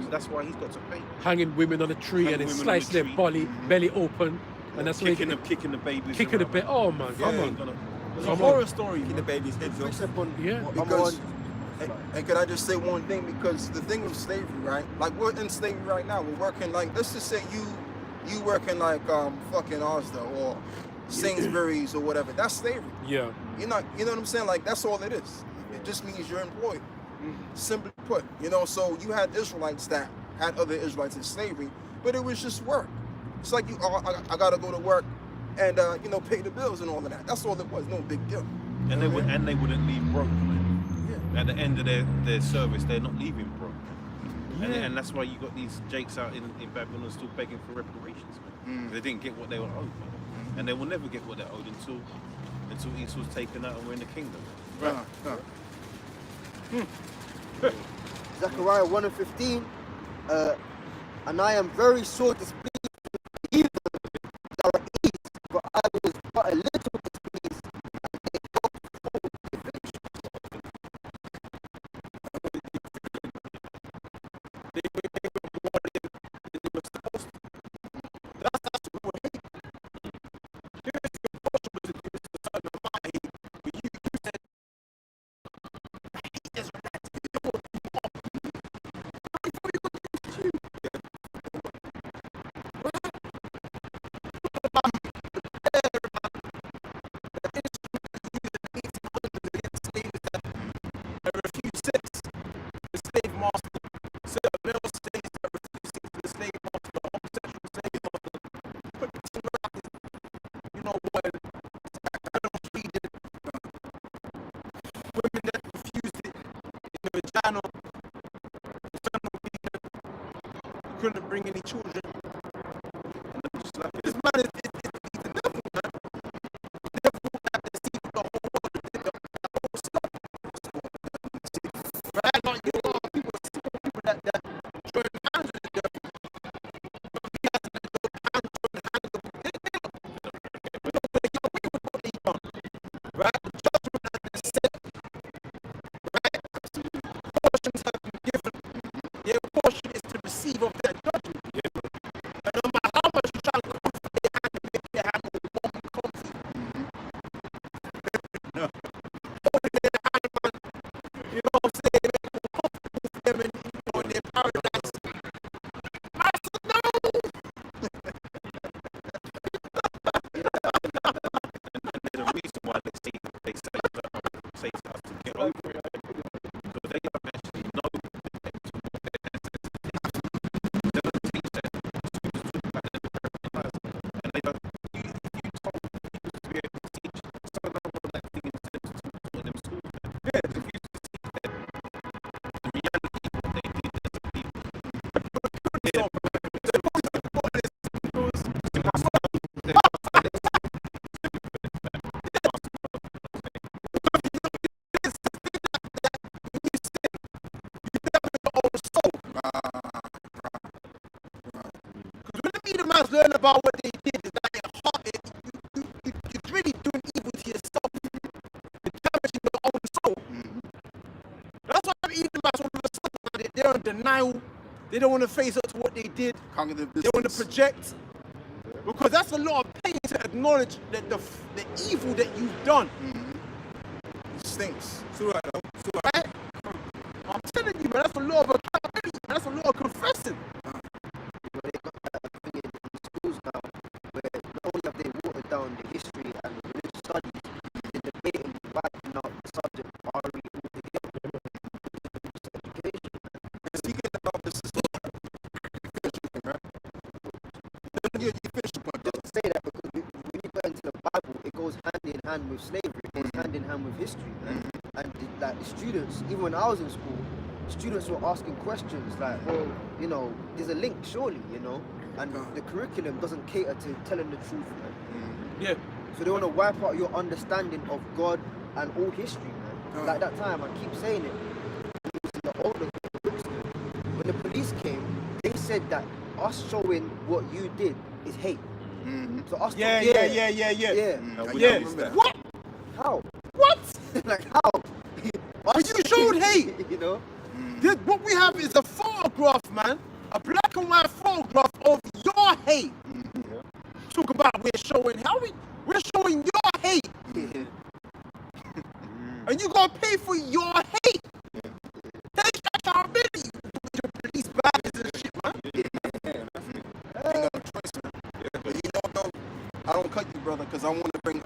So that's why he's got to pay. Hanging women on a tree and then slicing their belly open, and that's kicking the babies. Kicking the bit. Oh man, come on. There's a horror story in the baby's head, though. Because, and could I just say one thing? Because the thing with slavery, right? Like, we're in slavery right now. We're working like, let's just say you working like fucking Asda or Sainsbury's or whatever. That's slavery. Yeah. You're not, you know what I'm saying? Like, that's all it is. It just means you're employed. Simply put, you know. So you had Israelites that had other Israelites in slavery, but it was just work. It's like I gotta go to work and you know, pay the bills and all of that. That's all it was. No big deal. And they wouldn't leave broke, man. At the end of their service, they're not leaving broke. And that's why you got these jakes out in Babylon still begging for reparations, man. They didn't get what they were owed, man. And they will never get what they're owed until Esau's taken out and we're in the kingdom. Zechariah 1:15, and I am very sore displeased with evil that are east, for I was but a little displeased, and they go forward with eviction. Couldn't bring any children. This man is the devil, man. The devil that deceived the whole world. Right? Like, you know, people that join hands with the devil. He has to join hands with the devil. We don't want to get away with what he's done. Right? The judgment has been set. Right? Portions have been given. Their portion is to receive of that judgment. And no matter how much you try to comfort their hand and make their hand warm and comfy, holding their hand, man, you know what I'm saying, make it more comfortable for them and, you know, in their paradise. Man, so no! And there's a reason why they say to us to get over it. Because they don't actually know that and they don't, you told people to be able to teach some of them that thing in sense to them schools. Yeah, if you see that the reality of what they did as a people. Learn about what they did is that your heart, you're really doing evil to yourself. You're damaging your own soul. That's why I'm eating about all of a sudden. They're in denial. They don't want to face up to what they did. They want to project. Because that's a lot of pain to acknowledge that the evil that you've done. It stinks. So, right? I'm telling you, man, that's a lot of accountability. That's a lot of confessing. Down the history and the religious studies, they're debating right now the subject of Ari with slavery. It goes hand in hand with history, man. And like the students, even when I was in school, students were asking questions like, well, you know, there's a link, surely, you know, and the curriculum doesn't cater to telling the truth, man. Yeah. So they want to wipe out your understanding of God and all history, man. Like that time, I keep saying it. It was in the older books. When the police came, they said that us showing what you did is hate. So us Yeah. What? How? What? Like how? But you showed hate. You know? What we have is a photograph, man. A black and white photograph of your hate. Talk about we're showing we're showing your hate. And you gotta pay for your hate. Take accountability. Your police badges and shit, man. Ain't got no choice, man. But you know, I don't cut you, brother, because I want to bring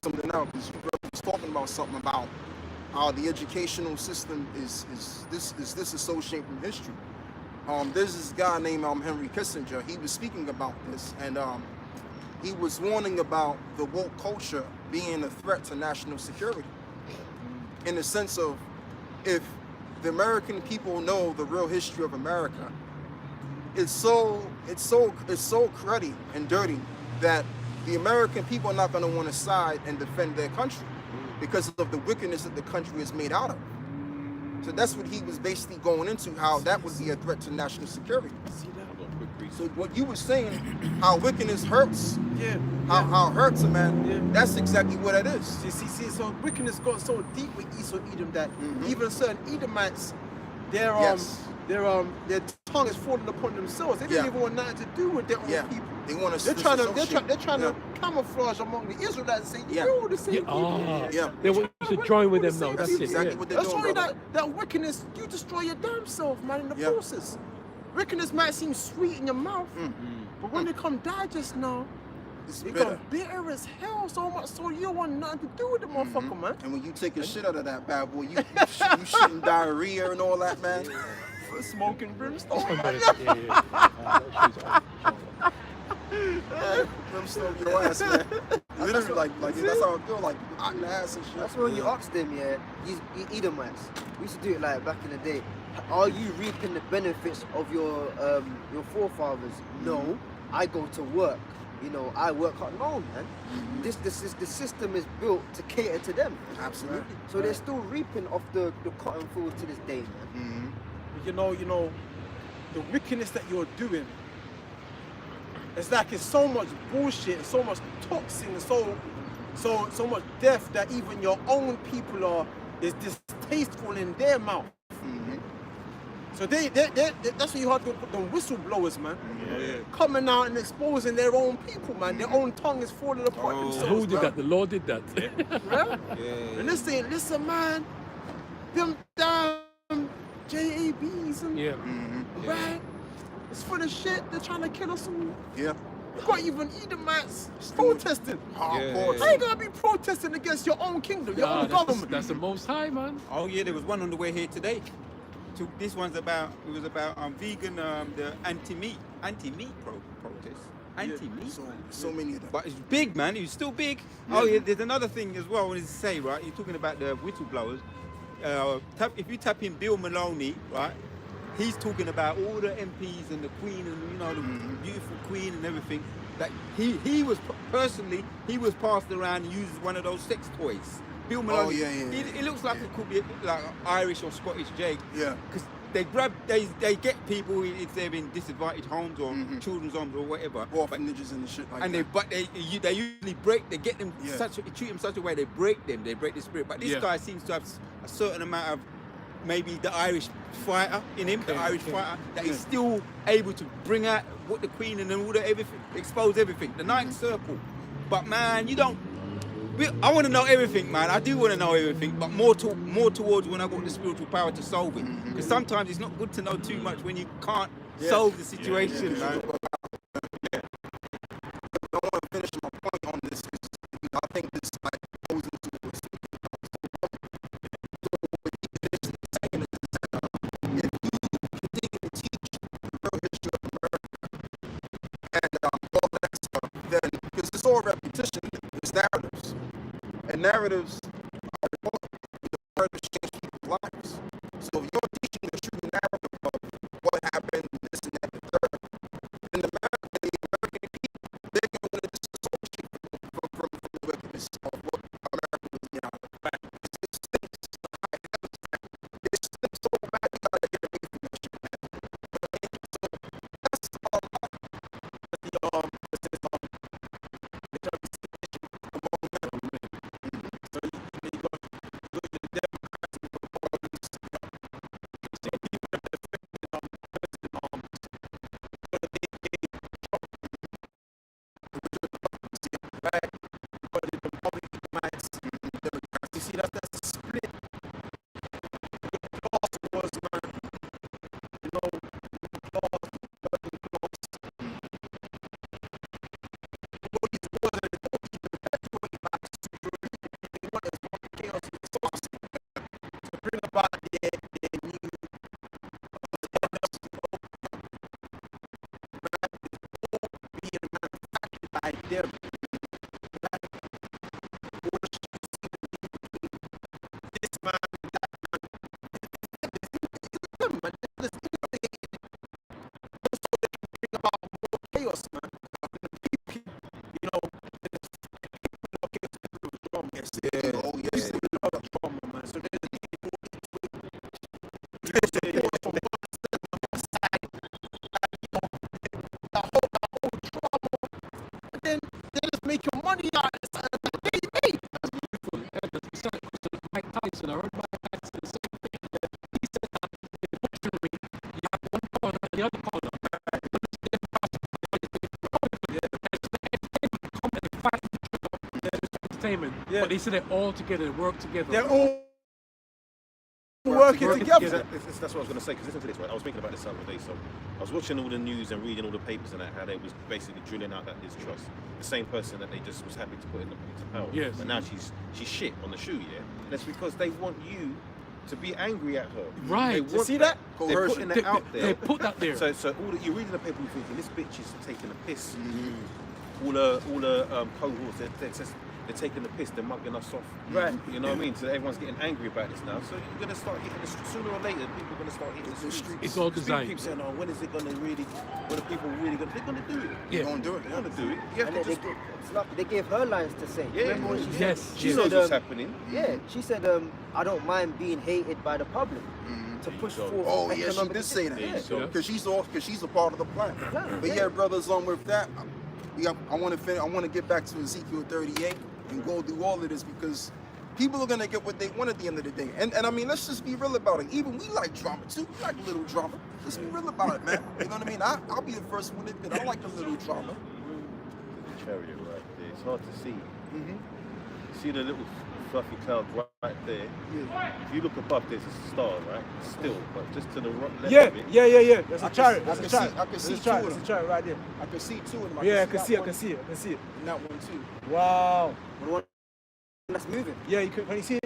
something out. Because you brother was talking about something about how the educational system is disassociated from history. There's this guy named Henry Kissinger. He was speaking about this, and he was warning about the woke culture being a threat to national security. In the sense of, if the American people know the real history of America, it's so cruddy and dirty that the American people are not going to want to side and defend their country because of the wickedness that the country is made out of. So that's what he was basically going into, how that would be a threat to national security. So what you were saying, how wickedness hurts, how it hurts a man, that's exactly what it is. See, so wickedness got so deep with Esau Edom that even certain Edomites, their tongue is falling upon themselves. They didn't even want nothing to do with their own people. They want to. They're trying to camouflage among the Israelites and say, you're the same people. They want you to join with them now. That's That's it. exactly what they're That's doing, only brother. that wickedness, you destroy your damn self, man, in the process. Wickedness might seem sweet in your mouth, but when they come digest now, It's they bitter. come bitter as hell, so much so you don't want nothing to do with the motherfucker, man. And when you take a shit out of that bad boy, you shitting diarrhea and all that, man. Smoking brimstone. Brimstone your ass, man. Literally, like that's how I feel, like hot in the ass and shit. That's when you ask them, these Edomites. We used to do it like back in the day. Are you reaping the benefits of your forefathers? No, I go to work. You know, I work hard. No, man. The system is built to cater to them. Absolutely. So they're still reaping off the cotton fields to this day, man. You know, the wickedness that you're doing, it's like it's so much bullshit, and so much toxin, and so much death that even your own people is distasteful in their mouth. So they that's what you have to put them whistleblowers, man. Coming out and exposing their own people, man. Their own tongue is falling apart themselves. Who did that? The Lord did that. And they're saying, listen, man, them damn JABs and right? It's for the shit. They're trying to kill us all. Yeah. You got even Edomites protesting. Hardcore. How you gonna be protesting against your own kingdom, your own government? That's the Most High, man. Oh yeah, there was one on the way here today. This one's about vegan, the anti-meat protest. Anti-meat. So many of them. But it's big, man. It's still big. Oh yeah, there's another thing as well I wanted to say, right? You're talking about the whistleblowers. If you tap in Bill Maloney, right? He's talking about all the MPs and the Queen and the beautiful Queen and everything. That he was personally passed around and used as one of those sex toys. Bill Maloney. It looks like it could be like Irish or Scottish Jake. Yeah. Because they get people if they're in disadvantaged homes or children's homes or whatever. Orphanages and shit like that. But they usually treat them such a way they break the spirit. But this guy seems to have a certain amount of maybe the Irish fighter in him, that is still able to bring out what the Queen and all the everything, expose everything, the Ninth Circle. But man, I want to know everything, man. I do want to know everything, but more towards when I got the spiritual power to solve it. Because sometimes it's not good to know too much when you can't solve the situation, man. I want to finish my point on this because I think this goes into what if you continue to teach the real history of America and all that stuff, then because it's all repetition, it's narratives. And narratives are to change people's lives. So if you're teaching the true narrative of what happened, this and that, and the third, then the American people, they're going to disassociate from the wickedness of what America was now. It stinks so bad, you gotta get away from that shit, man. So that's you see, that's the split. Lost was, man. You know, lost. Bring about their new being manufactured by them. This man, that man, bring about more chaos, man. You know, yes, yeah. Oh, yes. Trauma, man. So there's then they just make your money out of it. Mike Tyson, I heard Mike Tyson say he said that in butchery, you have one corner and the other corner. Entertainment, Yeah. but they said they're all together, they work together. They're all working together. That's what I was going to say, because listen to this, right? I was thinking about this the other day. So I was watching all the news and reading all the papers and that, how they was basically drilling out that Liz Truss, the same person that they just was happy to put into power. Yes. But now she's shit on the shoe, yeah? And that's because they want you to be angry at her. Right. They You want see that? They're Coercion. putting that out there. They put that there. So all you're reading the paper, you're thinking this bitch is taking a piss. All her cohorts, they're taking the piss, they're mugging us off. Right. You know what I mean? So everyone's getting angry about this now. So you're gonna start hitting the streets. Sooner or later, people are gonna start hitting the streets. It's all People designed. keep saying, "Oh, when is it gonna really? When are people really gonna? They're gonna do it. They're gonna do it. They're gonna do it. You have And to then they, just. it's like they gave her lines to say. Yeah. Remember when she Yes. said, She yes. knows said, what's happening. Yeah, she said, I don't mind being hated by the public to push go. forth. Oh yeah, she economic did say agenda. that. Yeah. Because she's a part of the plan. But yeah, brothers, with that, I want to finish. I want to get back to Ezekiel 38 and go through all of this because people are gonna get what they want at the end of the day. And I mean, let's just be real about it. Even we like drama too. We like a little drama. Let's be real about it, man. You know what I mean? I'll be the first one to admit I like a little drama. Chariot right there. It's hard to see. See the little fluffy cloud right there. If you look above, there's a star, right? Still, but just to the left Yeah, of it. yeah. That's a chariot. I That's a can chariot. see- I can see That's a two chariot. of That's a them. chariot right there. I can see two of them. Yeah, I can that see it. I one can see it. I can see it. And that one too. Wow. The one that's moving. Yeah, can you see it?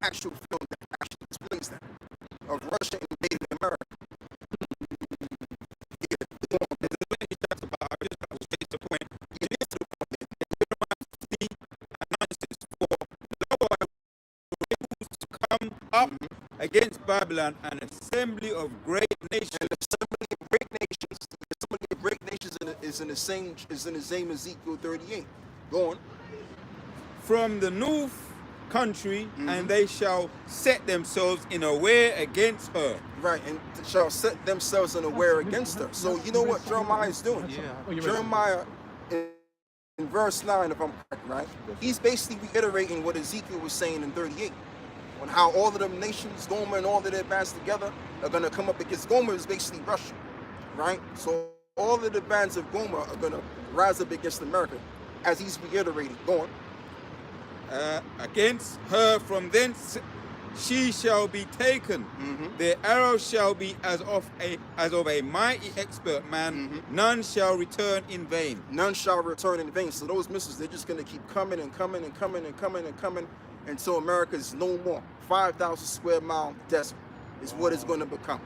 actual film that actually explains that of Russia invading America. Up against Babylon, an assembly of great nations. And the assembly of great nations, the assembly of great nations is in the same Ezekiel 38. Go on. From the north country, and they shall set themselves in array against her. Right, and shall set themselves in aware against her. So you know what Jeremiah is doing? Jeremiah, in verse 9, if I'm correct, right? He's basically reiterating what Ezekiel was saying in 38. On how all of them nations, Gomer and all of their bands together, are going to come up against Gomer is basically Russia, right? So all of the bands of Gomer are going to rise up against America, as he's reiterating. Go on. Against her from thence she shall be taken. Their arrow shall be as of a mighty expert man. None shall return in vain. None shall return in vain. So those missiles, they're just going to keep coming and coming and coming and coming and coming until America is no more. 5,000 square mile desert is what it's going to become.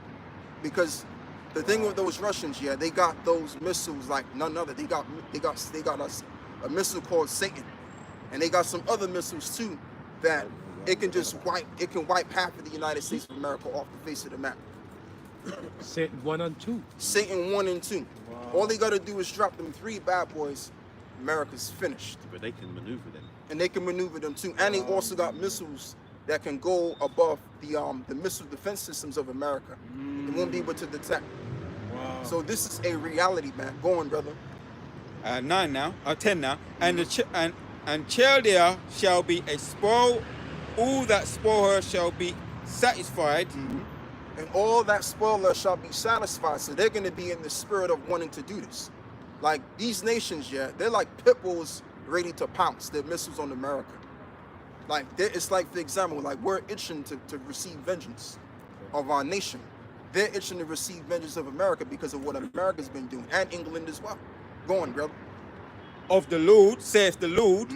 Because the thing with those Russians, yeah, they got those missiles like none other. They got us a missile called Satan, and they got some other missiles too that it can wipe half of the United States of America off the face of the map. Satan 1 and 2. Satan 1 and 2. All they got to do is drop them 3 bad boys. America's finished. But they can maneuver them. And they can maneuver them too. And they also got missiles that can go above the missile defense systems of America. They won't be able to detect. So this is a reality, man. Go on, brother. 10 now. And Chaldea shall be a spoil. All that spoil her shall be satisfied. And all that spoiler shall be satisfied. So they're going to be in the spirit of wanting to do this. Like these nations, yeah, they're like pit bulls ready to pounce their missiles on America. Like it's like, for example, like we're itching to receive vengeance of our nation. They're itching to receive vengeance of America because of what America's been doing, and England as well. Go on, brother. Of the Lord, saith the Lord,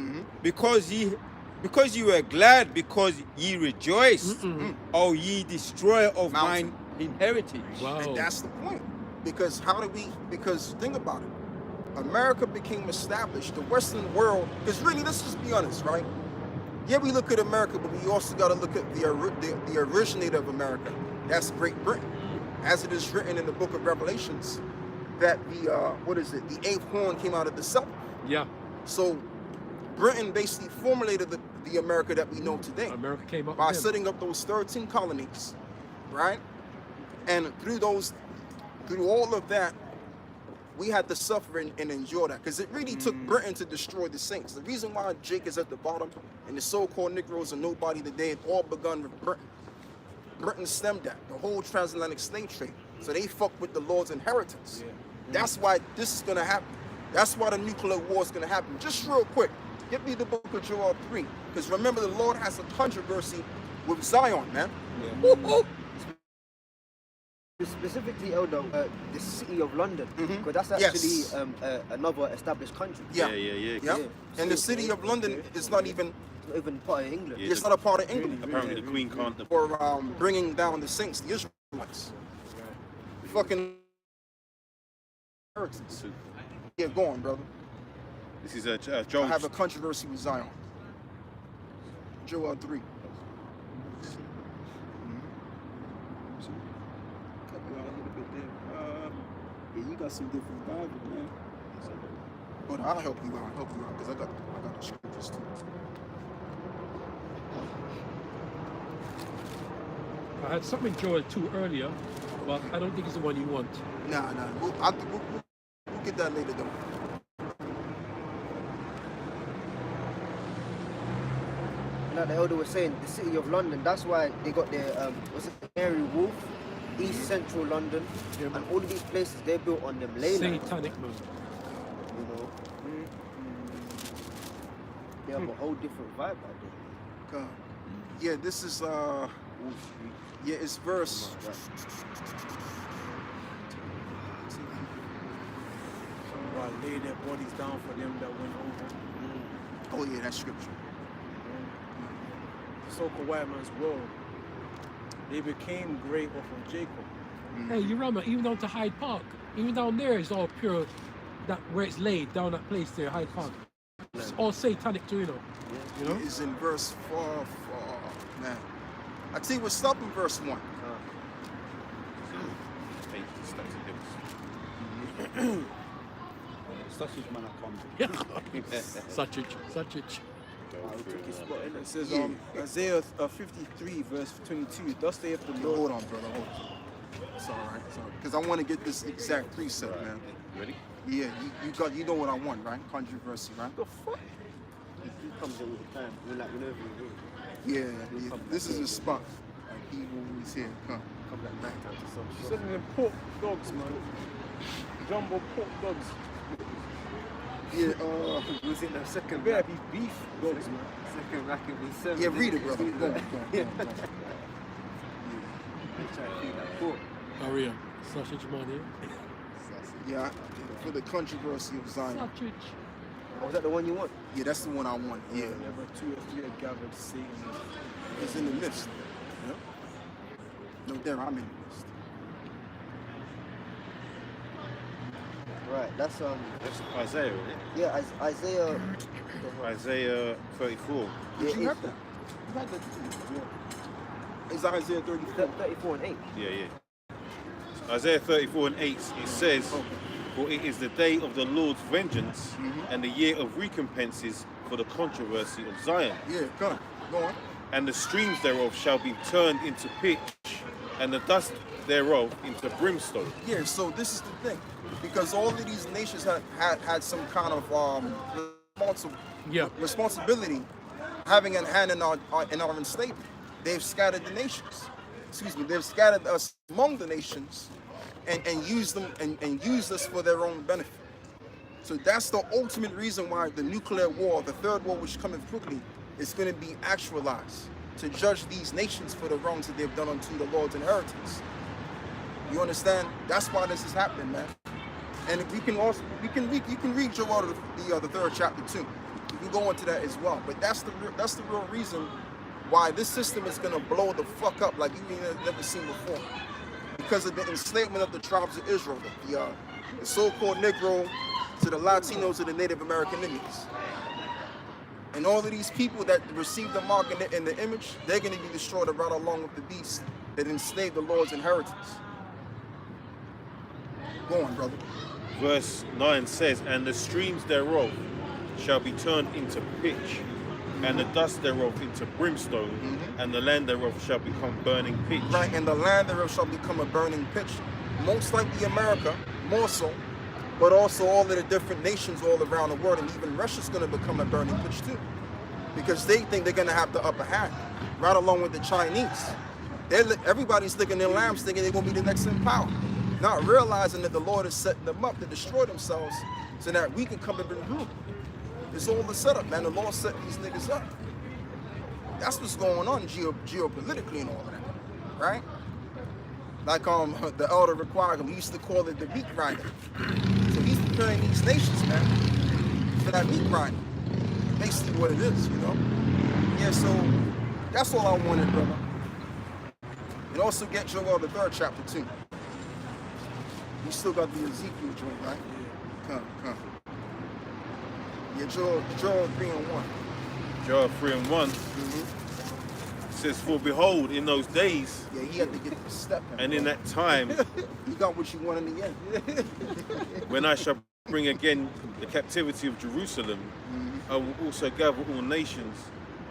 because you were glad, because ye rejoiced, O ye destroyer of mine inheritance. Wow. And that's the point. Because because think about it. America became established, the Western world, because really, let's just be honest, right? Yeah, we look at America, but we also got to look at the originator of America. That's Great Britain. As it is written in the book of Revelations, that the 8th horn came out of the south. Yeah. So Britain basically formulated the America that we know today. America came up by with them. setting up those 13 colonies, right? And through all of that, we had to suffer and endure that, because it really took Britain to destroy the saints. The reason why Jake is at the bottom and the so-called Negroes are nobody today, it all begun with Britain. Britain stemmed that, the whole transatlantic slave trade. So they fucked with the Lord's inheritance. That's why this is going to happen. That's why the nuclear war is going to happen. Just real quick, give me the book of Joel 3. Because remember, the Lord has a controversy with Zion, man. Specifically, Elder, the city of London, because that's actually another established country. Yeah. And the city of London is not even part of England. It's not a part of England. Apparently the Queen can't. For bringing down the saints, the Israelites. Fucking inheritance. Yeah, go on, brother. This is Joel. I have a controversy with Zion. Joel 3. Yeah, you got some different Bible, man. But I'll help you out, because I got the scriptures too. I had something Joel 2 earlier, but I don't think it's the one you want. Nah. We'll get that later, though. Like the elder was saying, the city of London, that's why they got their, Canary Wharf, East Central London, and all of these places, they're built on them leyland. Satanic man. You know? They have a whole different vibe out there. Yeah, this is, it's verse. Lay their bodies down for them that went over. Oh yeah, that's scripture. so-called white man's world, they became great off of Jacob. Hey, you remember, even down to Hyde Park, even down there it's all pure, that where it's laid, down that place there, Hyde Park. It's all satanic too, you know. You know? It's in verse 4, man. I tell you what, stop in verse 1. Sausage man, I come. Such it. It says Isaiah 53 verse 22. Thus saith the Lord. Hold on, brother. Hold on. It's all right. Because I want to get this exact precept, man. Ready? Yeah, you know what I want, right? Controversy, right? The fuck? He comes in all the time. We're like, whenever we Yeah. This is his spot. Like, he always here. Come. come back night time to some shit. Selling them pork dogs, man. Jumbo pork dogs. Yeah, Was in the second Better rack. be beef dogs, man. Second rack it was 7. yeah, read it, brother. Go on. They try to feed that pork. Maria, sausage money. Yeah, for the controversy of Zion. Sausage. Oh, was that the one you want? Yeah, that's the one I want. Yeah, Whenever 2 or 3 are gathered, Satan. it's in the midst. Yeah. No doubt, I'm in the midst. Right, that's That's Isaiah, isn't it? yeah, Isaiah. Isaiah 34. Did you Yeah, have that? You had that too. Yeah. It's Isaiah 34. 34 and 8. Yeah. Isaiah 34 and 8, it says, for it is the day of the Lord's vengeance and the year of recompenses for the controversy of Zion. Yeah, come on. Go on. And the streams thereof shall be turned into pitch, and the dust thereof into brimstone. Yeah, so this is the thing. Because all of these nations had some kind of responsibility having a hand in our enslavement. They've scattered the nations. They've scattered us among the nations and used them and used us for their own benefit. So that's the ultimate reason why the nuclear war, the third war which coming quickly, is going to be actualized to judge these nations for the wrongs that they've done unto the Lord's inheritance. You understand? That's why this is happening, man. And we can also you can read Joel the third chapter too. You can go into that as well. But that's the real reason why this system is gonna blow the fuck up like you ain't never seen before. Because of the enslavement of the tribes of Israel, the so-called Negro to the Latinos to the Native American Indians. And all of these people that receive the mark in the image, they're gonna be destroyed right along with the beast that enslaved the Lord's inheritance. Go on, brother. Verse 9 says, and the streams thereof shall be turned into pitch, and the dust thereof into brimstone, and the land thereof shall become burning pitch. Right, and the land thereof shall become a burning pitch. Most likely America, more so, but also all of the different nations all around the world, and even Russia's going to become a burning pitch too. Because they think they're going to have the upper hand, right along with the Chinese. Everybody's licking their lambs thinking they're going to be the next in power. Not realizing that the Lord is setting them up to destroy themselves so that we can come and bring rule. It's all the setup, man. The Lord set these niggas up. That's what's going on geopolitically and all of that, right? Like the elder required, we used to call it the meat grinder. So he's preparing these nations, man, for that meat grinder. Basically what it is, you know? Yeah, so that's all I wanted, brother. And also get Joel the 3rd chapter too. You still got the Ezekiel joint, right? Yeah. Come. Yeah, Joel 3 and 1. Joel 3 and 1 says, for behold, in those days, Yeah, he had to get the step in. and in that time, You got what you want in the end. when I shall bring again the captivity of Jerusalem, I will also gather all nations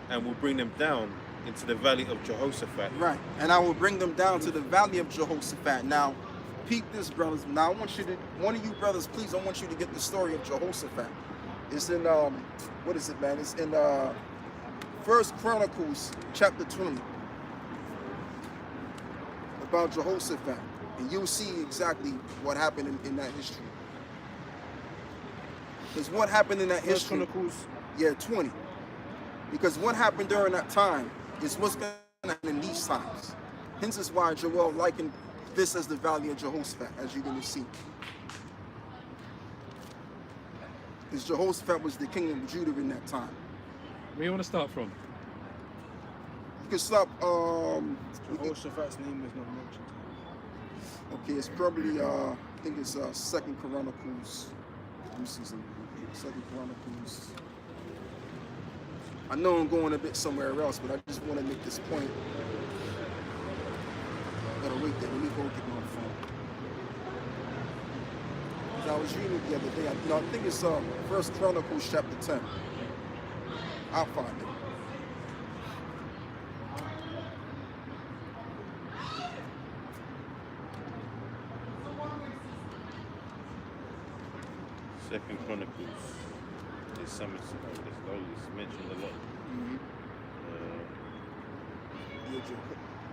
and will bring them down into the valley of Jehoshaphat. Right, and I will bring them down to the valley of Jehoshaphat. Now, peep this, brothers. Now, I want you to, one of you brothers, please, I want you to get the story of Jehoshaphat. It's in, what is it, man? It's in 1 Chronicles chapter 20 about Jehoshaphat. And you'll see exactly what happened in that history. Because what happened in that history, Chronicles. yeah, 20. Because what happened during that time is what's going to happen in these times. Hence is why Joel likened this as the valley of Jehoshaphat, as you're going to see. Because Jehoshaphat was the king of Judah in that time. Where you want to start from? can stop. Jehoshaphat's name is not mentioned. Okay, it's probably I think it's Second Chronicles. Let me see something. Second Chronicles. I know I'm going a bit somewhere else, but I just want to make this point. Gotta wait there. Let me go get my phone. 'Cause I was reading it the other day. I think it's First Chronicles chapter 10. I'll find it. Second Chronicles is something it's mentioned a lot. Yeah,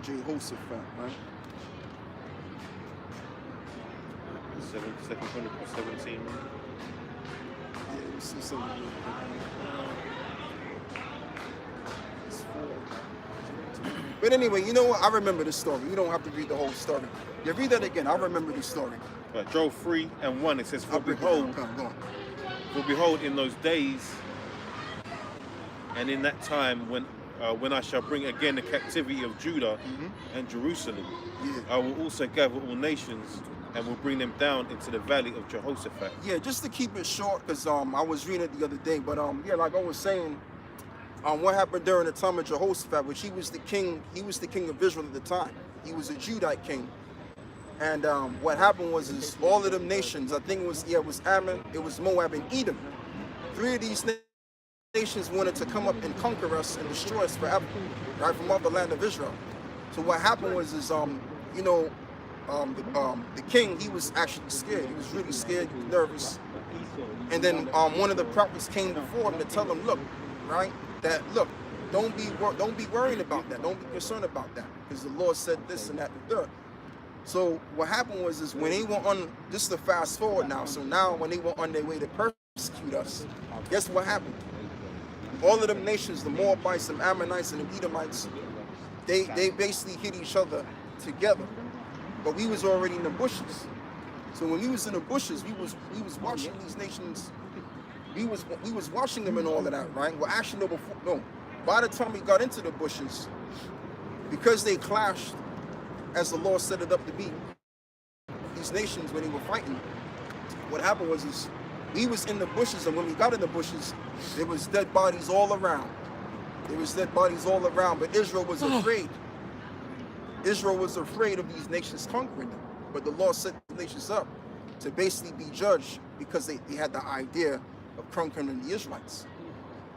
Jehoshaphat, right? Second Chronicles 17. Yeah, you see something real quick. It's 4. But anyway, you know what? I remember the story. You don't have to read the whole story. Yeah, read that again. I remember the story. Right, Joel 3:1 it says, I'll break it down. Go on. For behold, in those days and in that time when I shall bring again the captivity of Judah and Jerusalem, I will also gather all nations and will bring them down into the valley of Jehoshaphat. Yeah, just to keep it short, because I was reading it the other day, but yeah, like I was saying, what happened during the time of Jehoshaphat, which he was the king of Israel at the time. He was a Judite king. And what happened was all of them nations, I think it was Ammon, it was Moab and Edom. 3 of these nations wanted to come up and conquer us and destroy us forever, right, from all the land of Israel. So what happened was the king, he was actually scared. He was really scared, he was nervous. And then one of the prophets came before him to tell him, look, right, don't be worried about that. Don't be concerned about that, because the Lord said this and that and the third. So what happened was when they were on, just to fast forward now, so now when they were on their way to persecute us, guess what happened? All of them nations, the Moabites, the Ammonites, and the Edomites, they basically hit each other together. But we was already in the bushes. So when we was in the bushes, we was watching these nations. We was watching them and all of that, right? Well, actually, by the time we got into the bushes, because they clashed, as the Lord set it up to be, these nations, when they were fighting, what happened was we was in the bushes, and when we got in the bushes, there was dead bodies all around. There was dead bodies all around, but Israel was afraid. Israel was afraid of these nations conquering them. But the Lord set the nations up to basically be judged because they had the idea of conquering the Israelites.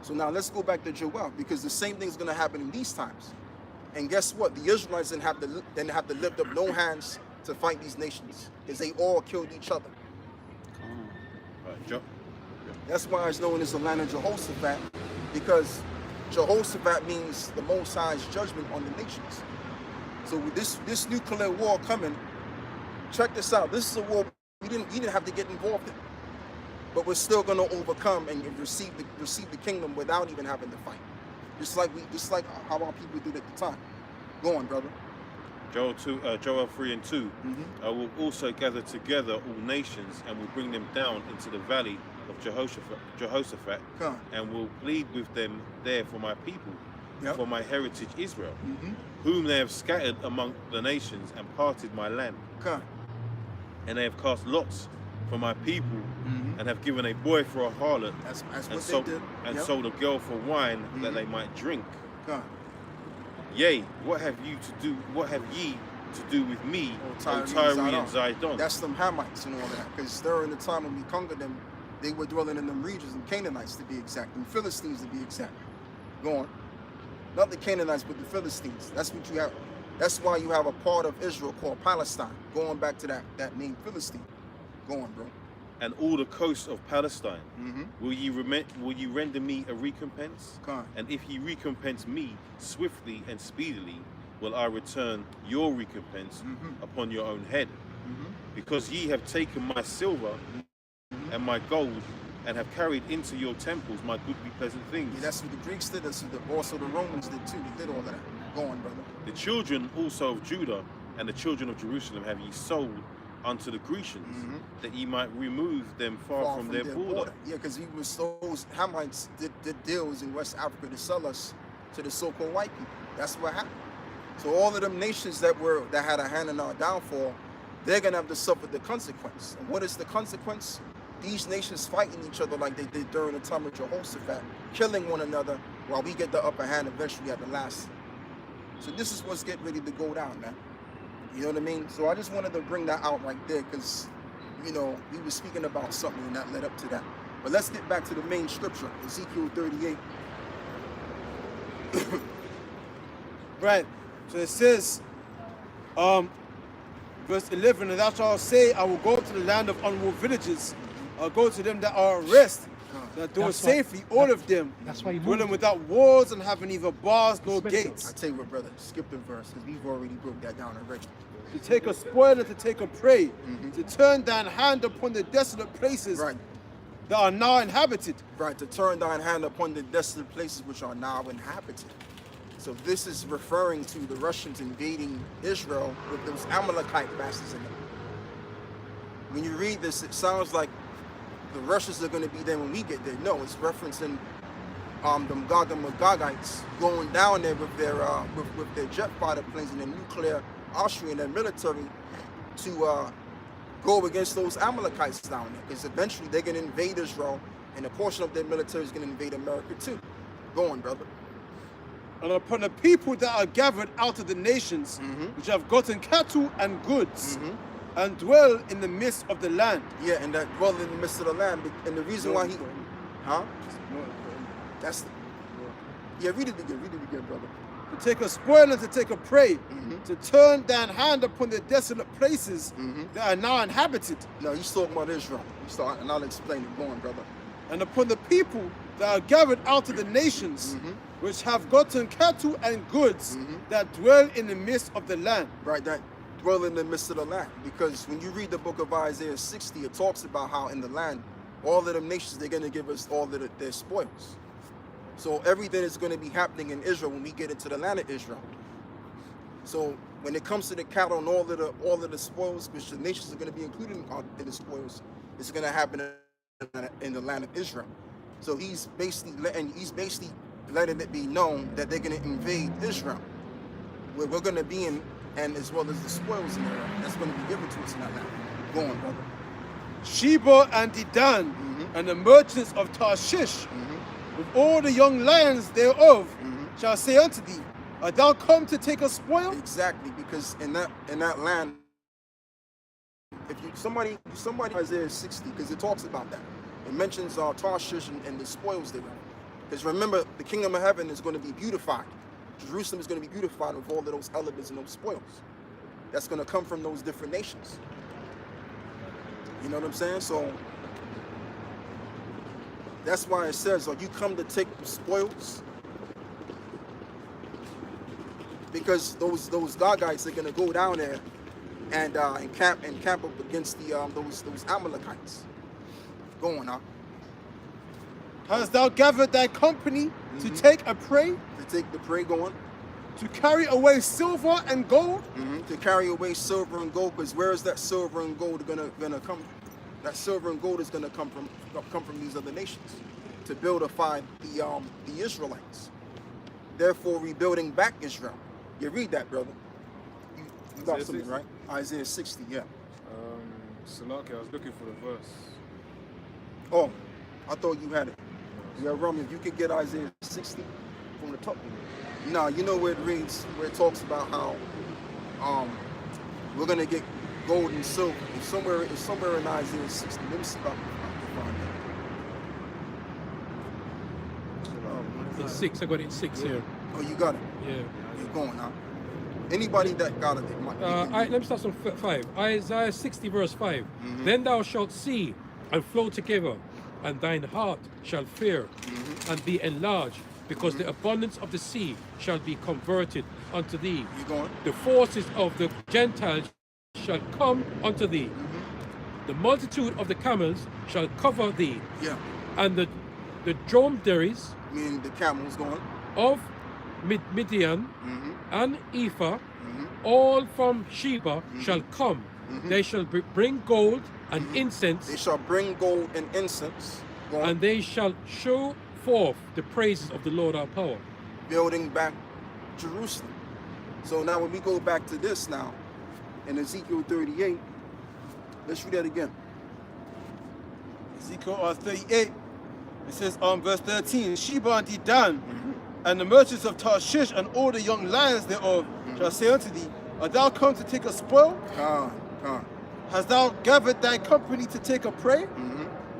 So now let's go back to Joel, because the same thing's going to happen in these times. And guess what? The Israelites didn't have to lift up no hands to fight these nations, because they all killed each other. That's why it's known as the land of Jehoshaphat, because Jehoshaphat means the Most High's judgment on the nations. So with this nuclear war coming, check this out. This is a war we didn't have to get involved in, but we're still going to overcome and receive the kingdom without even having to fight. Just like how our people did at the time. Go on, brother. Joel 3:2. I will also gather together all nations and will bring them down into the valley of Jehoshaphat, and will plead with them there for my people, for my heritage Israel, whom they have scattered among the nations and parted my land. And they have cast lots for my people, and have given a boy for a harlot, and sold a girl for wine that they might drink. Yea, what have ye to do with me, O Tyre and Zidon? That's them Hamites and all that, because during the time when we conquered them, they were dwelling in them regions, and Canaanites to be exact, and Philistines to be exact. Go on. Not the Canaanites, but the Philistines. That's what you have. That's why you have a part of Israel called Palestine, going back to that name Philistine. Go on, bro. And all the coasts of Palestine, will ye render me a recompense? And if ye recompense me swiftly and speedily, will I return your recompense upon your own head. Because ye have taken my silver and my gold, and have carried into your temples my goodly pleasant things. Yeah, that's what the Greeks did. That's what also the Romans did too. They did all of that. Go on, brother. The children also of Judah and the children of Jerusalem have ye sold unto the Grecians, that ye might remove them far from their border. Yeah, because those Hamites did deals in West Africa to sell us to the so-called white people. That's what happened. So all of them nations that had a hand in our downfall, they're gonna have to suffer the consequence. And what is the consequence? These nations fighting each other like they did during the time of Jehoshaphat, killing one another while we get the upper hand eventually at the last. So this is what's getting ready to go down, man. You know what I mean? So I just wanted to bring that out right there because, you know, we were speaking about something and that led up to that. But let's get back to the main scripture, Ezekiel 38. Right. So it says, verse 11, and thou shalt say, I will go to the land of unwalled villages. I'll go to them that are at rest, that dwell That's why- safely, all of them, That's why you dwelling moved. without walls and having neither bars nor It's mental. I gates. tell you what, brother, skip the verse because we've already broke that down already. To take a spoil and to take a prey, to turn thine hand upon the desolate places Right, that are now inhabited. right, to turn thine hand upon the desolate places which are now inhabited. So this is referring to the Russians invading Israel with those Amalekite bastards in them. When you read this, it sounds like the Russians are going to be there when we get there. No, it's referencing them Gog and Magogites going down there with their jet fighter planes and their nuclear arsenal and their military to go against those Amalekites down there. Because eventually they're going to invade Israel, and a portion of their military is going to invade America too. Go on, brother. And upon the people that are gathered out of the nations, which have gotten cattle and goods, and dwell in the midst of the land. Yeah, and that dwell in the midst of the land. And the reason why he, huh? That's, yeah, read it again, brother. To take a spoil and to take a prey, to turn thine hand upon the desolate places that are now inhabited, No, he's talking about Israel. And I'll explain it. Go on, brother. and upon the people that are gathered out of the nations, which have gotten cattle and goods, that dwell in the midst of the land. Right, that dwell in the midst of the land. Because when you read the book of Isaiah 60, it talks about how in the land, all of them nations, they're going to give us all of their spoils. So everything is going to be happening in Israel when we get into the land of Israel. So when it comes to the cattle and all of the spoils, which the nations are going to be included in the spoils, it's going to happen in the land of Israel. So he's basically letting it be known that they're going to invade Israel, where we're going to be in, and as well as the spoils in there that's going to be given to us in that land. Go on, brother. Sheba and Dedan, and the merchants of Tarshish, with all the young lions thereof, shall say unto thee, art thou come to take a spoil? Exactly, because in that land, if you somebody Isaiah 60, because it talks about that. It mentions Tarshish and the spoils there. Because remember, the kingdom of heaven is going to be beautified. Jerusalem is going to be beautified with all of those elements and those spoils. That's going to come from those different nations. You know what I'm saying? So that's why it says, "Are you come to take the spoils?" Because those Gogites are going to go down there and camp up against those Amalekites. Go on now. Hast thou gathered thy company to take a prey, To take the prey, go on. to carry away silver and gold? To carry away silver and gold, because where is that silver and gold gonna come? That silver and gold is gonna come from these other nations to buildify the Israelites. Therefore, rebuilding back Israel. You read that, brother. You got Isaiah something, 60? right? Isaiah 60, yeah. Salaki, I was looking for the verse. Oh, I thought you had it. Yeah, Roman, if you could get Isaiah 60 from the top. No, you know where it reads, where it talks about how we're gonna get gold and silver. It's somewhere in Isaiah 60. Let me see if I can find that. It's 6. I got it in 6 here. Oh, you got it. Yeah. You're going now. Anybody that got it, they might. Let me start from 5. Isaiah 60 verse 5. Then thou shalt see and flow together, and thine heart shall fear and be enlarged, because the abundance of the sea shall be converted unto thee. You going? The forces of the Gentiles shall come unto thee. The multitude of the camels shall cover thee, Yeah. and the dromedaries Meaning the camels going. of Midian and Ephah, all from Sheba shall come. They shall bring gold and incense, They shall bring gold and incense. Go on. and they shall show forth the praises of the Lord our power. Building back Jerusalem. So now when we go back to this now, in Ezekiel 38, let's read that again. Ezekiel 38, it says on verse 13, Sheba and Dedan, and the merchants of Tarshish and all the young lions thereof shall say unto thee, art thou come to take a spoil? Come. Hast thou gathered thy company to take a prey?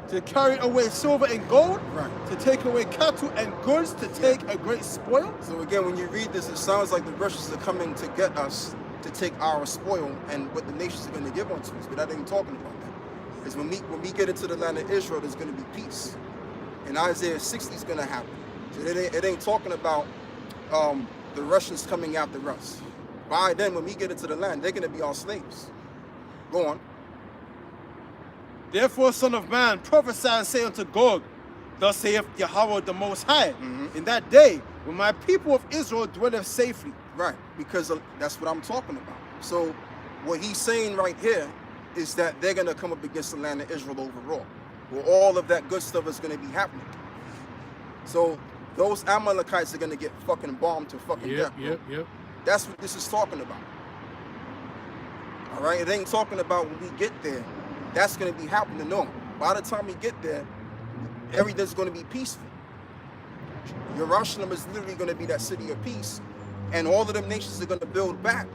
To carry away silver and gold? Right. To take away cattle and goods, to take a great spoil? So again, when you read this, it sounds like the Russians are coming to get us to take our spoil and what the nations are going to give unto us. But that ain't talking about that. Because when we get into the land of Israel, there's going to be peace. And Isaiah 60 is going to happen. So it ain't talking about the Russians coming after us. By then, when we get into the land, they're going to be our slaves. Go on. Therefore, son of man, prophesy and say unto Gog, thus saith Yahweh the Most High, in that day when my people of Israel dwelleth safely. Right, because that's what I'm talking about. So what he's saying right here is that they're going to come up against the land of Israel overall, where all of that good stuff is going to be happening. So those Amalekites are going to get fucking bombed to fucking death. Yep. That's what this is talking about. All right, it ain't talking about when we get there. That's going to be happening. No, by the time we get there, everything's going to be peaceful. Jerusalem is literally going to be that city of peace, and all of them nations are going to build back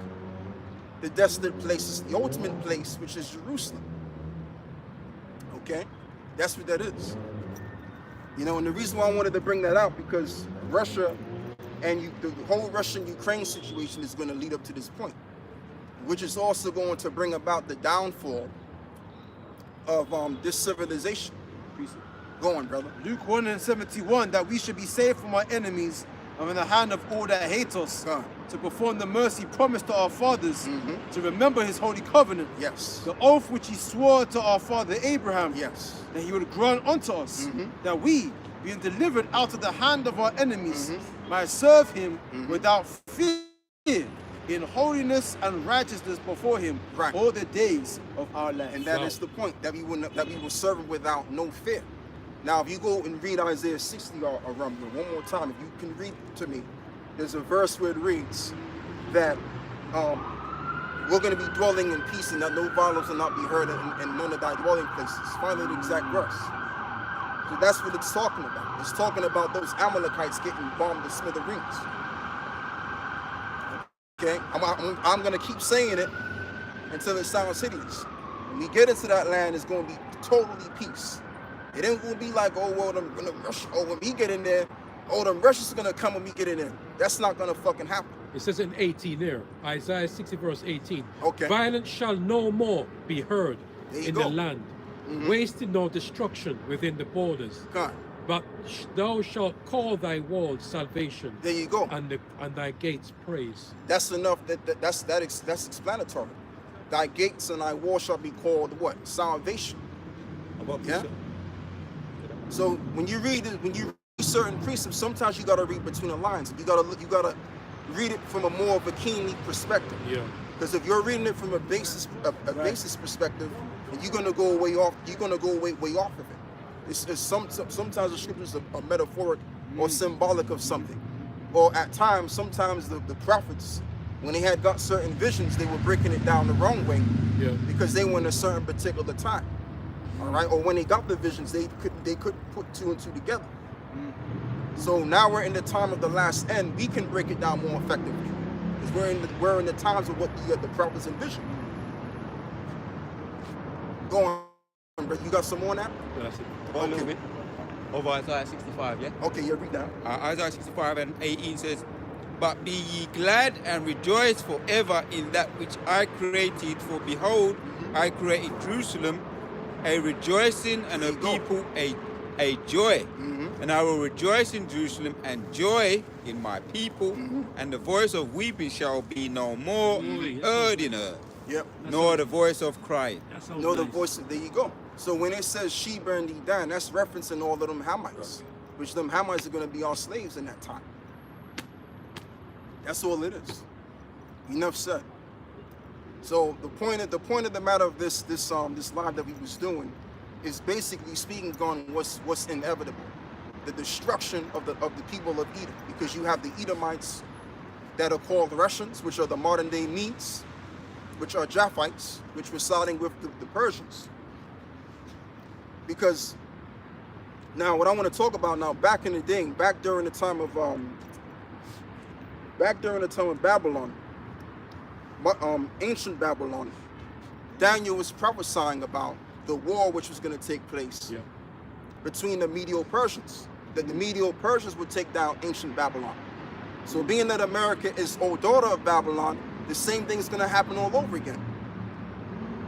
the desolate places, the ultimate place, which is Jerusalem. Okay, that's what that is. You know, and the reason why I wanted to bring that out, because Russia and the whole Russian-Ukraine situation is going to lead up to this point, which is also going to bring about the downfall of this civilization. Go on, brother. Luke 1:71, that we should be saved from our enemies and from the hand of all that hate us, to perform the mercy promised to our fathers, to remember his holy covenant, Yes. the oath which he swore to our father Abraham, Yes. that he would grant unto us, that we, being delivered out of the hand of our enemies, might serve him without fear, in holiness and righteousness before him, Right. all the days of our life. And that is the point, that we will serve him without no fear. Now, if you go and read Isaiah 60 or one more time, if you can read to me, there's a verse where it reads that we're going to be dwelling in peace, and that no violence will not be heard in none of thy dwelling places. Find the exact verse. So that's what it's talking about. It's talking about those Amalekites getting bombed to smithereens. Okay, I'm going to keep saying it until it sounds hideous. When we get into that land, it's going to be totally peace. It ain't going to be like, oh, well, them Russians, oh, when we get in there, oh, them Russians are going to come when we get in there. That's not going to fucking happen. It says in 18 there, Isaiah 60 verse 18. Okay. Violence shall no more be heard in go. the land, wasting no destruction within the borders. God. But thou shalt call thy walls salvation. There you go. And thy gates praise. That's enough. That's explanatory. Thy gates and thy wall shall be called what? Salvation. Yeah. So when you read it, when you read certain precepts, sometimes you gotta read between the lines. You gotta read it from a more of a keenly perspective. Yeah. Because if you're reading it from a basis perspective, and you're gonna go way off of it. Sometimes the scriptures are metaphoric or symbolic of something. Or at times, sometimes the prophets, when they had got certain visions, they were breaking it down the wrong way, because they were in a certain particular time. All right, or when they got the visions, they couldn't put two and two together. So now we're in the time of the last end. We can break it down more effectively, because we're in the times of what the prophets envisioned. Go on, bro. You got some more on that? That's it. A little bit. Over Isaiah 65, yeah? Okay, yeah, read that. Isaiah 65 and 18 says, but be ye glad and rejoice forever in that which I created. For behold, I created Jerusalem a rejoicing, and a people a joy. And I will rejoice in Jerusalem and joy in my people. And the voice of weeping shall be no more heard in her. Yep. Nor the voice of crying. No, the voice of, there you go. So when it says Sheba and Dedan, that's referencing all of them Hamites, which them Hamites are going to be our slaves in that time. That's all it is. Enough said. So the point of the matter of this live that we was doing is basically speaking on what's inevitable, the destruction of the people of Edom, because you have the Edomites that are called Russians, which are the modern day Medes, which are Japhites, which were siding with the Persians. Because now what I want to talk about now, back in the day, back during the time of Babylon, ancient Babylon, Daniel was prophesying about the war which was going to take place between the Medo-Persians. That the Medo-Persians would take down ancient Babylon. So being that America is old daughter of Babylon, the same thing is going to happen all over again.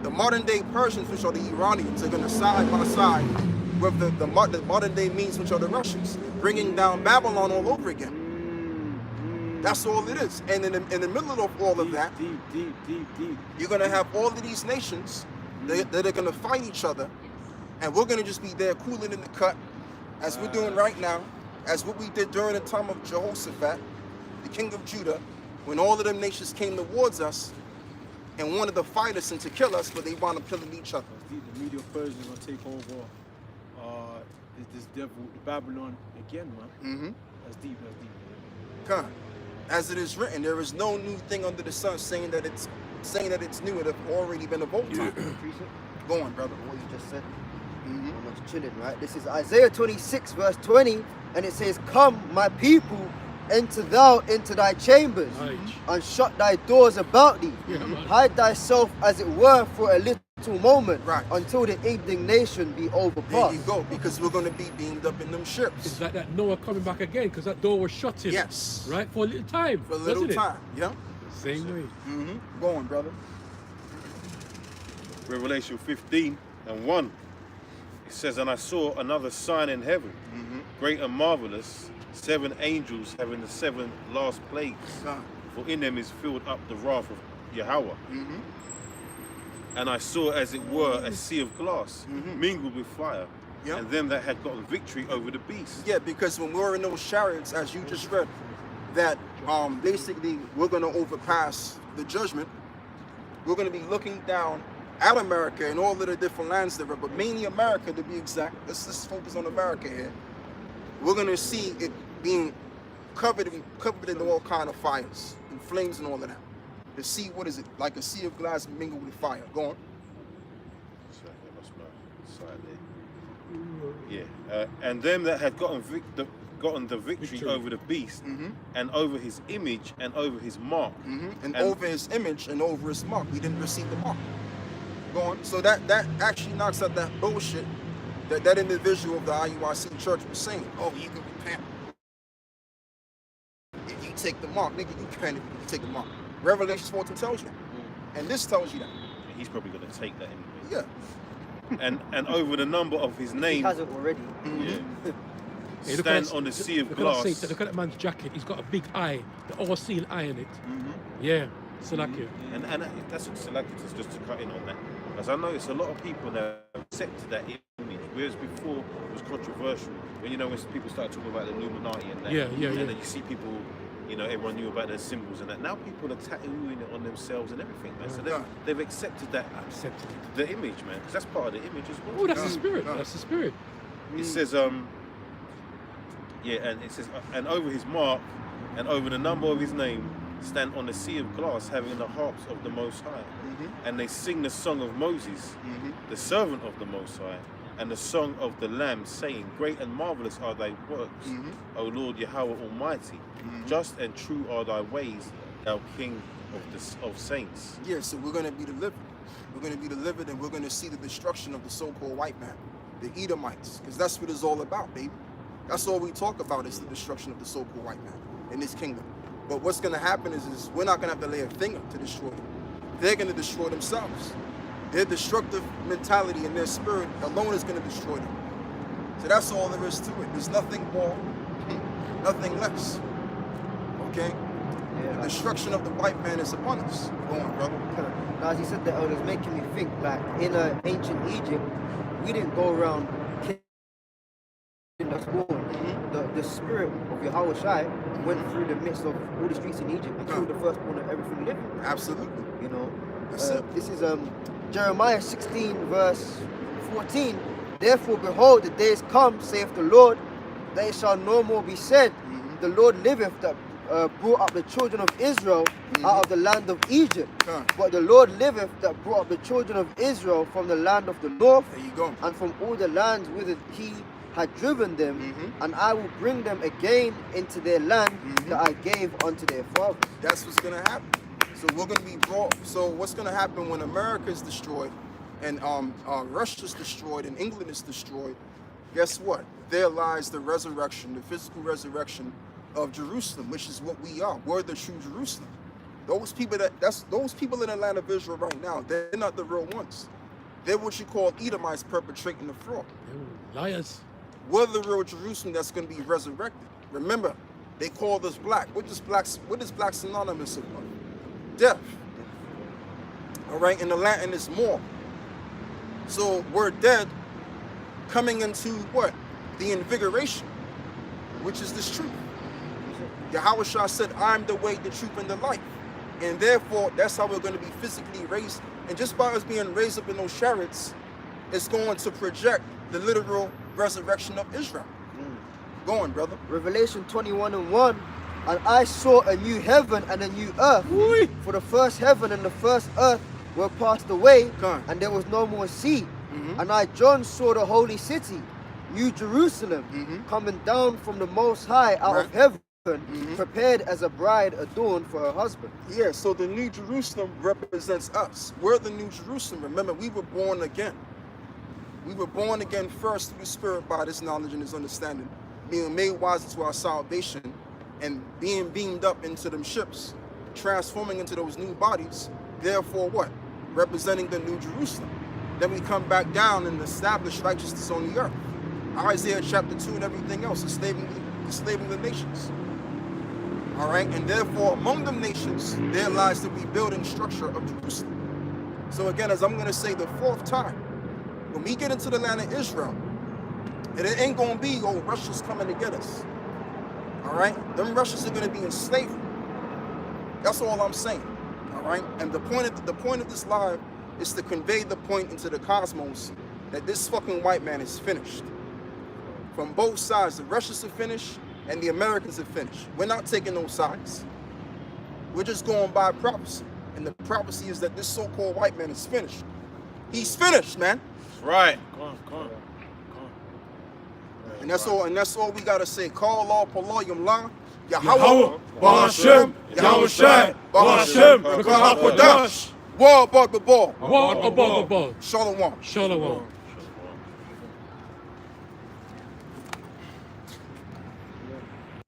The modern day Persians, which are the Iranians, are going to side by side with the modern day Medes, which are the Russians, bringing down Babylon all over again. That's all it is. And in the middle of all of that, you're going to have all of these nations that are going to fight each other, and we're going to just be there cooling in the cut, as we're doing right now, as what we did during the time of Jehoshaphat, the king of Judah, when all of them nations came towards us and wanted to fight us and to kill us, but they wound up killing each other. The Medo-Persians are going to take over this devil, Babylon, again, man. That's deep, that's deep. God, as it is written, there is no new thing under the sun, saying that it's new. It have already been of old time. Go on, brother. What you just said. I'm just chilling, right? This is Isaiah 26, verse 20, and it says, "Come, my people, enter thou into thy chambers, and shut thy doors about thee. Hide thyself, as it were, for a little moment, until the indignation be overpast." There you go, because we're going to be beamed up in them ships. It's like that Noah coming back again, because that door was shut in. Yes. Right? For a little time. For a little time, yeah. Same way. Go on, brother. Revelation 15 and 1. It says, "And I saw another sign in heaven, great and marvelous, 7 angels having the 7 last plagues, for in them is filled up the wrath of Yahweh. And I saw, as it were, a sea of glass, mingled with fire, and them that had gotten victory over the beast." Yeah, because when we're in those chariots, as you just read, that basically we're going to overpass the judgment. We're going to be looking down at America and all of the different lands there, but mainly America to be exact. Let's just focus on America here. We're going to see it being covered in all kind of fires and flames and all of that. The sea, what is it? Like a sea of glass mingled with fire. Go on. So that must be side there. Yeah. And them that had gotten the victory over the beast, and over his image and over his mark. And over his image and over his mark. We didn't receive the mark. Go on. So that actually knocks out that bullshit that individual of the IUIC church was saying. Oh, you can repent if you take the mark. Nigga, you repent if you take the mark. Revelation 14 tells you that. And this tells you that. He's probably going to take that anyway. Yeah. and over the number of his name. He has it already. Hey, stand on the sea of glass. Look at that man's jacket. He's got a big eye, the all-seal eye in it. Yeah, Salakia. And that's what Salakia is, just to cut in on that. As I notice, a lot of people now accepted that image, whereas before it was controversial. When when people started talking about the Illuminati and that, and then you see people, everyone knew about their symbols and that. Now people are tattooing it on themselves and everything, man. So they've accepted that, the image, man, because that's part of the image as well. Oh, that's the spirit. That's the spirit. It says, and it says, and over his mark and over the number of his name stand on the sea of glass, having the harps of the Most High. And they sing the song of Moses, the servant of the Most High, and the song of the Lamb, saying, "Great and marvelous are thy works, O Lord Yahweh Almighty. Just and true are thy ways, thou King of saints." Yeah, so we're going to be delivered. We're going to be delivered, and we're going to see the destruction of the so-called white man, the Edomites, because that's what it's all about, baby. That's all we talk about, is the destruction of the so-called white man in this kingdom. But what's going to happen is we're not going to have to lay a finger to destroy them. They're going to destroy themselves. Their destructive mentality and their spirit alone is going to destroy them. So that's all there is to it. There's nothing more, nothing less. Okay? The destruction of the white man is upon us. Go on, brother. Now, as you said that, it was making me think, like, in ancient Egypt, we didn't go around killing us born. The spirit of Yahweh Shai went through the midst of all the streets in Egypt and killed the firstborn of everything living. Absolutely. This is Jeremiah 16, verse 14. "Therefore, behold, the days come, saith the Lord, that it shall no more be said, the Lord liveth, that brought up the children of Israel out of the land of Egypt. Huh. But the Lord liveth that brought up the children of Israel from the land of the north, There you go. and from all the lands whither he had driven them, and I will bring them again into their land that I gave unto their fathers. That's what's gonna happen. So we're gonna be brought. So what's gonna happen when America is destroyed, and Russia's destroyed, and England is destroyed? Guess what? There lies the resurrection, the physical resurrection of Jerusalem, which is what we are. We're the true Jerusalem. Those people those people in the land of Israel right now, they're not the real ones. They're what you call Edomites perpetrating the fraud. Liars. We're the real Jerusalem that's going to be resurrected. Remember, they called us black. What is black synonymous of? Death. All right, in the Latin it's more. So we're dead, coming into what? The invigoration, which is this truth. Yahushua said, I'm the way, the truth, and the life. And therefore, that's how we're going to be physically raised. And just by us being raised up in those chariots, it's going to project the literal resurrection of Israel. Go on, brother. Revelation 21:1, and I saw a new heaven and a new earth. For the first heaven and the first earth were passed away, and there was no more sea. And I, John, saw the holy city, New Jerusalem, coming down from the Most High out of heaven, prepared as a bride adorned for her husband. Yeah, so the New Jerusalem represents us. We're the New Jerusalem. Remember, we were born again. We were born again first through the Spirit by this knowledge and this understanding, being made wise to our salvation, and being beamed up into them ships, transforming into those new bodies. Therefore, what? Representing the New Jerusalem. Then we come back down and establish righteousness on the earth. Isaiah chapter 2 and everything else, enslaving the nations. All right, and therefore among them nations, there lies the rebuilding structure of Jerusalem. So again, as I'm going to say the fourth time, when we get into the land of Israel, it ain't going to be, oh, Russia's coming to get us. All right, them Russians are going to be in slavery. That's all I'm saying. All right, and the point of this live is to convey the point into the cosmos that this fucking white man is finished. From both sides, the Russians are finished and the Americans are finished. We're not taking those sides. We're just going by prophecy. And the prophecy is that this so-called white man is finished. He's finished, man. Right. Come on. And that's all we gotta say. Call all Paloyum La, Yahweh, Ba'ashem, Yahushai, Ba'ashem, Rakahakodash. War above the ball. War above the ball. Shalom. Shalom.